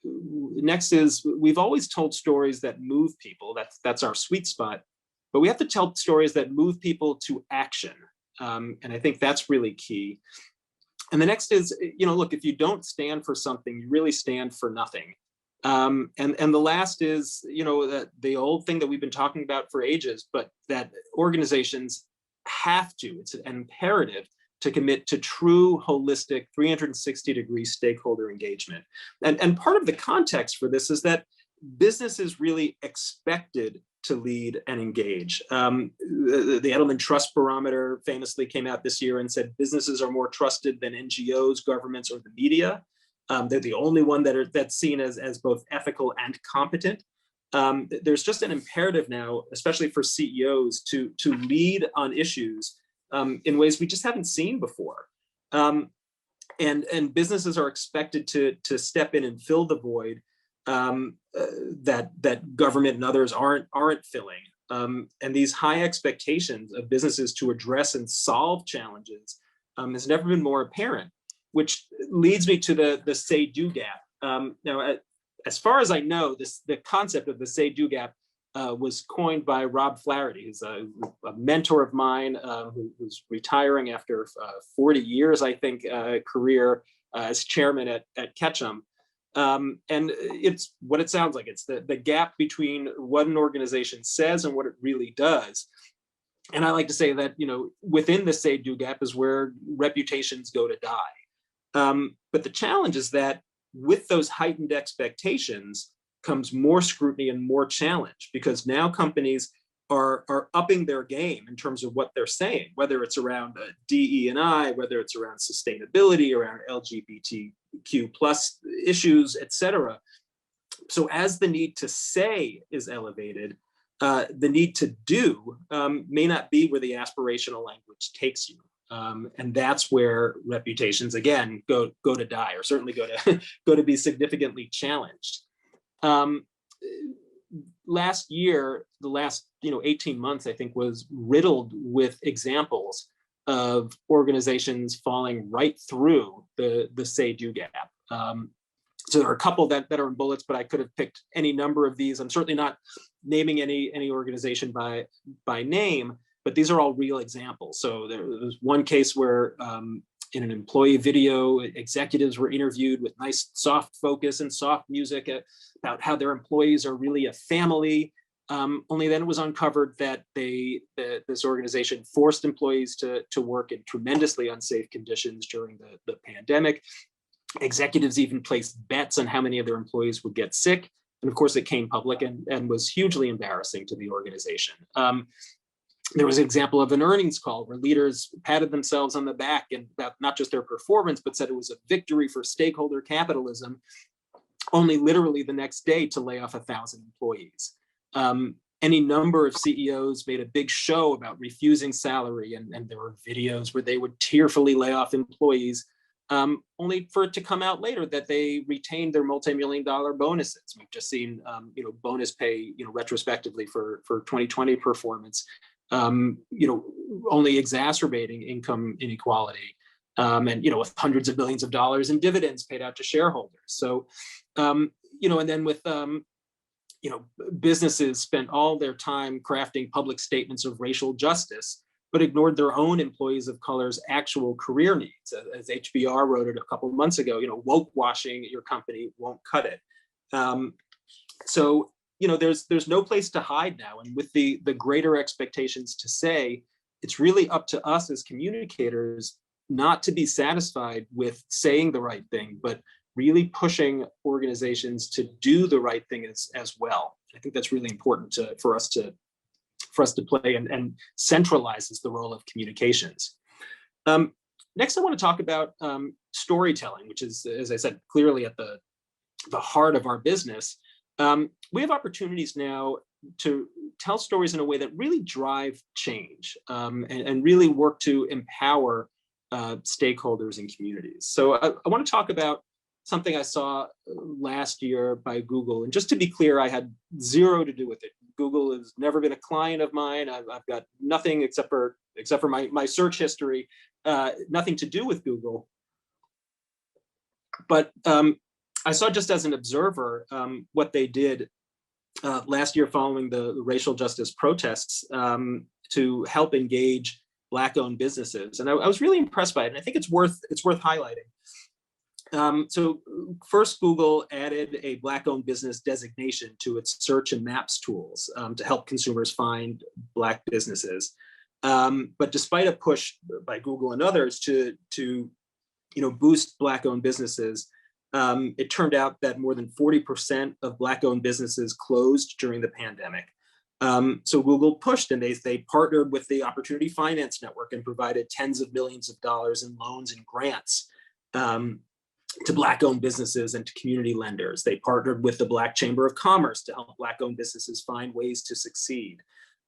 Speaker 12: Next is we've always told stories that move people. That's our sweet spot. But we have to tell stories that move people to action. And I think that's really key. And the next is, look, if you don't stand for something, you really stand for nothing. And the last is, that the old thing that we've been talking about for ages, but that organizations have to, it's an imperative to commit to true holistic 360-degree stakeholder engagement. And part of the context for this is that business is really expected to lead and engage. The Edelman Trust Barometer famously came out this year and said businesses are more trusted than NGOs, governments, or the media. They're the only one that's seen as both ethical and competent. There's just an imperative now, especially for CEOs, to lead on issues in ways we just haven't seen before. And businesses are expected to step in and fill the void that government and others aren't filling. And these high expectations of businesses to address and solve challenges has never been more apparent, which leads me to the say-do gap. Now, as far as I know, the concept of the say-do gap was coined by Rob Flaherty, who's a mentor of mine who's retiring after 40 years, I think, career as chairman at Ketchum. And it's what it sounds like. It's the gap between what an organization says and what it really does. And I like to say that, within the say-do gap is where reputations go to die. But the challenge is that with those heightened expectations comes more scrutiny and more challenge, because now companies are upping their game in terms of what they're saying, whether it's around DE&I, whether it's around sustainability, around LGBTQ plus issues, et cetera. So as the need to say is elevated, the need to do may not be where the aspirational language takes you. And that's where reputations, again, go to die, or certainly go to be significantly challenged. Last year, the last 18 months, I think, was riddled with examples of organizations falling right through the say-do gap. So there are a couple that are in bullets, but I could have picked any number of these. I'm certainly not naming any organization by name, but these are all real examples. So there was one case where in an employee video, executives were interviewed with nice soft focus and soft music about how their employees are really a family. Only then it was uncovered that this organization forced employees to work in tremendously unsafe conditions during the pandemic. Executives even placed bets on how many of their employees would get sick. And of course, it came public and was hugely embarrassing to the organization. There was an example of an earnings call where leaders patted themselves on the back and about not just their performance, but said it was a victory for stakeholder capitalism, only literally the next day to lay off 1,000 employees. Any number of CEOs made a big show about refusing salary, and there were videos where they would tearfully lay off employees, only for it to come out later that they retained their multi-million-dollar bonuses. We've just seen bonus pay retrospectively for 2020 performance. Only exacerbating income inequality, and with hundreds of billions of dollars in dividends paid out to shareholders. So, and then with businesses spent all their time crafting public statements of racial justice, but ignored their own employees of color's actual career needs. As HBR wrote it a couple of months ago, woke washing your company won't cut it. So there's no place to hide now. And with the greater expectations to say, it's really up to us as communicators not to be satisfied with saying the right thing, but really pushing organizations to do the right thing as well. I think that's really important for us to play and centralizes the role of communications. Next, I want to talk about storytelling, which is, as I said, clearly at the heart of our business. We have opportunities now to tell stories in a way that really drive change and really work to empower stakeholders and communities. So I want to talk about something I saw last year by Google. And just to be clear, I had zero to do with it. Google has never been a client of mine. I've got nothing except for my search history, nothing to do with Google. But I saw, just as an observer, what they did last year following the racial justice protests to help engage Black-owned businesses, and I was really impressed by it. And I think it's worth highlighting. So first, Google added a Black-owned business designation to its search and maps tools to help consumers find Black businesses. But despite a push by Google and others to boost Black-owned businesses, it turned out that more than 40% of Black-owned businesses closed during the pandemic. So Google pushed, and they partnered with the Opportunity Finance Network and provided tens of millions of dollars in loans and grants to Black-owned businesses and to community lenders. They partnered with the Black Chamber of Commerce to help Black-owned businesses find ways to succeed.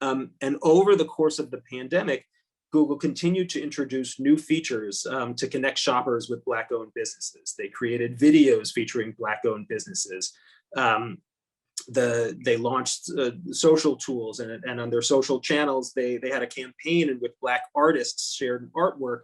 Speaker 12: And over the course of the pandemic, Google continued to introduce new features to connect shoppers with Black-owned businesses. They created videos featuring Black-owned businesses. They launched social tools, and on their social channels, they had a campaign in which Black artists shared artwork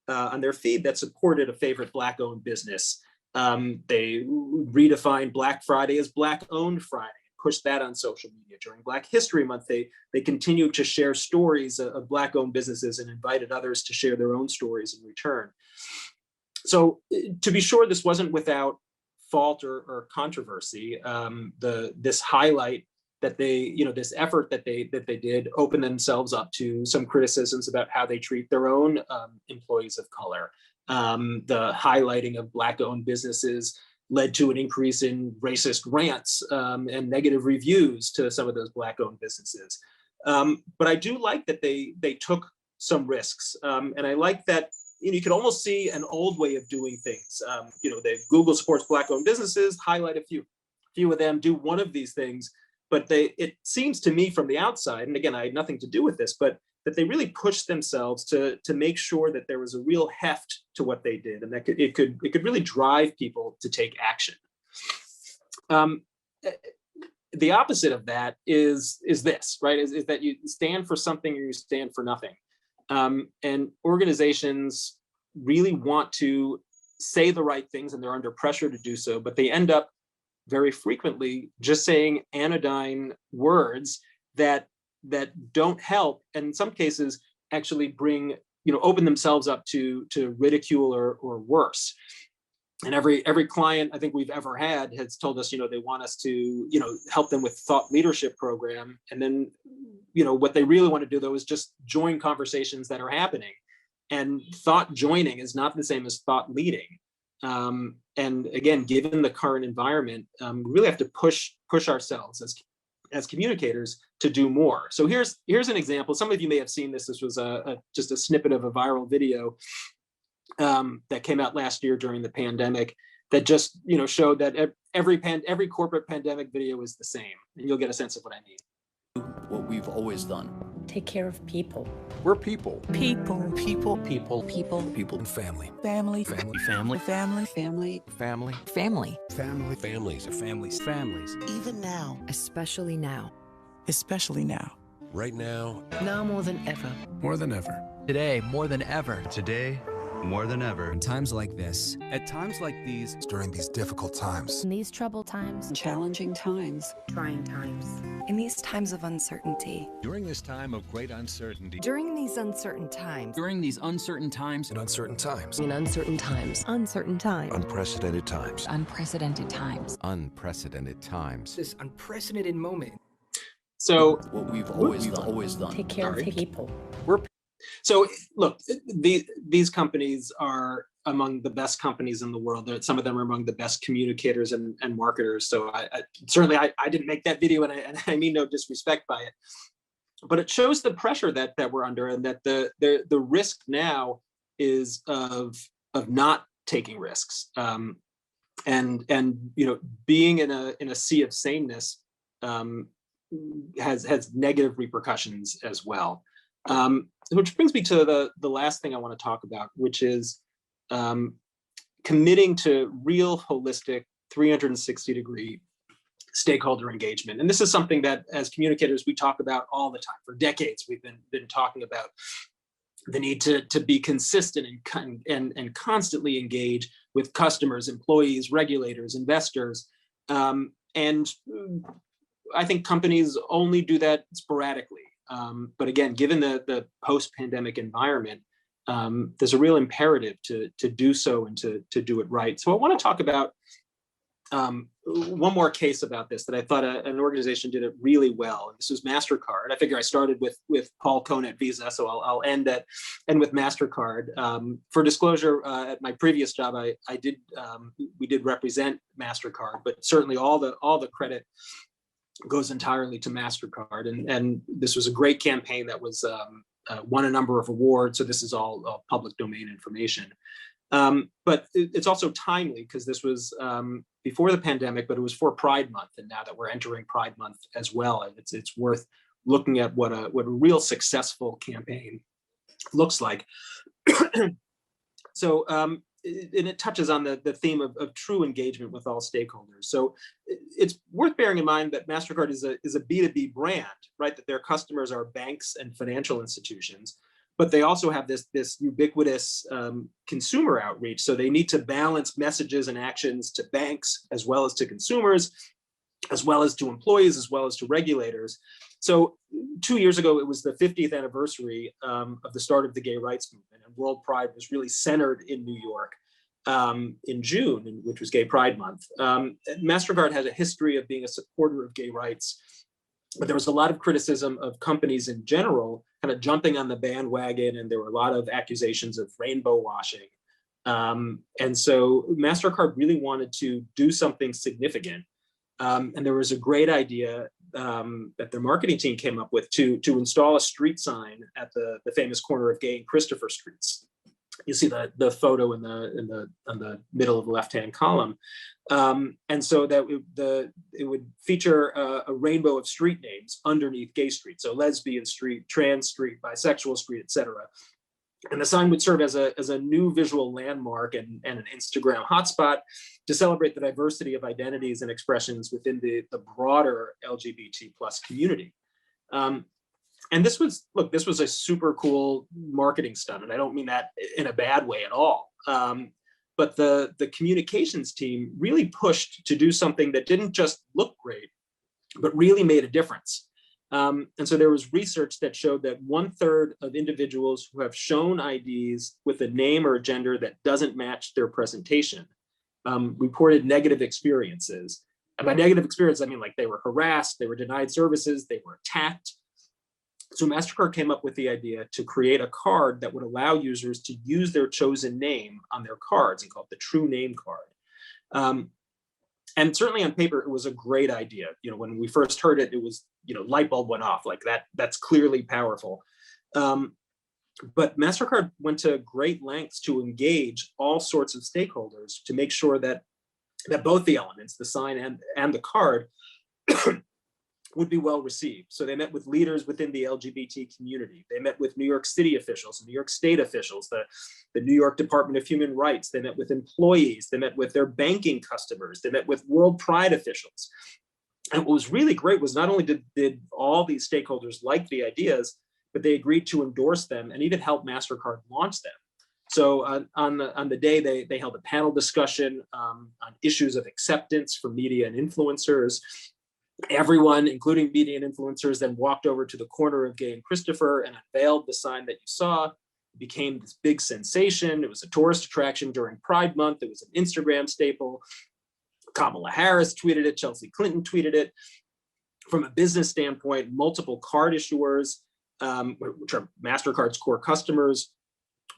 Speaker 12: on their feed that supported a favorite Black-owned business. They redefined Black Friday as Black-owned Friday, pushed that on social media. During Black History Month, they continued to share stories of Black-owned businesses and invited others to share their own stories in return. So to be sure, this wasn't without fault or controversy. This highlight that this effort that they did opened themselves up to some criticisms about how they treat their own employees of color. The highlighting of Black-owned businesses led to an increase in racist rants and negative reviews to some of those Black-owned businesses. But I do like that they took some risks, and I like that you could almost see an old way of doing things. Google supports Black-owned businesses, highlight a few of them, do one of these things. But it seems to me from the outside, and again, I had nothing to do with this, but that they really pushed themselves to make sure that there was a real heft to what they did, and that it could really drive people to take action. The opposite of that is this, right? Is that you stand for something or you stand for nothing. And organizations really want to say the right things, and they're under pressure to do so, but they end up very frequently just saying anodyne words that don't help, and in some cases actually bring, open themselves up to ridicule or worse. And every client I think we've ever had has told us, they want us to, help them with thought leadership program. And then, what they really want to do though is just join conversations that are happening. And thought joining is not the same as thought leading. And again, given the current environment, we really have to push ourselves as communicators to do more. So here's an example. Some of you may have seen this. This was just a snippet of a viral video that came out last year during the pandemic that just showed that every corporate pandemic video is the same, and you'll get a sense of what I mean.
Speaker 13: What we've always done.
Speaker 14: Take care of people.
Speaker 13: We're people.
Speaker 14: People.
Speaker 13: People. People.
Speaker 14: People.
Speaker 13: People. And family.
Speaker 14: Family.
Speaker 13: Family. Family.
Speaker 14: Family. Family.
Speaker 13: Family.
Speaker 14: Family.
Speaker 13: Family. Families. Families. Families.
Speaker 14: Even now.
Speaker 15: Especially now.
Speaker 14: Especially now.
Speaker 13: Right now.
Speaker 15: Now more than ever.
Speaker 13: More than ever.
Speaker 16: Today, more than ever.
Speaker 17: Today, more than ever.
Speaker 16: In times like this.
Speaker 17: At times like these.
Speaker 13: During these difficult times.
Speaker 15: In these troubled times.
Speaker 14: Challenging times.
Speaker 15: Trying times.
Speaker 14: In these times of uncertainty.
Speaker 17: During this time of great uncertainty.
Speaker 15: During these uncertain times.
Speaker 16: During these uncertain times.
Speaker 13: In uncertain times.
Speaker 15: In uncertain times. Uncertain times.
Speaker 13: Unprecedented times.
Speaker 15: Unprecedented times.
Speaker 17: Unprecedented times.
Speaker 16: This unprecedented moment.
Speaker 12: So
Speaker 13: what we've always done.
Speaker 14: Take care of people.
Speaker 12: So look, these companies are among the best companies in the world. Some of them are among the best communicators and marketers. So I certainly didn't make that video, and I mean no disrespect by it, but it shows the pressure that we're under, and that the risk now is of not taking risks, and being in a sea of sameness has negative repercussions as well. Which brings me to the last thing I want to talk about, which is committing to real holistic 360-degree stakeholder engagement. And this is something that as communicators, we talk about all the time. For decades, we've been talking about the need to be consistent and constantly engage with customers, employees, regulators, investors. And I think companies only do that sporadically. But again, given the post-pandemic environment, there's a real imperative to do so and to do it right. So I want to talk about one more case about this that I thought an organization did it really well. And this was Mastercard. I figure I started with Paul Cohen at Visa, so I'll end with Mastercard. For disclosure, at my previous job, we did represent Mastercard, but certainly all the credit goes entirely to Mastercard. And this was a great campaign that was won a number of awards. So this is all public domain information. But it's also timely because this was before the pandemic, but it was for Pride Month. And now that we're entering Pride Month as well, it's worth looking at what a real successful campaign looks like. So, and it touches on the theme of true engagement with all stakeholders. So it's worth bearing in mind that Mastercard is a B2B brand, right? That their customers are banks and financial institutions, but they also have this ubiquitous consumer outreach. So they need to balance messages and actions to banks, as well as to consumers, as well as to employees, as well as to regulators. So 2 years ago, it was the 50th anniversary of the start of the gay rights movement, and World Pride was really centered in New York in June, which was Gay Pride Month. Mastercard has a history of being a supporter of gay rights, but there was a lot of criticism of companies in general kind of jumping on the bandwagon, and there were a lot of accusations of rainbow washing. And so Mastercard really wanted to do something significant. And there was a great idea that their marketing team came up with to install a street sign at the famous corner of Gay and Christopher Streets. You see the photo on the middle of the left-hand column. And so that it would feature a rainbow of street names underneath Gay Street. So Lesbian Street, Trans Street, Bisexual Street, etc. And the sign would serve as a new visual landmark and an Instagram hotspot to celebrate the diversity of identities and expressions within the broader LGBT plus community. And this was a super cool marketing stunt, and I don't mean that in a bad way at all. But the communications team really pushed to do something that didn't just look great, but really made a difference. And so there was research that showed that 1/3 of individuals who have shown IDs with a name or a gender that doesn't match their presentation reported negative experiences. And by negative experience, I mean like they were harassed, they were denied services, they were attacked. So Mastercard came up with the idea to create a card that would allow users to use their chosen name on their cards and call it the True Name Card. And certainly on paper, it was a great idea. When we first heard it, it was, light bulb went off like that. That's clearly powerful. But Mastercard went to great lengths to engage all sorts of stakeholders to make sure that both the elements, the sign and the card, would be well received. So they met with leaders within the LGBT community. They met with New York City officials, New York State officials, the New York Department of Human Rights. They met with employees. They met with their banking customers. They met with World Pride officials. And what was really great was not only did all these stakeholders like the ideas, but they agreed to endorse them and even help Mastercard launch them. So on the day, they held a panel discussion on issues of acceptance for media and influencers. Everyone, including media and influencers, then walked over to the corner of Gay and Christopher and unveiled the sign that you saw. It became this big sensation. It was a tourist attraction during Pride Month. It was an Instagram staple. Kamala Harris tweeted it. Chelsea Clinton tweeted it. From a business standpoint, multiple card issuers, which are Mastercard's core customers,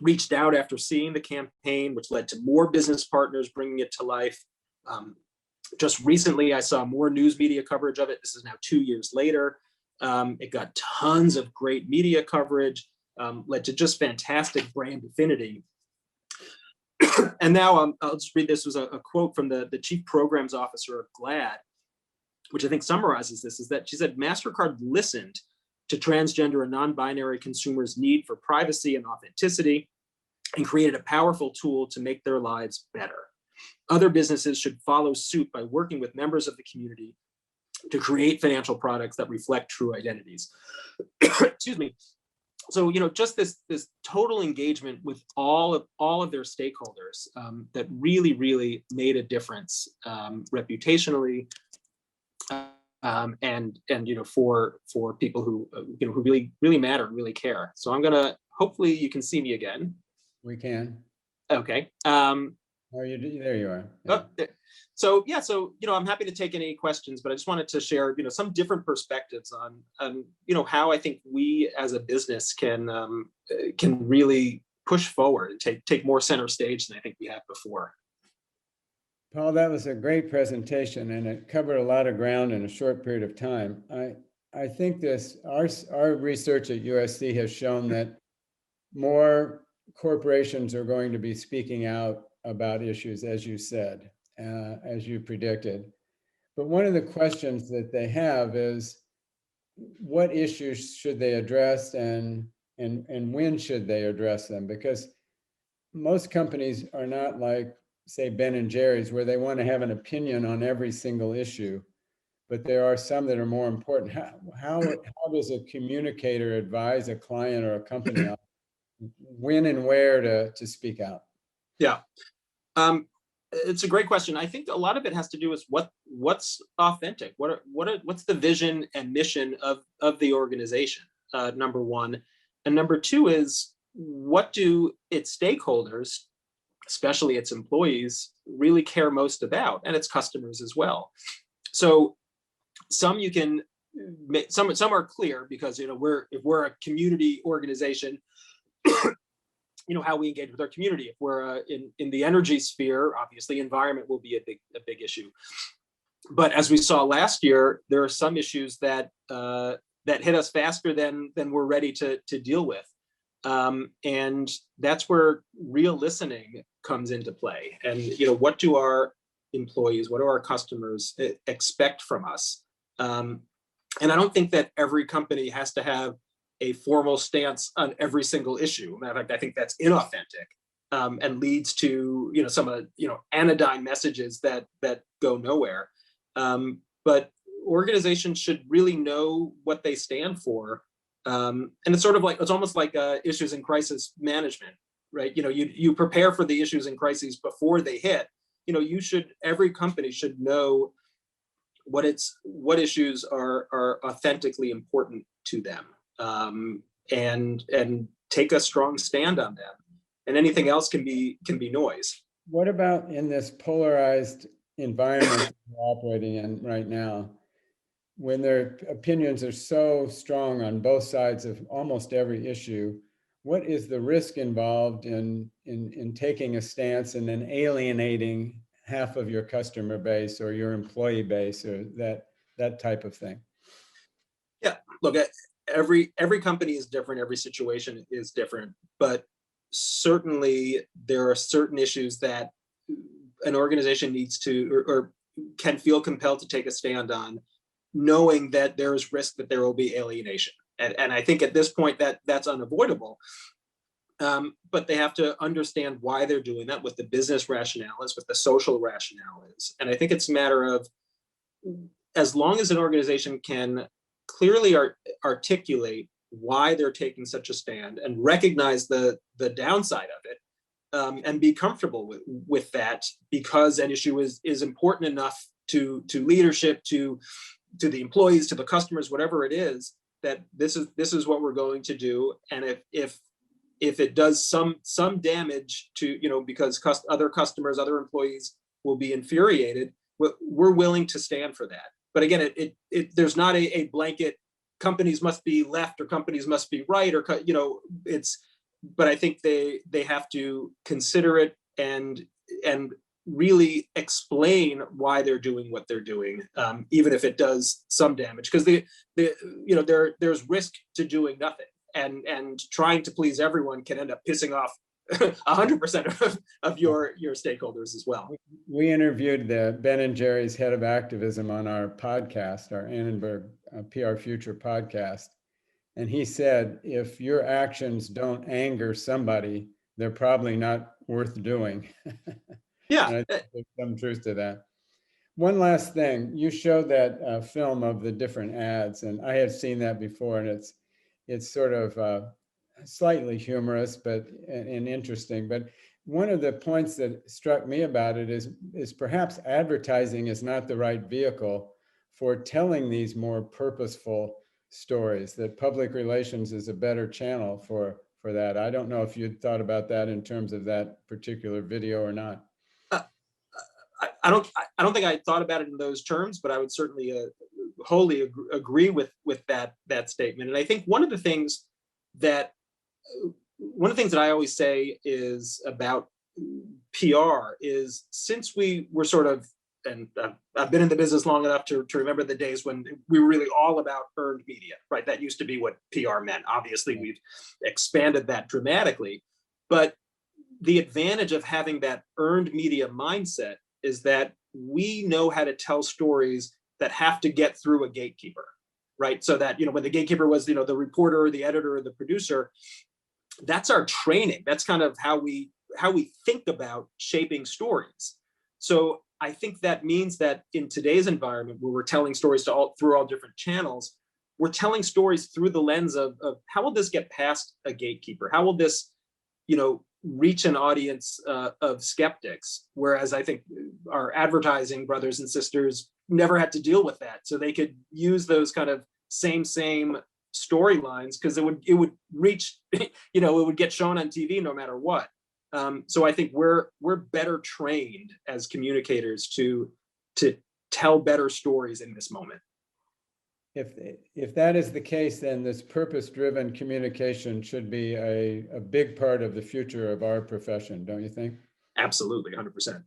Speaker 12: reached out after seeing the campaign, which led to more business partners bringing it to life. Just recently, I saw more news media coverage of it. This is now 2 years later. It got tons of great media coverage, led to just fantastic brand affinity. And now I'll just read this was a quote from the chief programs officer of GLAAD, which I think summarizes this, is that she said, Mastercard listened to transgender and non-binary consumers' need for privacy and authenticity and created a powerful tool to make their lives better. Other businesses should follow suit by working with members of the community to create financial products that reflect true identities. Excuse me. So, just this total engagement with all of their stakeholders that really made a difference reputationally, and for people who who really matter, really care. So hopefully you can see me again.
Speaker 2: We can.
Speaker 12: Okay.
Speaker 2: Oh, there you are. Yeah.
Speaker 12: So I'm happy to take any questions, but I just wanted to share some different perspectives on how I think we as a business can really push forward and take more center stage than I think we have before.
Speaker 2: Paul, that was a great presentation, and it covered a lot of ground in a short period of time. I think our research at USC has shown that more corporations are going to be speaking out about issues, as you said, as you predicted. But one of the questions that they have is, what issues should they address, and when should they address them? Because most companies are not like, say, Ben and Jerry's, where they want to have an opinion on every single issue, but there are some that are more important. How does a communicator advise a client or a company on when and where to speak out?
Speaker 12: Yeah, it's a great question. I think a lot of it has to do with what's authentic. What's the vision and mission of the organization? Number one, and number two is, what do its stakeholders, especially its employees, really care most about, and its customers as well. So some are clear because if we're a community organization, how we engage with our community. If we're in the energy sphere, obviously environment will be a big issue. But as we saw last year, there are some issues that hit us faster than we're ready to deal with. And that's where real listening comes into play. And what do our employees, what do our customers expect from us? And I don't think that every company has to have a formal stance on every single issue. Matter of fact, I think that's inauthentic, and leads to some anodyne messages that go nowhere. But organizations should really know what they stand for. And it's almost like issues in crisis management, right? You prepare for the issues and crises before they hit. Every company should know what issues are authentically important to them, and take a strong stand on them. And anything else can be noise.
Speaker 2: What about in this polarized environment we're operating in right now, when their opinions are so strong on both sides of almost every issue? What is the risk involved in taking a stance and then alienating half of your customer base or your employee base, or that type of thing?
Speaker 12: Yeah, look, every company is different, every situation is different, but certainly there are certain issues that an organization needs to or can feel compelled to take a stand on, knowing that there is risk that there will be alienation. And I think at this point that's unavoidable. But they have to understand why they're doing that, what the business rationale is, what the social rationale is. And I think it's a matter of, as long as an organization can clearly articulate why they're taking such a stand and recognize the downside of it, and be comfortable with that, because an issue is important enough to leadership, to the employees, to the customers, whatever it is, that this is what we're going to do. And if it does some damage to, because other customers, other employees will be infuriated, we're willing to stand for that. But again, there's not a blanket companies must be left or companies must be right, or but I think they have to consider it and really explain why they're doing what they're doing, even if it does some damage, because there's risk to doing nothing, and trying to please everyone can end up pissing off 100% of your stakeholders as well.
Speaker 2: We interviewed the Ben and Jerry's head of activism on our podcast, our Annenberg PR Future podcast. And he said, if your actions don't anger somebody, they're probably not worth doing.
Speaker 12: Yeah.
Speaker 2: And I think there's some truth to that. One last thing, you showed that film of the different ads, and I had seen that before, and it's sort of slightly humorous, but and interesting. But one of the points that struck me about it is perhaps advertising is not the right vehicle for telling these more purposeful stories, that public relations is a better channel for that. I don't know if you'd thought about that in terms of that particular video or not.
Speaker 12: I don't think I thought about it in those terms, but I would certainly wholly agree with that statement. And I think one of the things that I always say is about PR is, since we were sort of, and I've been in the business long enough to remember the days when we were really all about earned media, right? That used to be what PR meant. Obviously, we've expanded that dramatically, but the advantage of having that earned media mindset is that we know how to tell stories that have to get through a gatekeeper, right? So that, when the gatekeeper was, the reporter, the editor, or the producer, that's our training. That's kind of how we think about shaping stories. So I think that means that in today's environment, where we're telling stories through all different channels, we're telling stories through the lens of how will this get past a gatekeeper? How will this, reach an audience of skeptics? Whereas I think our advertising brothers and sisters never had to deal with that. So they could use those kind of same storylines, because it would reach, it would get shown on TV no matter what. So I think we're better trained as communicators to tell better stories in this moment.
Speaker 2: If that is the case, then this purpose-driven communication should be a big part of the future of our profession, don't you think?
Speaker 12: Absolutely, 100%.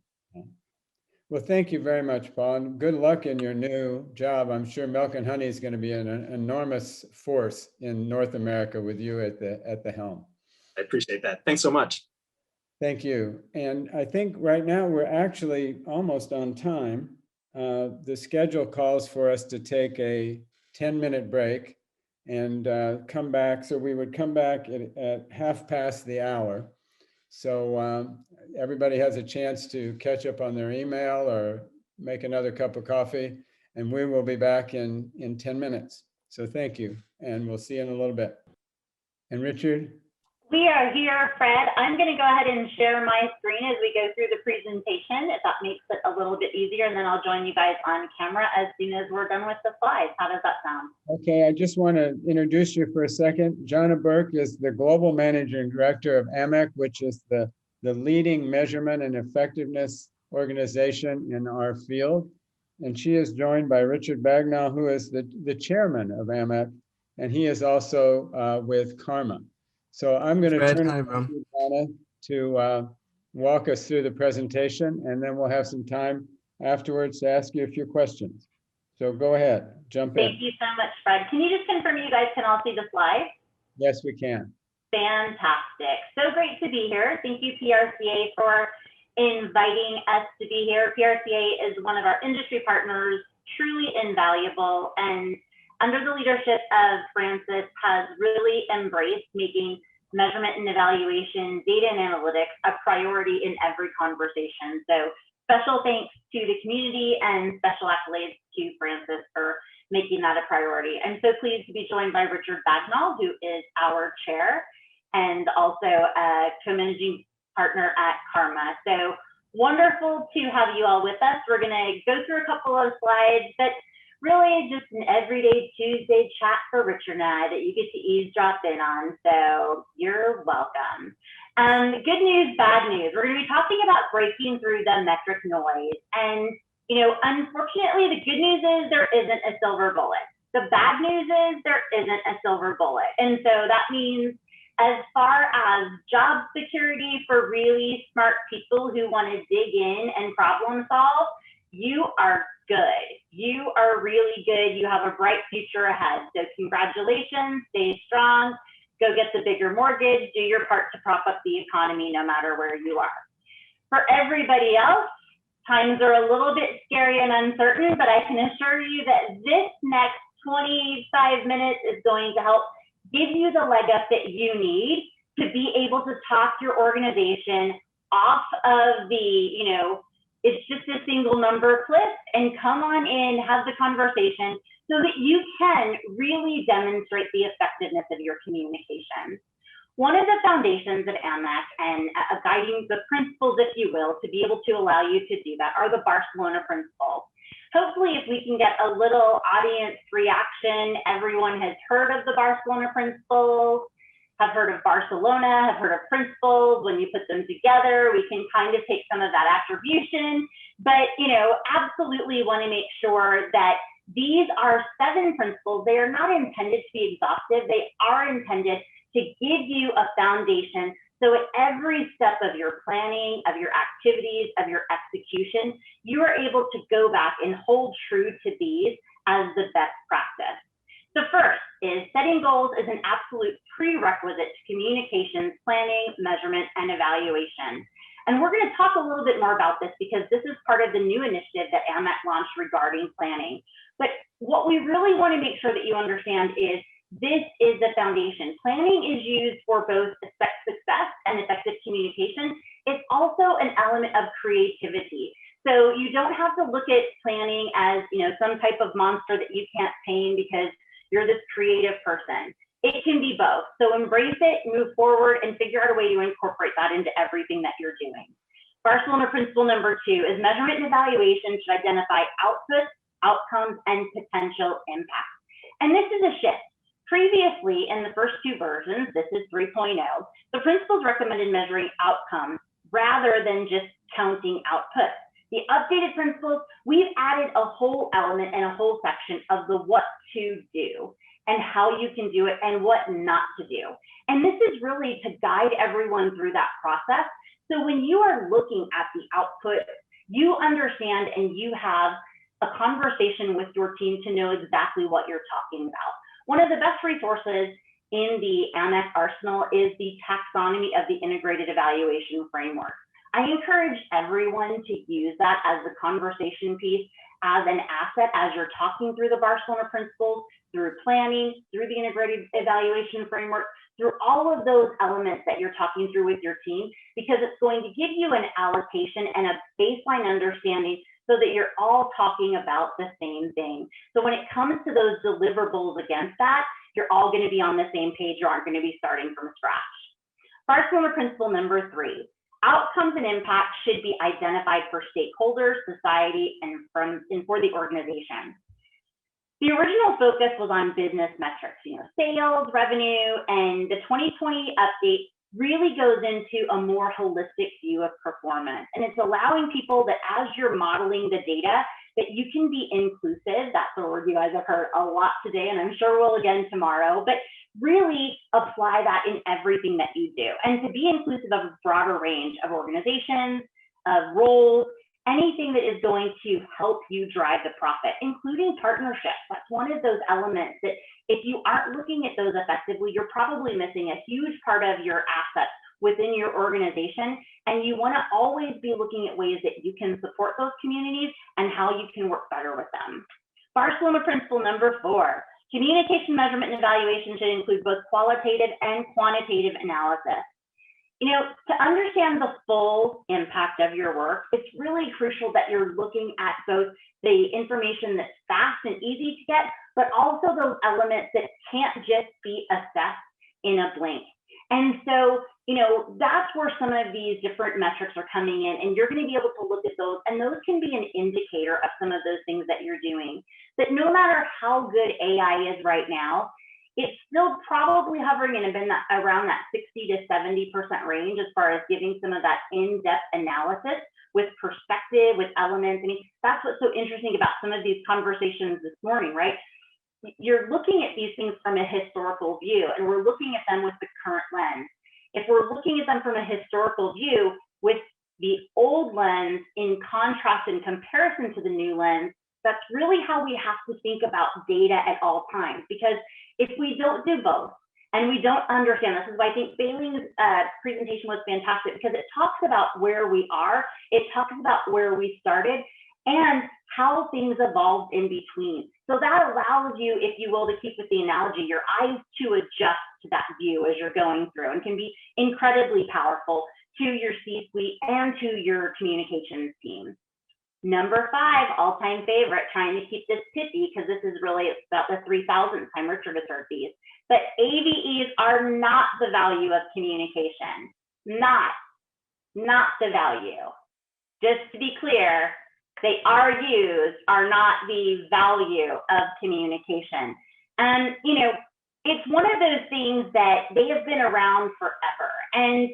Speaker 2: Well, thank you very much, Paul, and good luck in your new job. I'm sure Milk and Honey is going to be an enormous force in North America with you at the helm.
Speaker 12: I appreciate that. Thanks so much.
Speaker 2: Thank you. And I think right now we're actually almost on time. The schedule calls for us to take a 10-minute break and come back. So we would come back at 1/2 the hour. So everybody has a chance to catch up on their email or make another cup of coffee, and we will be back in 10 minutes. So thank you, and we'll see you in a little bit. And Richard?
Speaker 18: We are here, Fred. I'm going to go ahead and share my screen as we go through the presentation, if that makes it a little bit easier, and then I'll join you guys on camera as soon as we're done with the slides. How does that sound?
Speaker 2: Okay, I just want to introduce you for a second. Jonna Burke is the Global Managing Director of AMEC, which is the leading measurement and effectiveness organization in our field. And she is joined by Richard Bagnall, who is the chairman of AMEC, and he is also with Karma. So I'm going to turn it over to Donna to walk us through the presentation, and then we'll have some time afterwards to ask you a few questions. So go ahead, jump in.
Speaker 18: Thank you so much, Fred. Can you just confirm you guys can all see the slides?
Speaker 2: Yes, we can.
Speaker 18: Fantastic. So great to be here. Thank you, PRCA, for inviting us to be here. PRCA is one of our industry partners, truly invaluable, and under the leadership of Francis, has really embraced making measurement and evaluation, data and analytics a priority in every conversation. So special thanks to the community and special accolades to Francis for making that a priority. I'm so pleased to be joined by Richard Bagnall, who is our chair and also a co-managing partner at Karma. So wonderful to have you all with us. We're gonna go through a couple of slides, but really just an everyday Tuesday chat for Richard and I that you get to eavesdrop in on. So you're welcome. Good news, bad news. We're going to be talking about breaking through the metric noise. And, unfortunately, the good news is there isn't a silver bullet. The bad news is there isn't a silver bullet. And so that means as far as job security for really smart people who want to dig in and problem solve, you are good. You are really good. You have a bright future ahead. So congratulations, stay strong, go get the bigger mortgage, do your part to prop up the economy no matter where you are. For everybody else, times are a little bit scary and uncertain, but I can assure you that this next 25 minutes is going to help give you the leg up that you need to be able to talk your organization off of the, it's just a single number cliff and come on in, have the conversation so that you can really demonstrate the effectiveness of your communication. One of the foundations of AMAC and guiding the principles, if you will, to be able to allow you to do that are the Barcelona principles. Hopefully, if we can get a little audience reaction, everyone has heard of the Barcelona principles, have heard of Barcelona, have heard of principles. When you put them together, we can kind of take some of that attribution, but absolutely want to make sure that these are 7 principles. They are not intended to be exhaustive. They are intended to give you a foundation. So at every step of your planning, of your activities, of your execution, you are able to go back and hold true to these as the best practice. The first is setting goals is an absolute prerequisite to communications, planning, measurement, and evaluation. And we're going to talk a little bit more about this because this is part of the new initiative that AMAC launched regarding planning. But what we really want to make sure that you understand is this is the foundation. Planning is used for both success and effective communication. It's also an element of creativity. So you don't have to look at planning as some type of monster that you can't tame because you're this creative person. It can be both. So embrace it, move forward, and figure out a way to incorporate that into everything that you're doing. Barcelona principle number 2 is measurement and evaluation should identify outputs, outcomes, and potential impact. And this is a shift. Previously, in the first 2 versions, this is 3.0, the principles recommended measuring outcomes rather than just counting outputs. The updated principles, we've added a whole element and a whole section of the what to do and how you can do it and what not to do. And this is really to guide everyone through that process. So when you are looking at the output, you understand and you have a conversation with your team to know exactly what you're talking about. One of the best resources in the AMAC arsenal is the taxonomy of the integrated evaluation framework. I encourage everyone to use that as a conversation piece, as an asset, as you're talking through the Barcelona principles, through planning, through the integrated evaluation framework, through all of those elements that you're talking through with your team, because it's going to give you an allocation and a baseline understanding so that you're all talking about the same thing. So when it comes to those deliverables against that, you're all going to be on the same page. You aren't going to be starting from scratch. Barcelona principle number 3. Outcomes and impact should be identified for stakeholders, society, and for the organization. The original focus was on business metrics, sales, revenue, and the 2020 update really goes into a more holistic view of performance. And it's allowing people that as you're modeling the data, that you can be inclusive. That's a word you guys have heard a lot today, and I'm sure we'll again tomorrow, but really apply that in everything that you do. And to be inclusive of a broader range of organizations, of roles, anything that is going to help you drive the profit, including partnerships. That's one of those elements that if you aren't looking at those effectively, you're probably missing a huge part of your assets within your organization. And you want to always be looking at ways that you can support those communities and how you can work better with them. Barcelona principle number 4, communication, measurement, and evaluation should include both qualitative and quantitative analysis. To understand the full impact of your work, it's really crucial that you're looking at both the information that's fast and easy to get, but also those elements that can't just be assessed in a blink. And so, that's where some of these different metrics are coming in, and you're going to be able to look at those, and those can be an indicator of some of those things that you're doing. But no matter how good AI is right now, it's still probably hovering in around that 60 to 70% range as far as giving some of that in-depth analysis with perspective, with elements. I mean, that's what's so interesting about some of these conversations this morning, right? You're looking at these things from a historical view, and we're looking at them with the current lens. If we're looking at them from a historical view with the old lens in contrast and comparison to the new lens, that's really how we have to think about data at all times. Because if we don't do both, and we don't understand, this is why I think Bailey's presentation was fantastic, because it talks about where we are, it talks about where we started, and how things evolved in between. So that allows you, if you will, to keep with the analogy, your eyes to adjust to that view as you're going through, and can be incredibly powerful to your C-suite and to your communications team. Number 5, all-time favorite, trying to keep this pithy because this is really about the 3,000th time Richard has heard these. But AVEs are not the value of communication. Not the value. Just to be clear, they are used, are not the value of communication. And, you know, it's one of those things that they have been around forever. And,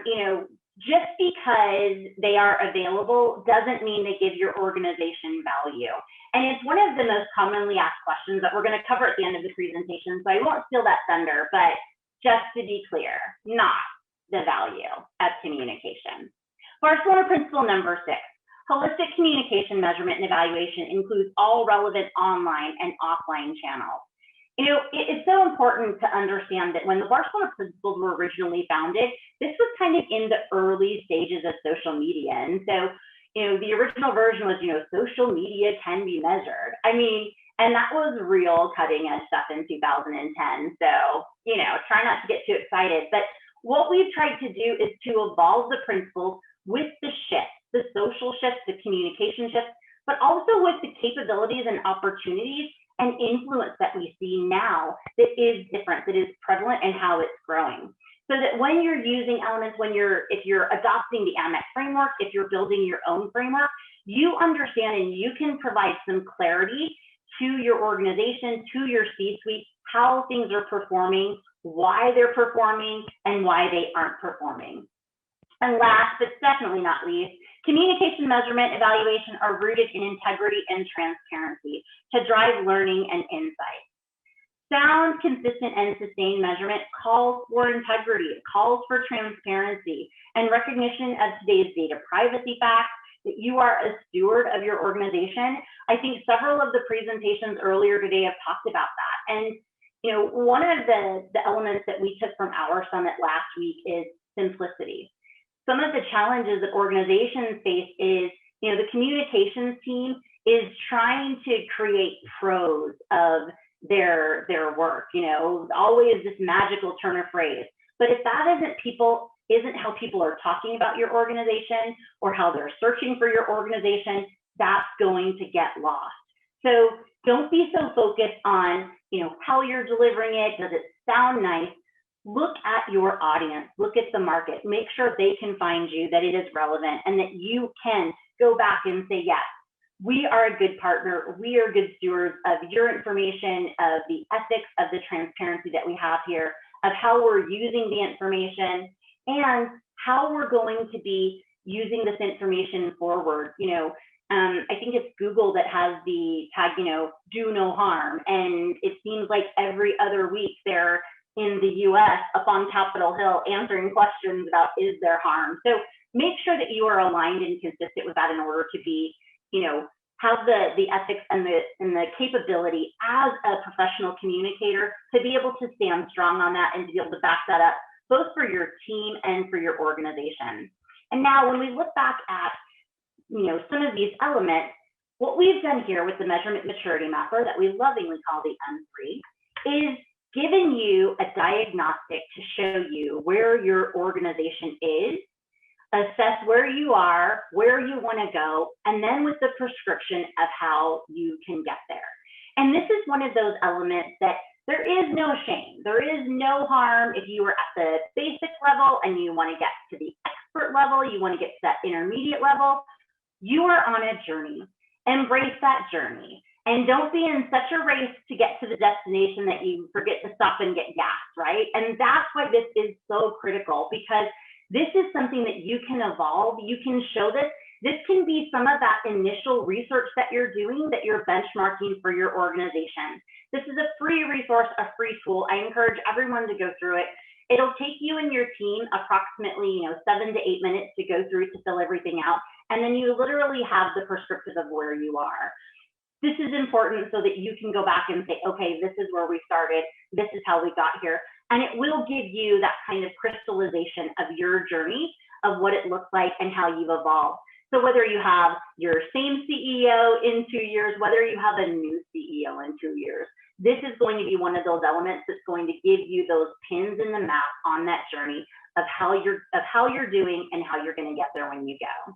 Speaker 18: you know, just because they are available doesn't mean they give your organization value. And it's one of the most commonly asked questions that we're going to cover at the end of the presentation, so I won't steal that thunder, but just to be clear, not the value of communication. Barcelona principle number 6, holistic communication measurement and evaluation includes all relevant online and offline channels. You know, it's so important to understand that when the Barcelona principles were originally founded, this was kind of in the early stages of social media. And so, you know, the original version was, you know, social media can be measured. I mean, and that was real cutting edge stuff in 2010. So, you know, try not to get too excited. But what we've tried to do is to evolve the principles with the shifts, the social shifts, the communication shifts, but also with the capabilities and opportunities and influence that we see now that is different, that is prevalent, and how it's growing. So that when you're using elements, if you're adopting the AMEC framework, if you're building your own framework, you understand and you can provide some clarity to your organization, to your C-suite, how things are performing, why they're performing, and why they aren't performing. And last, but definitely not least, communication measurement evaluation are rooted in integrity and transparency to drive learning and insight. Sound, consistent, and sustained measurement calls for integrity, it calls for transparency, and recognition of today's data privacy facts, that you are a steward of your organization. I think several of the presentations earlier today have talked about that. And you know, one of the elements that we took from our summit last week is simplicity. Some of the challenges that organizations face is, you know, the communications team is trying to create pros of their work, you know, always this magical turn of phrase. But if that isn't how people are talking about your organization or how they're searching for your organization, that's going to get lost. So don't be so focused on, you know, how you're delivering it. Does it sound nice? Look at your audience, look at the market, make sure they can find you, that it is relevant, and that you can go back and say, yes, we are a good partner, we are good stewards of your information, of the ethics, of the transparency that we have here, of how we're using the information, and how we're going to be using this information forward. You know, I think it's Google that has the tag, you know, do no harm, and it seems like every other week they're in the US up on Capitol Hill answering questions about is there harm. So make sure that you are aligned and consistent with that in order to be, you know, have the ethics and the capability as a professional communicator to be able to stand strong on that and to be able to back that up both for your team and for your organization. And now when we look back at, you know, some of these elements, what we've done here with the measurement maturity mapper that we lovingly call the M3 is given you a diagnostic to show you where your organization is, assess where you are, where you want to go, and then with the prescription of how you can get there. And this is one of those elements that there is no shame, there is no harm if you are at the basic level and you want to get to the expert level, you want to get to that intermediate level. You are on a journey. Embrace that journey. And don't be in such a race to get to the destination that you forget to stop and get gas, right? And that's why this is so critical, because this is something that you can evolve. You can show this. This can be some of that initial research that you're doing, that you're benchmarking for your organization. This is a free resource, a free tool. I encourage everyone to go through it. It'll take you and your team approximately 7 to 8 minutes to go through to fill everything out. And then you literally have the prescriptive of where you are. This is important so that you can go back and say, okay, this is where we started. This is how we got here. And it will give you that kind of crystallization of your journey, of what it looks like and how you've evolved. So whether you have your same CEO in 2 years, whether you have a new CEO in 2 years, this is going to be one of those elements that's going to give you those pins in the map on that journey of how you're doing and how you're going to get there when you go.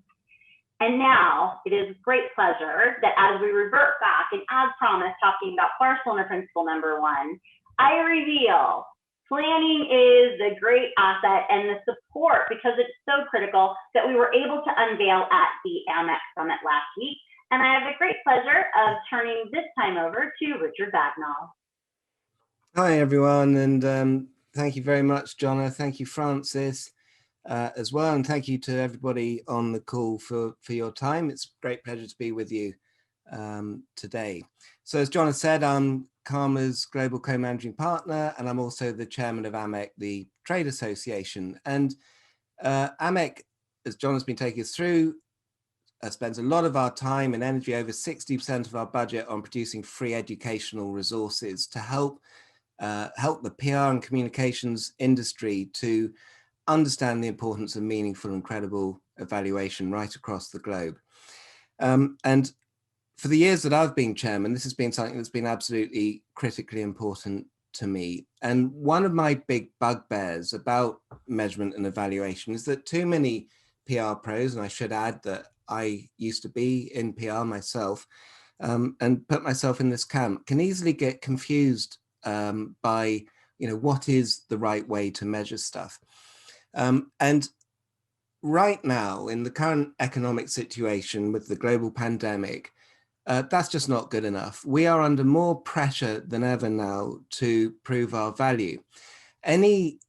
Speaker 18: And now it is great pleasure that as we revert back and as promised, talking about Barcelona Principle number 1, I reveal planning is the great asset and the support, because it's so critical, that we were able to unveil at the AMEC Summit last week. And I have the great pleasure of turning this time over to Richard Bagnall.
Speaker 19: Hi, everyone, and thank you very much, Jonna. Thank you, Francis, as well, and thank you to everybody on the call for your time. It's a great pleasure to be with you today. So as Jonna said, I'm Karma's global co-managing partner, and I'm also the chairman of AMEC, the trade association. And AMEC, as Jonna's been taking us through, spends a lot of our time and energy, over 60% of our budget, on producing free educational resources to help the PR and communications industry to understand the importance of meaningful and credible evaluation right across the globe. And for the years that I've been chairman, this has been something that's been absolutely critically important to me. And one of my big bugbears about measurement and evaluation is that too many PR pros, and I should add that I used to be in PR myself, and put myself in this camp, can easily get confused by, what is the right way to measure stuff. And right now, in the current economic situation with the global pandemic, that's just not good enough. We are under more pressure than ever now to prove our value. Any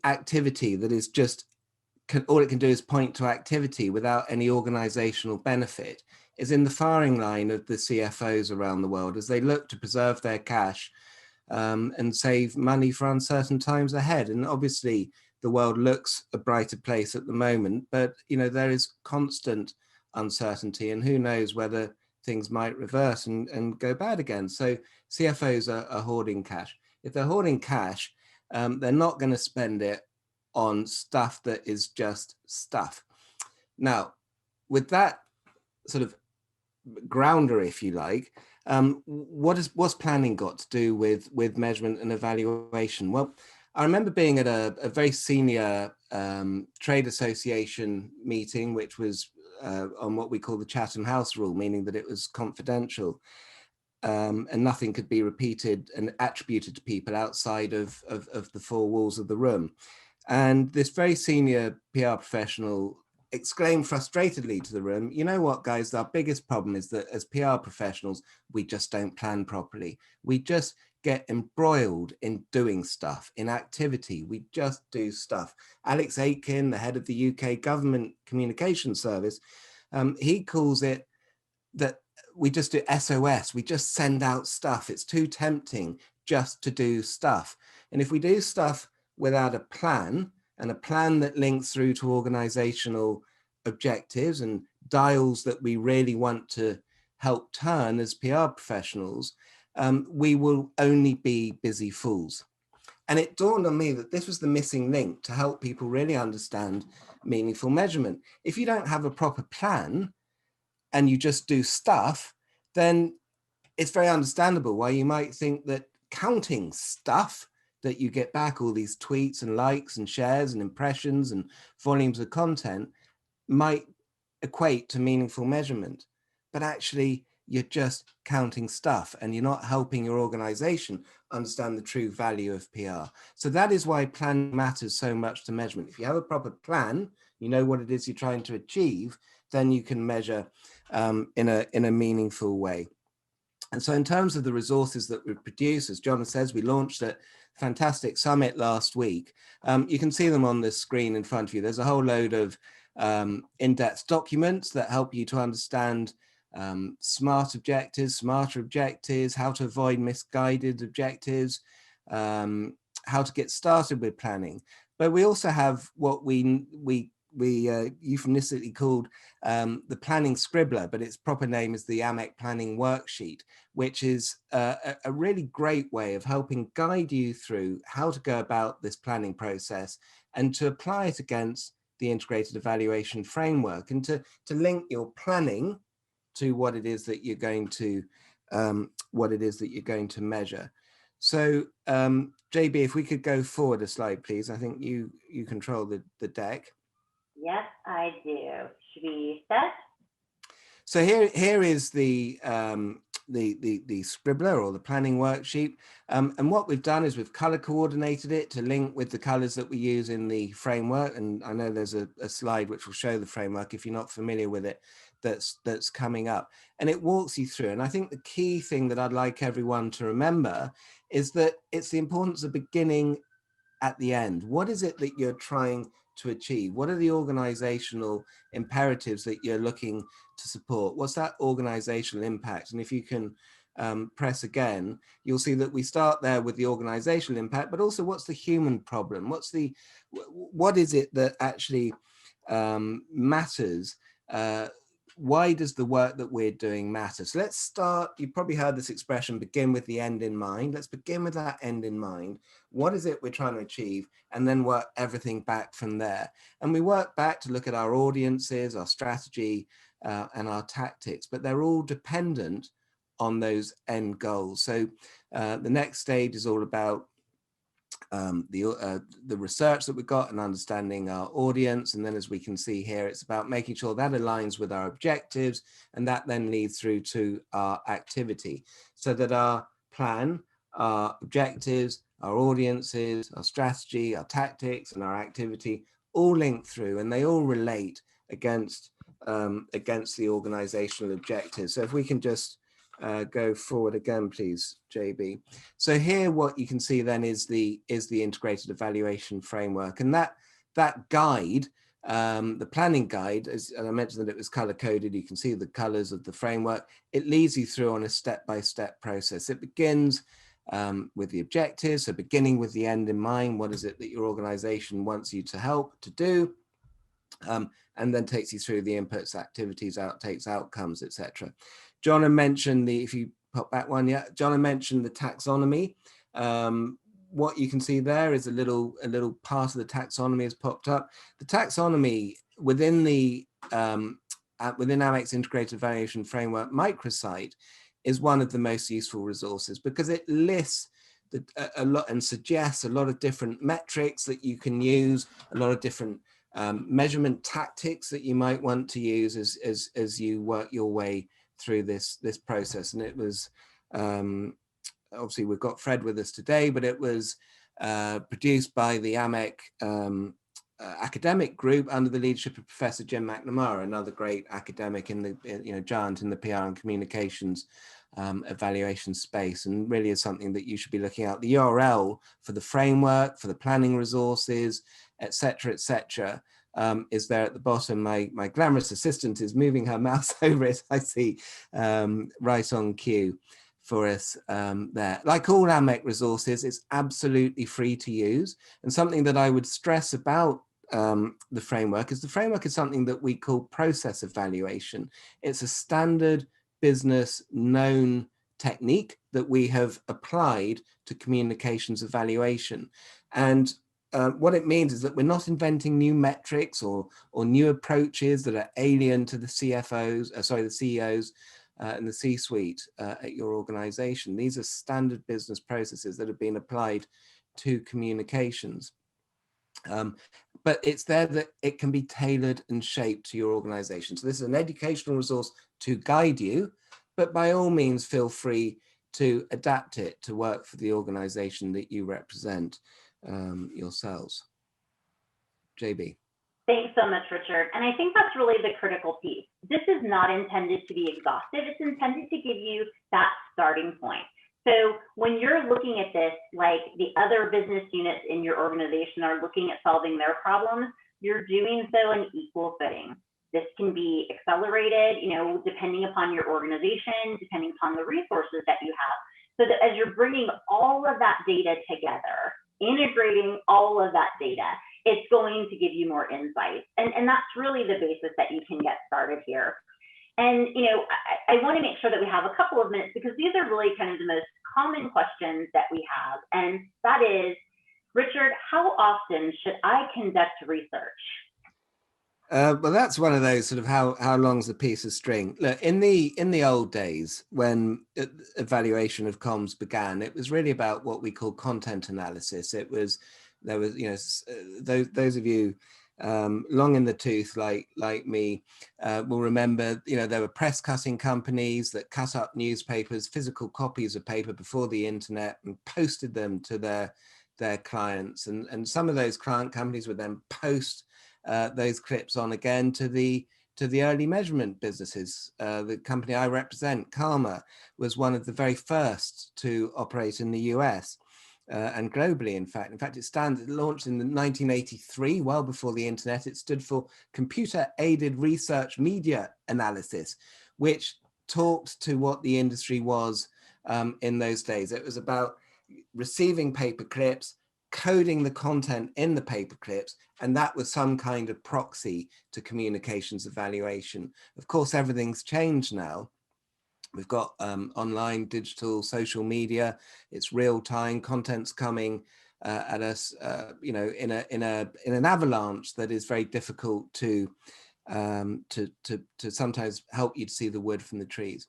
Speaker 19: activity that is just, all it can do is point to activity without any organizational benefit is in the firing line of the CFOs around the world as they look to preserve their cash and save money for uncertain times ahead. And obviously the world looks a brighter place at the moment, but there is constant uncertainty, and who knows whether things might reverse and go bad again. So CFOs are hoarding cash. If they're hoarding cash, they're not going to spend it on stuff that is just stuff. Now, with that sort of grounder, if you like, what's planning got to do with measurement and evaluation? Well, I remember being at a very senior trade association meeting, which was on what we call the Chatham House rule, meaning that it was confidential and nothing could be repeated and attributed to people outside of the four walls of the room. And this very senior PR professional exclaimed frustratedly to the room, "You know what, guys, our biggest problem is that as PR professionals, we just don't plan properly. We just get embroiled in doing stuff, in activity. We just do stuff." Alex Aitken, the head of the UK Government Communications Service, he calls it that we just do SOS. We just send out stuff. It's too tempting just to do stuff. And if we do stuff without a plan, and a plan that links through to organizational objectives and dials that we really want to help turn as PR professionals, we will only be busy fools. And it dawned on me that this was the missing link to help people really understand meaningful measurement. If you don't have a proper plan and you just do stuff, then it's very understandable why you might think that counting stuff that you get back, all these tweets and likes and shares and impressions and volumes of content, might equate to meaningful measurement. But actually, you're just counting stuff and you're not helping your organization understand the true value of PR. So that is why planning matters so much to measurement. If you have a proper plan, you know what it is you're trying to achieve, then you can measure in a meaningful way. And so in terms of the resources that we produce, as John says, we launched a fantastic summit last week. You can see them on the screen in front of you. There's a whole load of in-depth documents that help you to understand smarter objectives, how to avoid misguided objectives, how to get started with planning. But we also have what we euphemistically called the planning scribbler, but its proper name is the AMEC planning worksheet, which is a really great way of helping guide you through how to go about this planning process and to apply it against the integrated evaluation framework, and to link your planning to what it is that you're going to measure. So JB, if we could go forward a slide, please. I think you control the deck.
Speaker 18: Yes, I do. Should we set?
Speaker 19: So here is the scribbler or the planning worksheet. And what we've done is we've color coordinated it to link with the colors that we use in the framework. And I know there's a slide which will show the framework if you're not familiar with it, that's coming up. And it walks you through. And I think the key thing that I'd like everyone to remember is that it's the importance of beginning at the end. What is it that you're trying to achieve? What are the organizational imperatives that you're looking to support? What's that organizational impact? And if you can press again, you'll see that we start there with the organizational impact, but also what's the human problem? What is it that actually matters? Why does the work that we're doing matter? So let's start, you probably heard this expression, begin with the end in mind. Let's begin with that end in mind. What is it we're trying to achieve? And then work everything back from there. And we work back to look at our audiences, our strategy, and our tactics, but they're all dependent on those end goals. So the next stage is all about the research that we've got and understanding our audience. And then as we can see here, it's about making sure that aligns with our objectives, and that then leads through to our activity, so that our plan, our objectives, our audiences, our strategy, our tactics, and our activity all link through, and they all relate against the organizational objectives. So if we can just go forward again, please, JB. So here, what you can see then is the integrated evaluation framework, and that guide, the planning guide, as I mentioned that it was color coded. You can see the colors of the framework. It leads you through on a step-by-step process. It begins with the objectives, so beginning with the end in mind. What is it that your organization wants you to help to do? And then takes you through the inputs, activities, outtakes, outcomes, etc. John had mentioned if you pop back one, yeah, John had mentioned the taxonomy. What you can see there is a little part of the taxonomy has popped up. The taxonomy within within Amec's integrated evaluation framework microsite is one of the most useful resources, because it lists a lot and suggests a lot of different metrics that you can use, a lot of different measurement tactics that you might want to use as you work your way through this process. And it was obviously we've got Fred with us today, but it was produced by the AMEC academic group under the leadership of Professor Jim McNamara, another great academic in the giant in the PR and communications evaluation space, and really is something that you should be looking at. The URL for the framework, for the planning resources, etc., is there at the bottom. My glamorous assistant is moving her mouse over it, I see, right on cue for us there. Like all AMEC resources, it's absolutely free to use. And something that I would stress about the framework is something that we call process evaluation. It's a standard business known technique that we have applied to communications evaluation. And what it means is that we're not inventing new metrics or new approaches that are alien to the the CEOs and the C-suite at your organization. These are standard business processes that have been applied to communications. But it's there that it can be tailored and shaped to your organization. So this is an educational resource to guide you, but by all means feel free to adapt it to work for the organization that you represent yourselves. JB.
Speaker 18: Thanks so much, Richard. And I think that's really the critical piece. This is not intended to be exhaustive. It's intended to give you that starting point. So when you're looking at this, like the other business units in your organization are looking at solving their problems, you're doing so in equal footing. This can be accelerated, depending upon your organization, depending upon the resources that you have. So that as you're bringing all of that data together, integrating all of that data, it's going to give you more insight. And that's really the basis that you can get started here. And, I want to make sure that we have a couple of minutes, because these are really kind of the most common questions that we have. And that is, Richard, how often should I conduct research?
Speaker 19: Well, that's one of those sort of how long's a piece of string. Look, in the old days when evaluation of comms began, it was really about what we call content analysis. There was those of you long in the tooth like me will remember, there were press cutting companies that cut up newspapers, physical copies of paper before the internet, and posted them to their clients, and some of those client companies would then post those clips on again to the early measurement businesses. The company I represent, Karma, was one of the very first to operate in the US and globally. In fact, it launched in 1983, well before the internet. It stood for Computer-Aided Research Media Analysis, which talked to what the industry was in those days. It was about receiving paper clips, coding the content in the paper clips, and that was some kind of proxy to communications evaluation. Of course, everything's changed now. We've got online, digital, social media. It's real time. Content's coming at us, in an avalanche that is very difficult to sometimes help you to see the wood from the trees.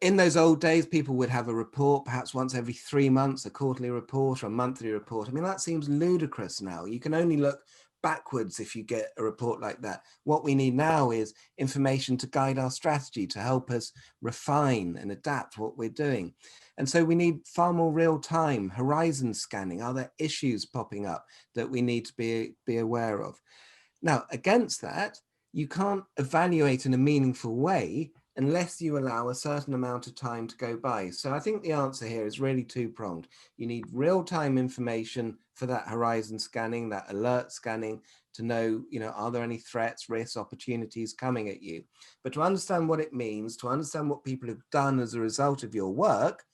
Speaker 19: In those old days, people would have a report perhaps once every 3 months, a quarterly report or a monthly report. I mean, that seems ludicrous now. You can only look backwards if you get a report like that. What we need now is information to guide our strategy, to help us refine and adapt what we're doing. And so we need far more real-time horizon scanning. Are there issues popping up that we need to be aware of? Now, against that, you can't evaluate in a meaningful way unless you allow a certain amount of time to go by. So I think the answer here is really two-pronged. You need real-time information for that horizon scanning, that alert scanning, to know, are there any threats, risks, opportunities coming at you? But to understand what it means, to understand what people have done as a result of your work,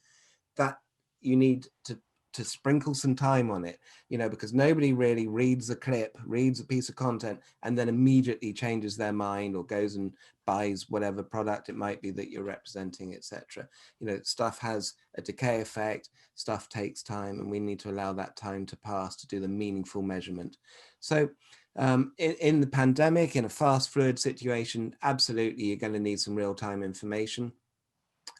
Speaker 19: that you need to sprinkle some time on it, because nobody really reads a clip, reads a piece of content, and then immediately changes their mind or goes and buys whatever product it might be that you're representing, etc. Stuff has a decay effect, stuff takes time, and we need to allow that time to pass to do the meaningful measurement. So in the pandemic, in a fast, fluid situation, absolutely, you're going to need some real-time information.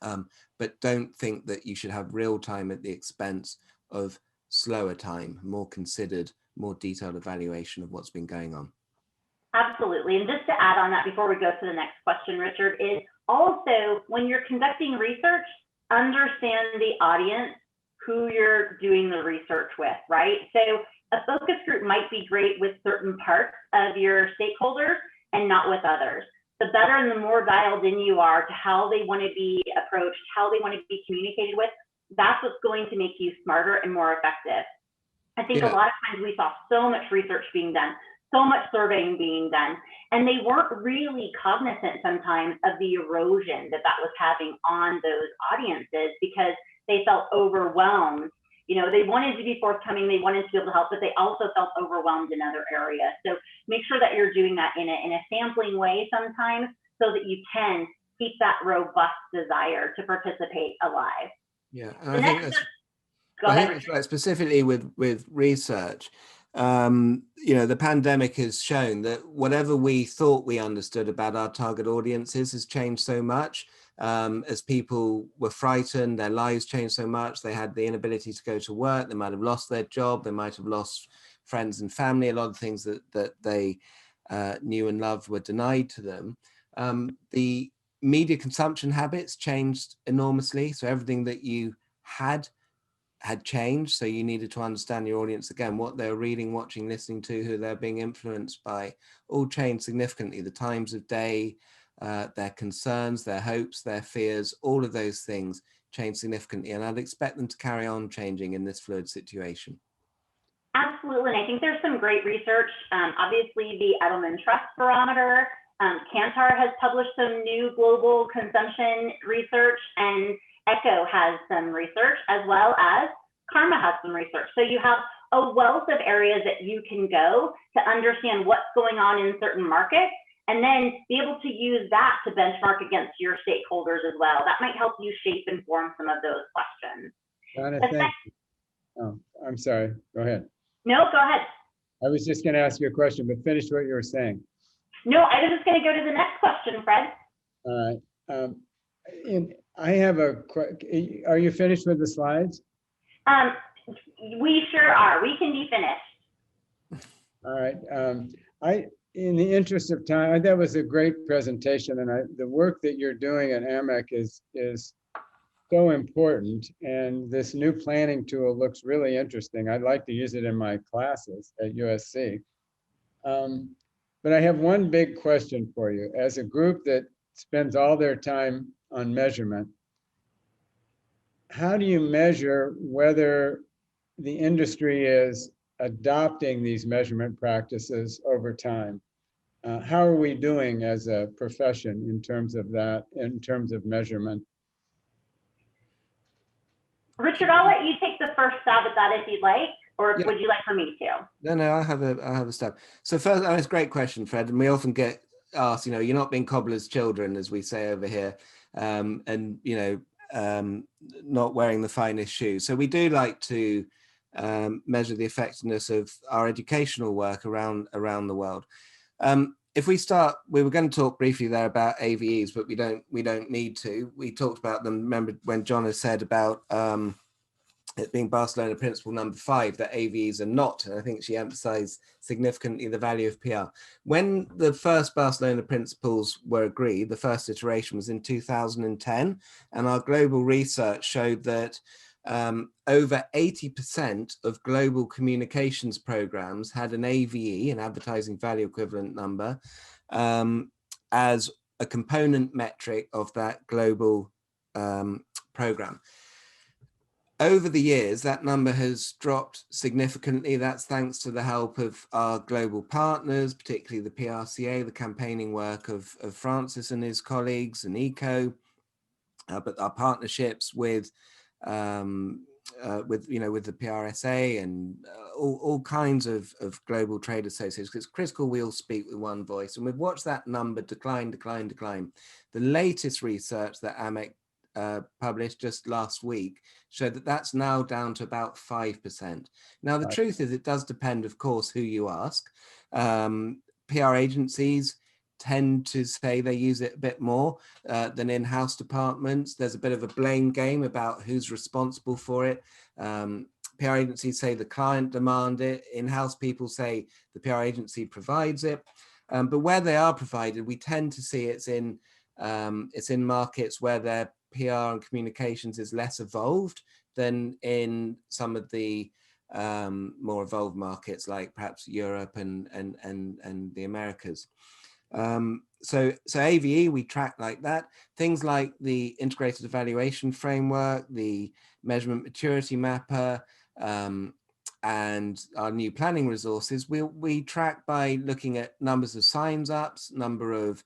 Speaker 19: But don't think that you should have real time at the expense of slower time, more considered, more detailed evaluation of what's been going on.
Speaker 18: Absolutely. And just to add on that before we go to the next question, Richard, is also when you're conducting research, understand the audience, who you're doing the research with, right? So a focus group might be great with certain parts of your stakeholders and not with others. The better and the more dialed in you are to how they want to be approached, how they want to be communicated with, that's what's going to make you smarter and more effective. I think a lot of times we saw so much research being done, so much surveying being done, and they weren't really cognizant sometimes of the erosion that was having on those audiences because they felt overwhelmed. They wanted to be forthcoming, they wanted to be able to help, but they also felt overwhelmed in other areas. So make sure that you're doing that in a sampling way sometimes so that you can keep that robust desire to participate alive.
Speaker 19: Yeah, and I think that's right, specifically with research. The pandemic has shown that whatever we thought we understood about our target audiences has changed so much. As people were frightened, their lives changed so much, they had the inability to go to work, they might have lost their job, they might have lost friends and family, a lot of things that they knew and loved were denied to them. The media consumption habits changed enormously, so everything that you had changed, so you needed to understand your audience again, what they're reading, watching, listening to, who they're being influenced by, all changed significantly. The times of day, their concerns, their hopes, their fears, all of those things change significantly, and I'd expect them to carry on changing in this fluid situation.
Speaker 18: Absolutely, and I think there's some great research. Obviously, the Edelman Trust Barometer, Kantar has published some new global consumption research, and Apco has some research, as well as Karma has some research. So you have a wealth of areas that you can go to understand what's going on in certain markets, and then be able to use that to benchmark against your stakeholders as well. That might help you shape and form some of those questions.
Speaker 2: Donna, thank you. Oh, I'm sorry. Go ahead.
Speaker 18: No, go ahead.
Speaker 2: I was just going to ask you a question, but finish what you were saying.
Speaker 18: No, I was just going to go to the next question, Fred.
Speaker 2: All right. I have are you finished with the slides?
Speaker 18: We sure are. We can be finished.
Speaker 2: All right. In the interest of time, that was a great presentation, and the work that you're doing at AMEC is so important, and this new planning tool looks really interesting. I'd like to use it in my classes at USC. But I have one big question for you. As a group that spends all their time on measurement, how do you measure whether the industry is adopting these measurement practices over time? How are we doing as a profession in terms of that, in terms of measurement?
Speaker 18: Richard, I'll let you take the first stab at that if you'd like, or would you like for me to?
Speaker 19: No, I have a stab. So first, it's a great question, Fred, and we often get asked, you're not being cobbler's children, as we say over here, and not wearing the finest shoes. So we do like to measure the effectiveness of our educational work around the world. If we start, we were going to talk briefly there about AVEs, but we don't need to. We talked about them. Remember when John has said about it being Barcelona Principle number 5, that AVEs are not, and I think she emphasized significantly the value of PR. When the first Barcelona Principles were agreed, the first iteration was in 2010, and our global research showed that over 80% of global communications programs had an AVE, an advertising value equivalent number, as a component metric of that global program. Over the years, that number has dropped significantly. That's thanks to the help of our global partners, particularly the PRCA, the campaigning work of Francis and his colleagues, and ECO, but our partnerships with the PRSA and all kinds of global trade associations. It's critical we all speak with one voice, and we've watched that number decline. The latest research that AMEC published just last week showed that that's now down to about 5%. Now, the truth is, it does depend, of course, who you ask. PR agencies tend to say they use it a bit more than in-house departments. There's a bit of a blame game about who's responsible for it. PR agencies say the client demand it. In-house people say the PR agency provides it. But where they are provided, we tend to see it's in markets where their PR and communications is less evolved than in some of the more evolved markets like perhaps Europe and the Americas. So AVE we track like that. Things like the integrated evaluation framework, the measurement maturity mapper, and our new planning resources, we track by looking at numbers of signs ups, number of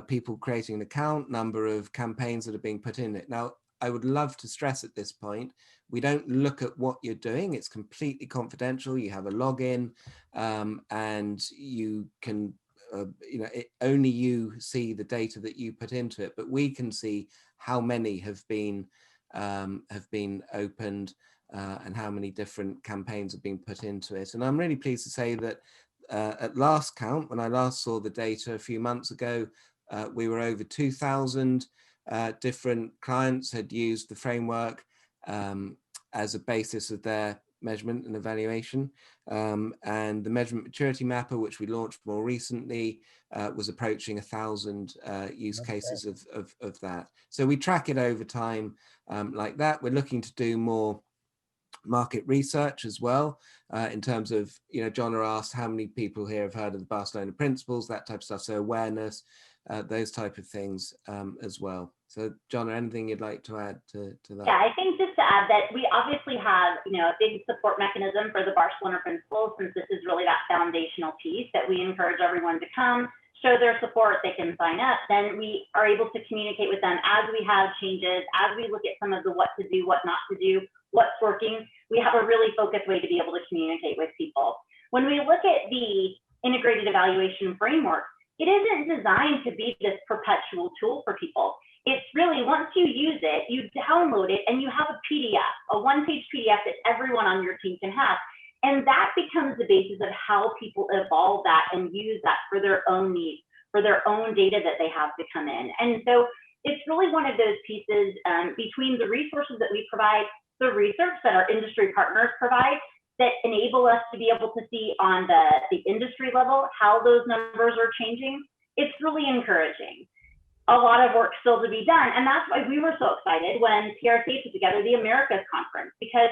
Speaker 19: people creating an account, number of campaigns that are being put in it. Now, I would love to stress at this point, we don't look at what you're doing. It's completely confidential. You have a login, and you can, only you see the data that you put into it, but we can see how many have been opened and how many different campaigns have been put into it. And I'm really pleased to say that at last count, when I last saw the data a few months ago, we were over 2,000 different clients had used the framework as a basis of their measurement and evaluation. And the measurement maturity mapper, which we launched more recently, was approaching 1,000 use cases of that. So we track it over time like that. We're looking to do more market research as well, in terms of, John asked how many people here have heard of the Barcelona Principles, that type of stuff. So awareness, those type of things as well. So John, anything you'd like to add to that?
Speaker 18: Yeah, I think just to add that we obviously have, a big support mechanism for the Barcelona Principles, since this is really that foundational piece that we encourage everyone to come, show their support, they can sign up. Then we are able to communicate with them as we have changes, as we look at some of the what to do, what not to do, what's working. We have a really focused way to be able to communicate with people. When we look at the integrated evaluation framework, it isn't designed to be this perpetual tool for people. It's really, once you use it, you download it and you have a PDF, a one-page PDF that everyone on your team can have. And that becomes the basis of how people evolve that and use that for their own needs, for their own data that they have to come in. And so it's really one of those pieces between the resources that we provide, the research that our industry partners provide, that enable us to be able to see on the industry level how those numbers are changing. It's really encouraging. A lot of work still to be done. And that's why we were so excited when PRCA put together the Americas conference, because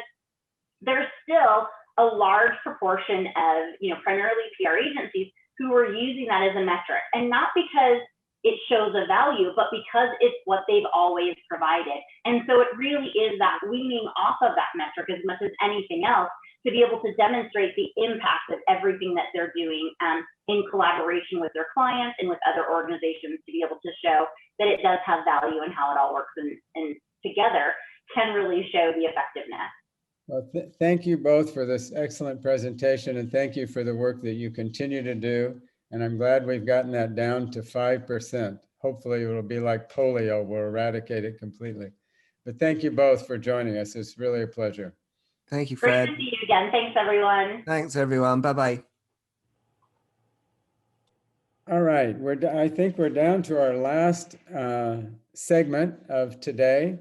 Speaker 18: there's still a large proportion of, primarily PR agencies who are using that as a metric, and not because it shows a value, but because it's what they've always provided. And so it really is that weaning off of that metric as much as anything else to be able to demonstrate the impact of everything that they're doing in collaboration with their clients and with other organizations, to be able to show that it does have value and how it all works and together can really show the effectiveness.
Speaker 2: Well, thank you both for this excellent presentation, and thank you for the work that you continue to do. And I'm glad we've gotten that down to 5%. Hopefully it will be like polio, we'll eradicate it completely. But thank you both for joining us. It's really a pleasure.
Speaker 19: Thank you, Fred.
Speaker 18: Great to see you again. Thanks, everyone.
Speaker 19: Thanks, everyone. Bye-bye.
Speaker 2: All right, I think we're down to our last segment of today,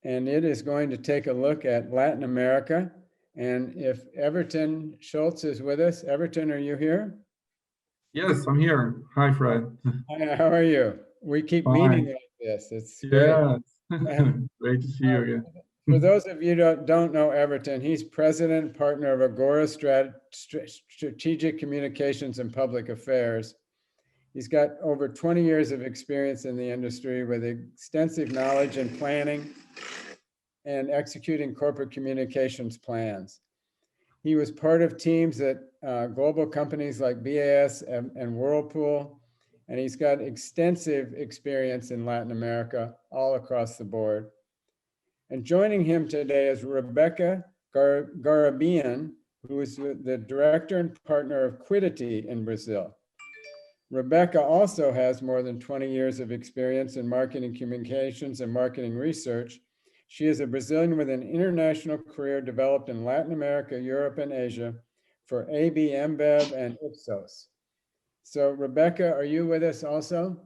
Speaker 2: and it is going to take a look at Latin America. And if Everton Schultz is with us, Everton, are you here?
Speaker 20: Yes, I'm here. Hi, Fred.
Speaker 2: Hi, how are you? We keep meeting like this. It's
Speaker 20: yeah.
Speaker 2: great.
Speaker 20: Great to see you again.
Speaker 2: For those of you who don't know Everton, he's president and partner of Agora Strategic Communications and Public Affairs. He's got over 20 years of experience in the industry with extensive knowledge in planning and executing corporate communications plans. He was part of teams at global companies like BAS and Whirlpool, and he's got extensive experience in Latin America all across the board. And joining him today is Rebecca Garabian, who is the director and partner of Quiddity in Brazil. Rebecca also has more than 20 years of experience in marketing communications and marketing research. She is a Brazilian with an international career developed in Latin America, Europe, and Asia for AB InBev and Ipsos. So Rebecca, are you with us also?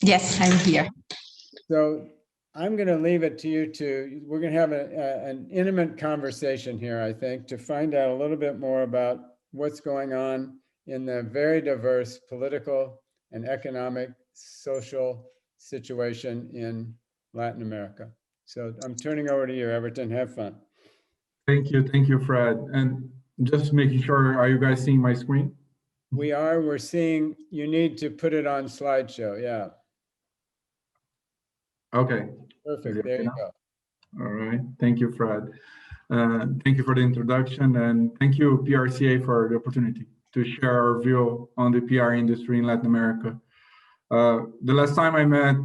Speaker 21: Yes, I'm here.
Speaker 2: So I'm going to leave it to you we're going to have an intimate conversation here, I think, to find out a little bit more about what's going on in the very diverse political and economic, social situation in Latin America. So I'm turning over to you, Everton. Have fun.
Speaker 20: Thank you, Fred. And just making sure, are you guys seeing my screen?
Speaker 2: We are. We're seeing, you need to put it on slideshow. Yeah.
Speaker 20: Okay.
Speaker 2: Perfect. There you go.
Speaker 20: All right. Thank you, Fred. Thank you for the introduction, and thank you, PRCA, for the opportunity to share our view on the PR industry in Latin America. The last time I met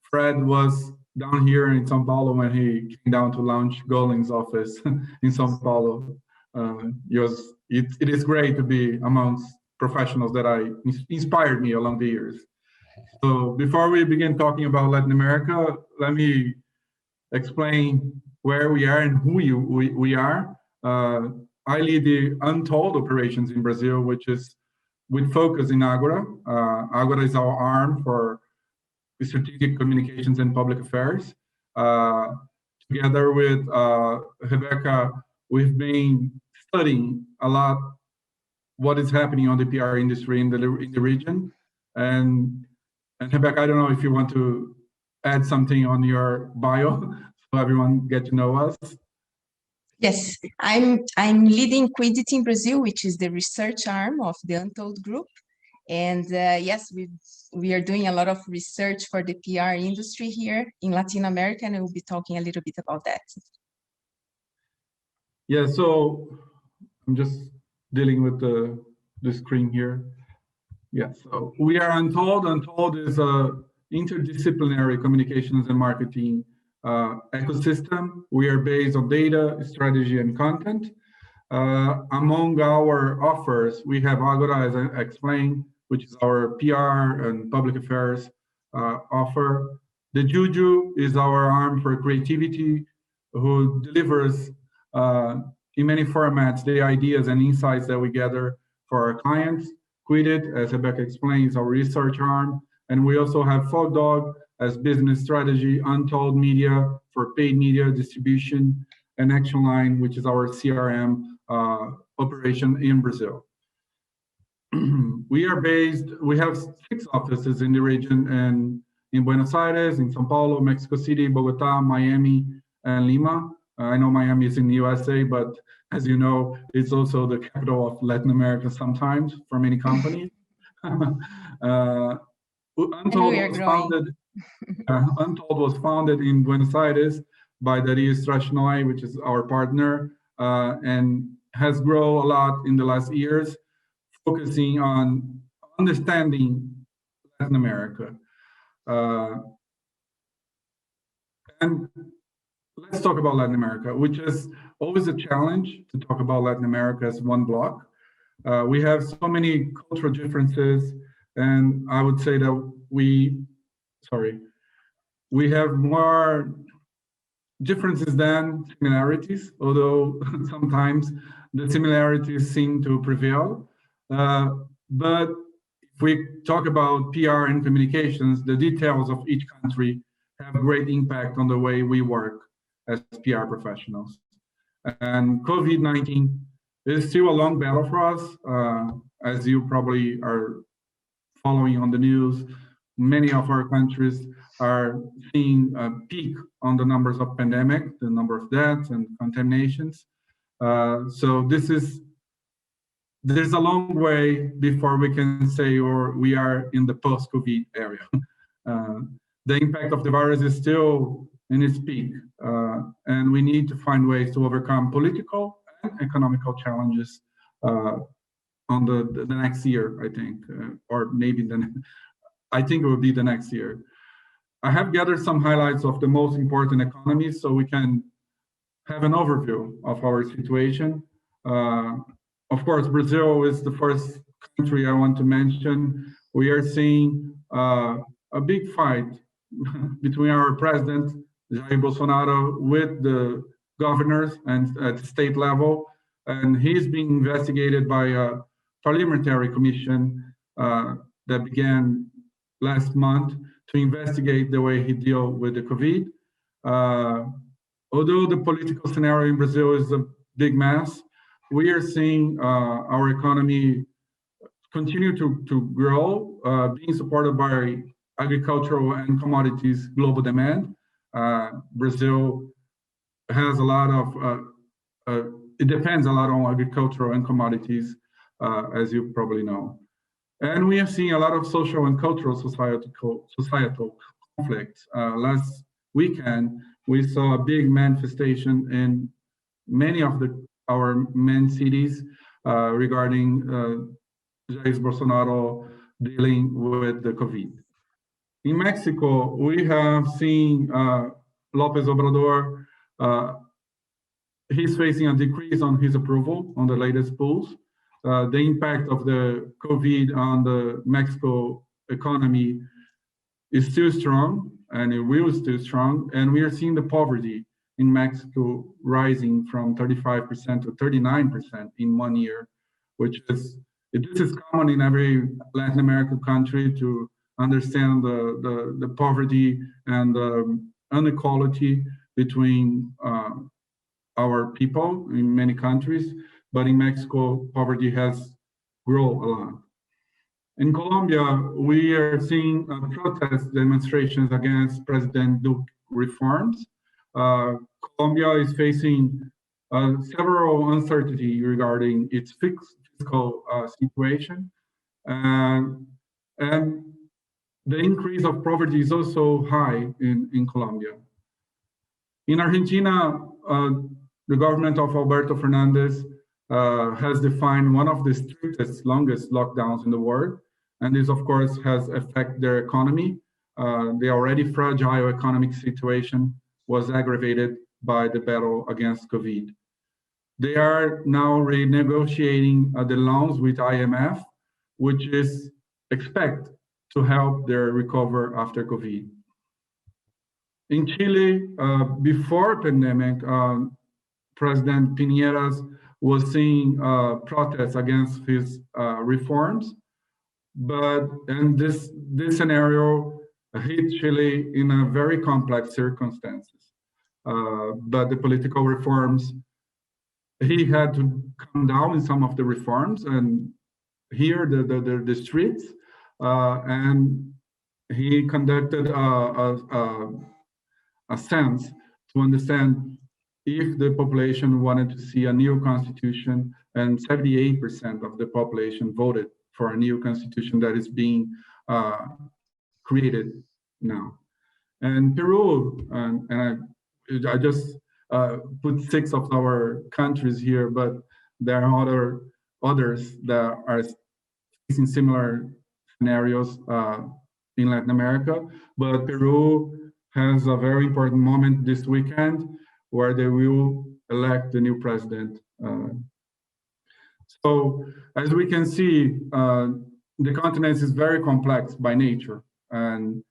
Speaker 20: Fred was down here in São Paulo when he came down to launch Golding's office in São Paulo. It is great to be amongst professionals that inspired me along the years. So before we begin talking about Latin America, let me explain where we are and who we are. I lead the Untold operations in Brazil, which is with focus in Agora. Agora is our arm for strategic communications and public affairs. Together with Rebecca, we've been studying a lot what is happening on the PR industry in the region. And Rebecca, I don't know if you want to add something on your bio so everyone get to know us.
Speaker 21: Yes, I'm leading Quiddity in Brazil, which is the research arm of the Untold Group. And yes, we are doing a lot of research for the PR industry here in Latin America, and we'll be talking a little bit about that.
Speaker 20: Yeah, so I'm just dealing with the screen here. Yeah, so we are Untold. Untold is a interdisciplinary communications and marketing ecosystem. We are based on data, strategy, and content. Among our offers, we have Agora, as I explained, which is our PR and public affairs offer. The Juju is our arm for creativity, who delivers in many formats the ideas and insights that we gather for our clients. Quidit, as Rebecca explains, our research arm. And we also have Fogdog as business strategy, Untold Media for paid media distribution, and Action Line, which is our CRM operation in Brazil. We have 6 offices in the region, and in Buenos Aires, in Sao Paulo, Mexico City, Bogota, Miami, and Lima. I know Miami is in the USA, but as you know, it's also the capital of Latin America sometimes for many companies. Untold was founded in Buenos Aires by Dario Strashnoi, which is our partner, and has grown a lot in the last years, focusing on understanding Latin America. And let's talk about Latin America, which is always a challenge to talk about Latin America as one block. We have so many cultural differences, and I would say that we have more differences than similarities, although sometimes the similarities seem to prevail. But if we talk about PR and communications, the details of each country have great impact on the way we work as PR professionals. And COVID-19 is still a long battle for us. As you probably are following on the news, many of our countries are seeing a peak on the numbers of pandemic, the number of deaths and contaminations. So there's a long way before we can say we are in the post-COVID area. The impact of the virus is still in its peak, and we need to find ways to overcome political and economical challenges on the next year, I think, or maybe I think it will be the next year. I have gathered some highlights of the most important economies so we can have an overview of our situation. Of course, Brazil is the first country I want to mention. We are seeing a big fight between our president, Jair Bolsonaro, with the governors and at the state level. And he's being investigated by a parliamentary commission that began last month to investigate the way he deals with the COVID. Although the political scenario in Brazil is a big mess, we are seeing our economy continue to grow, being supported by agricultural and commodities global demand. Brazil has a lot of, it depends a lot on agricultural and commodities, as you probably know. And we are seeing a lot of social and cultural societal conflicts. Last weekend, we saw a big manifestation in many of our main cities regarding Jair Bolsonaro dealing with the COVID. In Mexico, we have seen López Obrador, he's facing a decrease on his approval on the latest polls. The impact of the COVID on the Mexico economy is still strong, and it will still strong. And we are seeing the poverty in Mexico rising from 35% to 39% in 1 year, which is, this is common in every Latin American country to understand the poverty and the inequality between our people in many countries. But in Mexico, poverty has grown a lot. In Colombia, we are seeing protest demonstrations against President Duque reforms. Colombia is facing several uncertainty regarding its fiscal situation. And the increase of poverty is also high in Colombia. In Argentina, the government of Alberto Fernandez has defined one of the strictest, longest lockdowns in the world. And this, of course, has affected their economy. The already fragile economic situation was aggravated by the battle against COVID. They are now renegotiating the loans with IMF, which is expected to help their recover after COVID. In Chile, before pandemic, President Piñera was seeing protests against his reforms. But in this scenario hit Chile in a very complex circumstances. But the political reforms, he had to come down in some of the reforms and hear the streets, and he conducted a sense to understand if the population wanted to see a new constitution, and 78% of the population voted for a new constitution that is being created now. And Peru, and I just put 6 of our countries here, but there are others that are facing similar scenarios in Latin America. But Peru has a very important moment this weekend where they will elect the new president. So as we can see, the continent is very complex by nature. And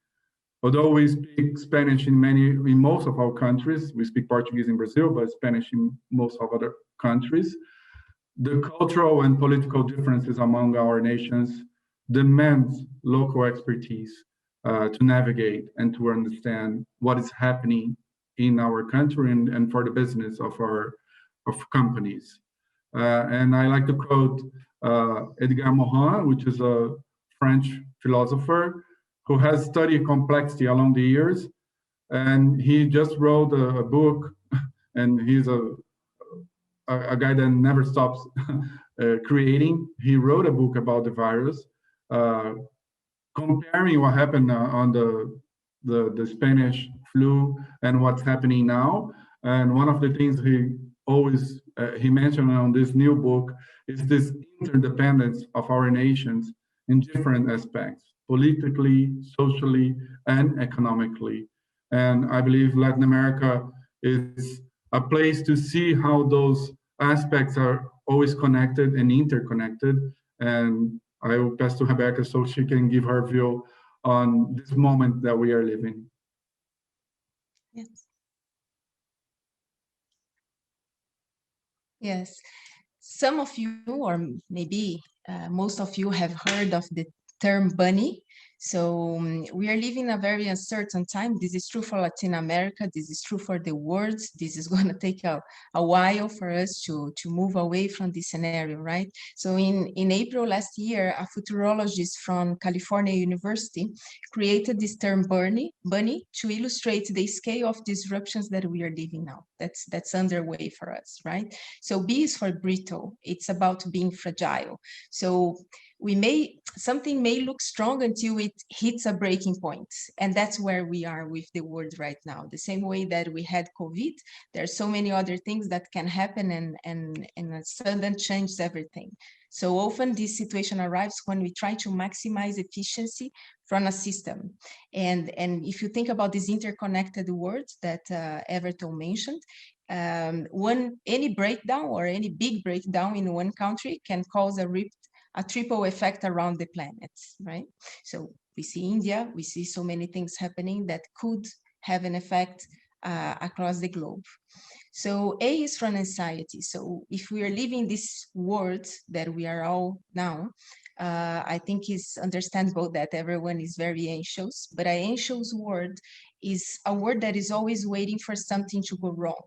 Speaker 20: although we speak Spanish in most of our countries, we speak Portuguese in Brazil, but Spanish in most of other countries, the cultural and political differences among our nations demands local expertise to navigate and to understand what is happening in our country and for the business of companies. And I like to quote Edgar Morin, which is a French philosopher who has studied complexity along the years. And he just wrote a book, and he's a guy that never stops creating. He wrote a book about the virus, comparing what happened on the Spanish flu and what's happening now. And one of the things he always he mentioned on this new book is this interdependence of our nations in different aspects, politically, socially, and economically. And I believe Latin America is a place to see how those aspects are always connected and interconnected. And I will pass to Rebecca so she can give her view on this moment that we are living.
Speaker 21: Yes. Yes. Some of you, or maybe most of you, have heard of the term bunny. So we are living a very uncertain time. This is true for Latin America. This is true for the world. This is going to take a while for us to move away from this scenario, right? So in April last year, a futurologist from California University created this term bunny to illustrate the scale of disruptions that we are living now. That's underway for us, right? So B is for brittle. It's about being fragile. So something may look strong until it hits a breaking point. And that's where we are with the world right now. The same way that we had COVID, there are so many other things that can happen and a sudden changes everything. So often this situation arrives when we try to maximize efficiency from a system. And if you think about this interconnected world that Everton mentioned, any breakdown or any big breakdown in one country can cause a triple effect around the planet, right? So we see India, we see so many things happening that could have an effect across the globe. So A is from anxiety. So if we are living this world that we are all now, I think it's understandable that everyone is very anxious, but an anxious word is a word that is always waiting for something to go wrong.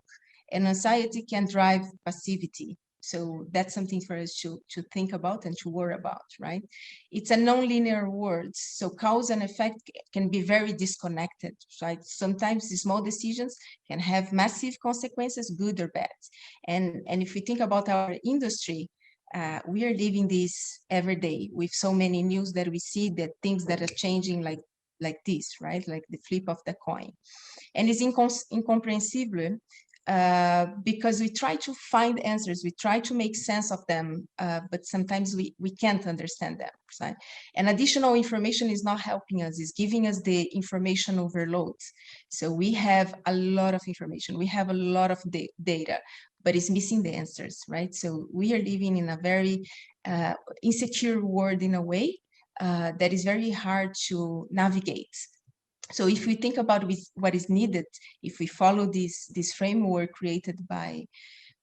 Speaker 21: And anxiety can drive passivity. So that's something for us to think about and to worry about, right? It's a non-linear word. So cause and effect can be very disconnected, right? Sometimes the small decisions can have massive consequences, good or bad. And if we think about our industry, we are living this every day with so many news that we see, that things that are changing like this, right? Like the flip of the coin. And it's incomprehensible because we try to find answers, we try to make sense of them, but sometimes we can't understand them, right? And additional information is not helping us, it's giving us the information overload. So we have a lot of information, we have a lot of data, but it's missing the answers, right? So we are living in a very insecure world in a way that is very hard to navigate. So if we think about what is needed, if we follow this framework created by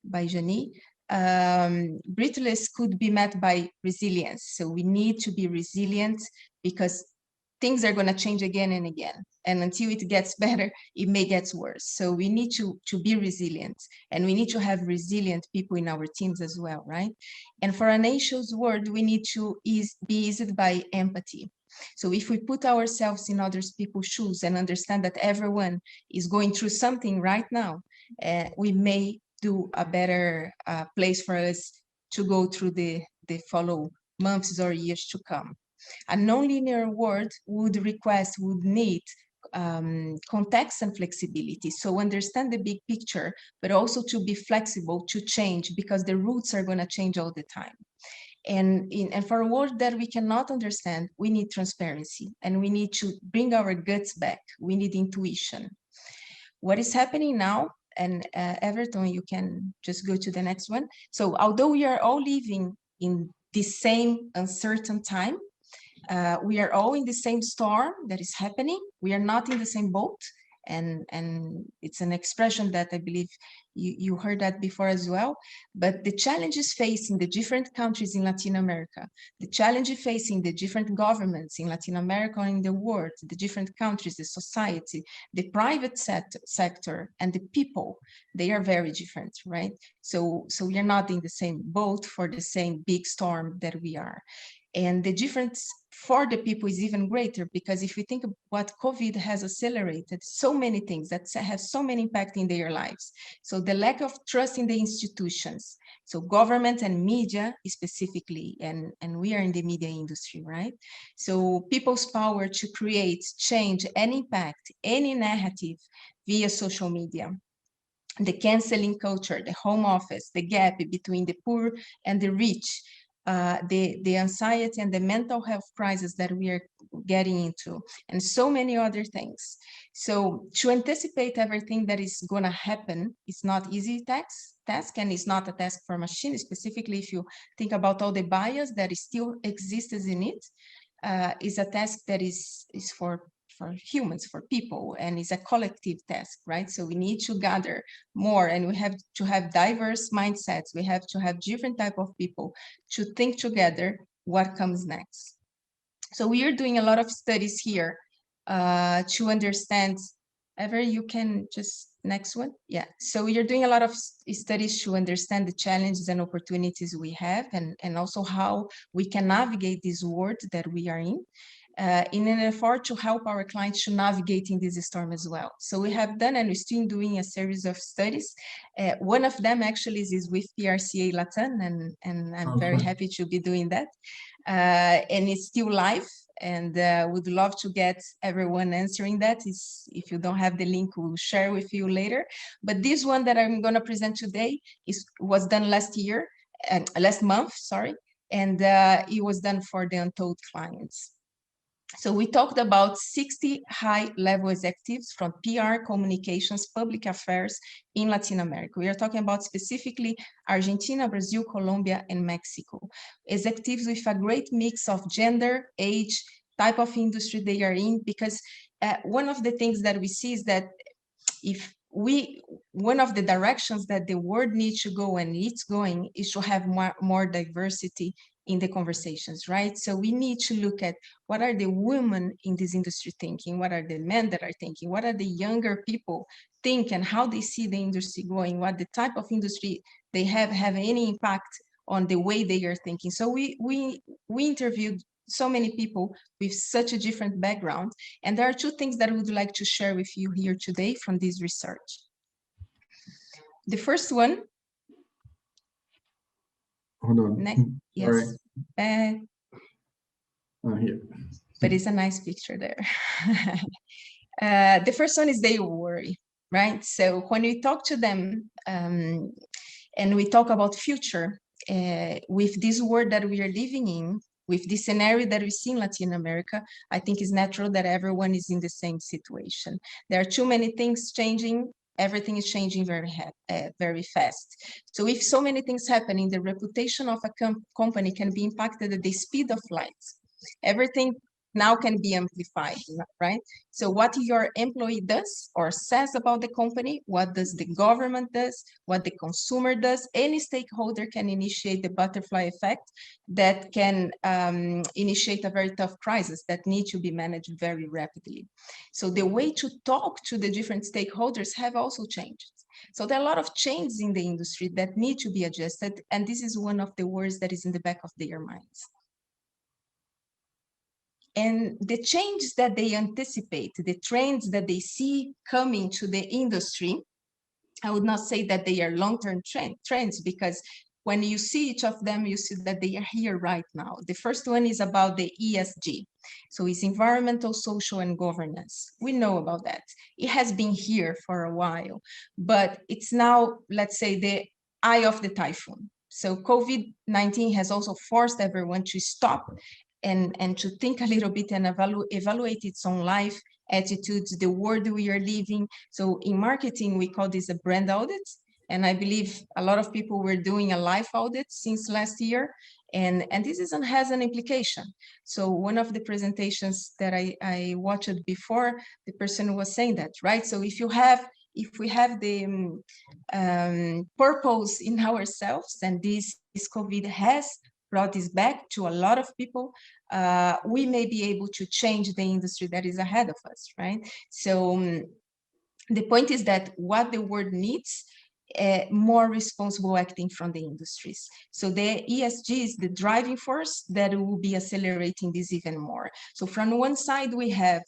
Speaker 21: by Janie, brittleness could be met by resilience. So we need to be resilient because things are going to change again and again. And until it gets better, it may get worse. So we need to be resilient, and we need to have resilient people in our teams as well, right? And for an anxious world, we need to be eased by empathy. So if we put ourselves in other people's shoes and understand that everyone is going through something right now, we may do a better place for us to go through the follow months or years to come. A nonlinear world would need context and flexibility. So understand the big picture, but also to be flexible to change, because the roots are going to change all the time. And for a world that we cannot understand, we need transparency, and we need to bring our guts back. We need intuition. What is happening now, and Everton, you can just go to the next one. So although we are all living in the same uncertain time, we are all in the same storm that is happening. We are not in the same boat. And it's an expression that I believe you heard that before as well. But the challenges facing the different countries in Latin America, the challenges facing the different governments in Latin America and in the world, the different countries, the society, the private sector, and the people, they are very different, right? So we are not in the same boat for the same big storm that we are. And the difference for the people is even greater, because if we think of what COVID has accelerated, so many things that have so many impact in their lives. So the lack of trust in the institutions, so government and media specifically, and we are in the media industry, right? So people's power to create, change, and impact any narrative via social media. The canceling culture, the home office, the gap between the poor and the rich, the anxiety and the mental health crisis that we are getting into, and so many other things. So to anticipate everything that is going to happen, it's not easy task, and it's not a task for machine, specifically if you think about all the bias that still exists in it. Is a task that is for humans, for people, and it's a collective task, right? So we need to gather more, and we have to have diverse mindsets. We have to have different type of people to think together what comes next. So we are doing a lot of studies here to understand. Ever, you can just next one. Yeah. So we are doing a lot of studies to understand the challenges and opportunities we have, and also how we can navigate this world that we are in an effort to help our clients to navigate in this storm as well. So we have done, and we're still doing a series of studies. One of them actually is with PRCA Latin, and I'm very happy to be doing that. And it's still live, and would love to get everyone answering that. If you don't have the link, we'll share with you later. But this one that I'm going to present today was done last month, sorry, and it was done for the Untold clients. So we talked about 60 high-level executives from PR, communications, public affairs in Latin America. We are talking about specifically Argentina, Brazil, Colombia, and Mexico. Executives with a great mix of gender, age, type of industry they are in, because one of the things that we see is that one of the directions that the world needs to go, and it's going, is to have more diversity in the conversations, right? So we need to look at what are the women in this industry thinking, what are the men that are thinking, what are the younger people think, and how they see the industry going, what the type of industry they have any impact on the way they are thinking. So we interviewed so many people with such a different background, and there are two things that I would like to share with you here today from this research. The first one.
Speaker 20: Hold on.
Speaker 21: Next, yes.
Speaker 20: Here.
Speaker 21: But it's a nice picture there. The first one is they worry, right? So when we talk to them and we talk about future, with this world that we are living in, with this scenario that we see in Latin America, I think it's natural that everyone is in the same situation. There are too many things changing. Everything is changing very fast. So if so many things happening, the reputation of a company can be impacted at the speed of light. Everything now can be amplified, right? So what your employee does or says about the company, what does the government does, what the consumer does, any stakeholder can initiate the butterfly effect that can initiate a very tough crisis that need to be managed very rapidly. So the way to talk to the different stakeholders have also changed. So there are a lot of changes in the industry that need to be adjusted, and this is one of the words that is in the back of their minds. And the changes that they anticipate, the trends that they see coming to the industry, I would not say that they are long-term trends, because when you see each of them, you see that they are here right now. The first one is about the ESG. So it's environmental, social, and governance. We know about that. It has been here for a while, but it's now, let's say, the eye of the typhoon. So COVID-19 has also forced everyone to stop and to think a little bit and evaluate its own life, attitudes, the world we are living. So in marketing, we call this a brand audit. And I believe a lot of people were doing a life audit since last year. And this has an implication. So one of the presentations that I watched before, the person was saying that, right? So if we have the purpose in ourselves, and this COVID has brought this back to a lot of people, we may be able to change the industry that is ahead of us, right? So the point is that what the world needs, more responsible acting from the industries. So the ESG is the driving force that will be accelerating this even more. So from one side, we have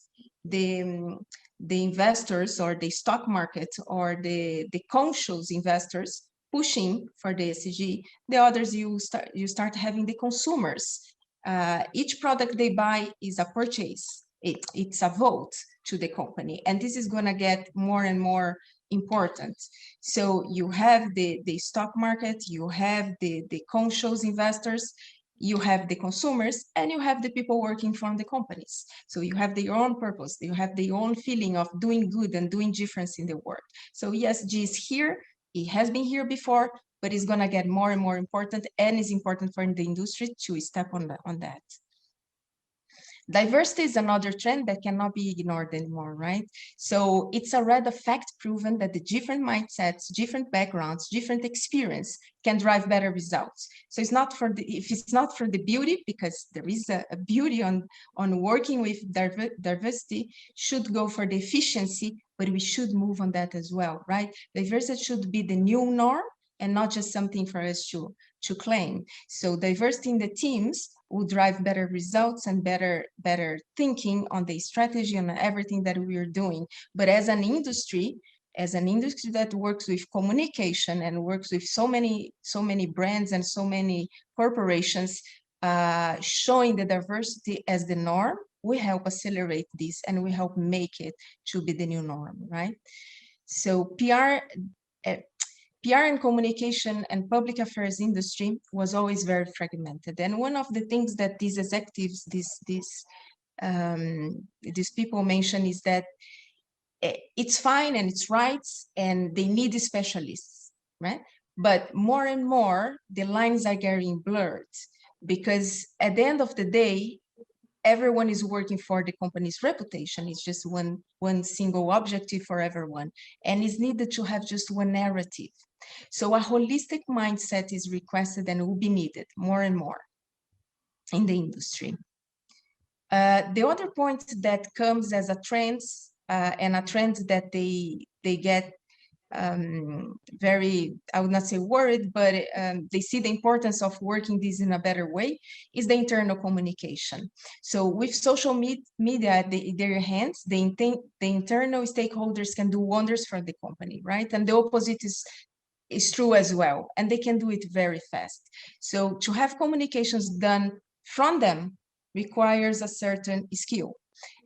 Speaker 21: the investors or the stock market or the conscious investors pushing for the ESG. The others, you start having the consumers. Each product they buy is a purchase. It's a vote to the company, and this is going to get more and more important. So you have the stock market, you have the conscious investors, you have the consumers, and you have the people working from the companies. So you have their own purpose, you have their own feeling of doing good and doing difference in the world. So ESG is here. It has been here before, but it's going to get more and more important, and it's important for the industry to step on that. Diversity is another trend that cannot be ignored anymore, right? So it's already fact proven that the different mindsets, different backgrounds, different experience can drive better results. So it's not for if it's not for the beauty, because there is a beauty on working with diversity, should go for the efficiency, but we should move on that as well, right? Diversity should be the new norm and not just something for us to claim. So diversity in the teams will drive better results and better thinking on the strategy and everything that we are doing. But as an industry that works with communication and works with so many brands and so many corporations, showing the diversity as the norm, we help accelerate this and we help make it to be the new norm, right? So PR and communication and public affairs industry was always very fragmented. And one of the things that these executives, these people mention is that it's fine and it's right, and they need specialists, right? But more and more, the lines are getting blurred, because at the end of the day, everyone is working for the company's reputation. It's just one single objective for everyone, and it's needed to have just one narrative. So a holistic mindset is requested and will be needed more and more in the industry. The other point that comes as a trend, and a trend that they get very, I would not say worried, but they see the importance of working this in a better way, is the internal communication. So with social media at their hands, the internal stakeholders can do wonders for the company, right? And the opposite is true as well, and they can do it very fast. So to have communications done from them requires a certain skill.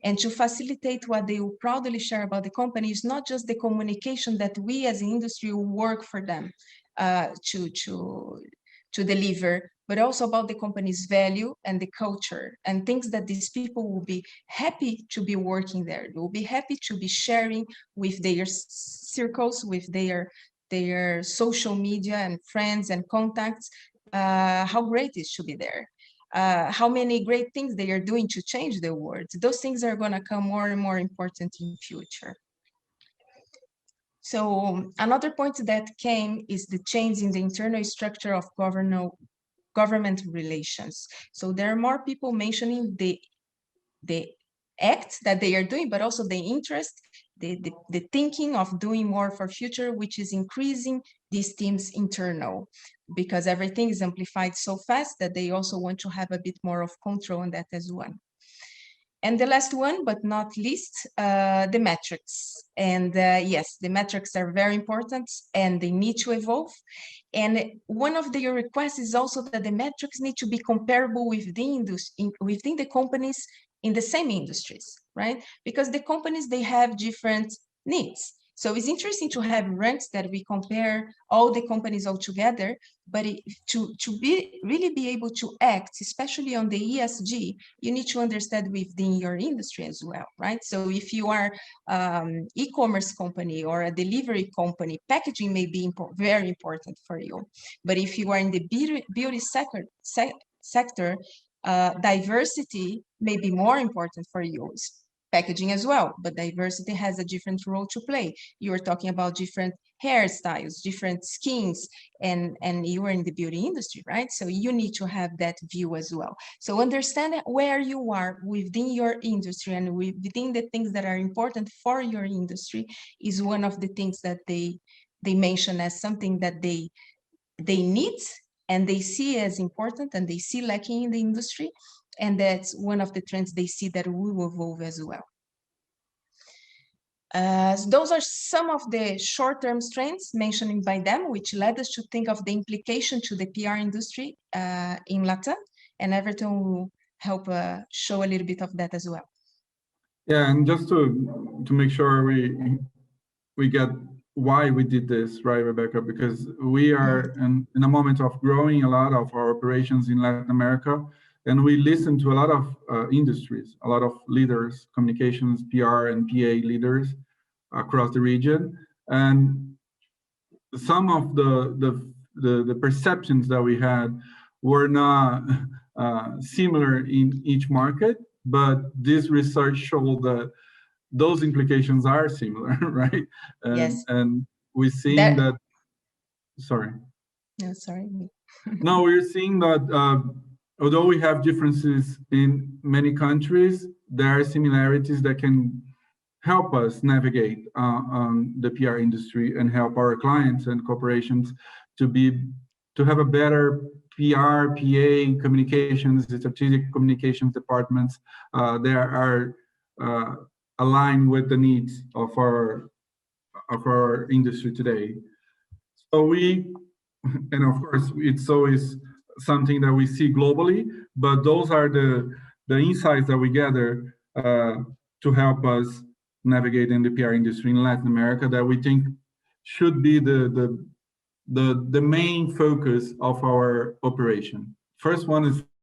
Speaker 21: And to facilitate what they will proudly share about the company is not just the communication that we as an industry will work for them to deliver, but also about the company's value and the culture and things that these people will be happy to be working there. They will be happy to be sharing with their circles, with their social media and friends and contacts, how great it should be there. how many great things they are doing to change the world. Those things are going to come more and more important in future. So another point that came is the change in the internal structure of government relations. So there are more people mentioning the act that they are doing, but also the interest, the thinking of doing more for future, which is increasing these teams internal, because everything is amplified so fast that they also want to have a bit more of control on that as well. And the last one, but not least, the metrics. And yes, the metrics are very important and they need to evolve. And one of the requests is also that the metrics need to be comparable within the companies in the same industries, right? Because the companies, they have different needs. So it's interesting to have ranks that we compare all the companies all together, but to really be able to act, especially on the ESG, you need to understand within your industry as well, right? So if you are e-commerce company or a delivery company, packaging may be very important for you. But if you are in the beauty sector, diversity may be more important for you. Packaging as well, but diversity has a different role to play. You are talking about different hairstyles, different skins, and you are in the beauty industry, right? So you need to have that view as well. So understand where you are within your industry and within the things that are important for your industry is one of the things that they mention as something that they need and they see as important and they see lacking in the industry. And that's one of the trends they see that will evolve as well. Those are some of the short-term trends mentioned by them, which led us to think of the implication to the PR industry in Latin, and Everton will help show a little bit of that as well.
Speaker 20: Yeah, and just to make sure we get why we did this, right, Rebecca? Because we are in a moment of growing a lot of our operations in Latin America. And we listen to a lot of industries, a lot of leaders, communications, PR, and PA leaders across the region. And some of the perceptions that we had were not similar in each market, but this research showed that those implications are similar, right? And,
Speaker 21: yes.
Speaker 20: And we're seeing that sorry.
Speaker 21: No, sorry.
Speaker 20: No, we're seeing that although we have differences in many countries, there are similarities that can help us navigate the PR industry and help our clients and corporations to have a better PR, PA, communications, strategic communications departments that are aligned with the needs of our industry today. So and of course, it's always something that we see globally, but those are the insights that we gather to help us navigate in the PR industry in Latin America that we think should be the main focus of our operation. First one is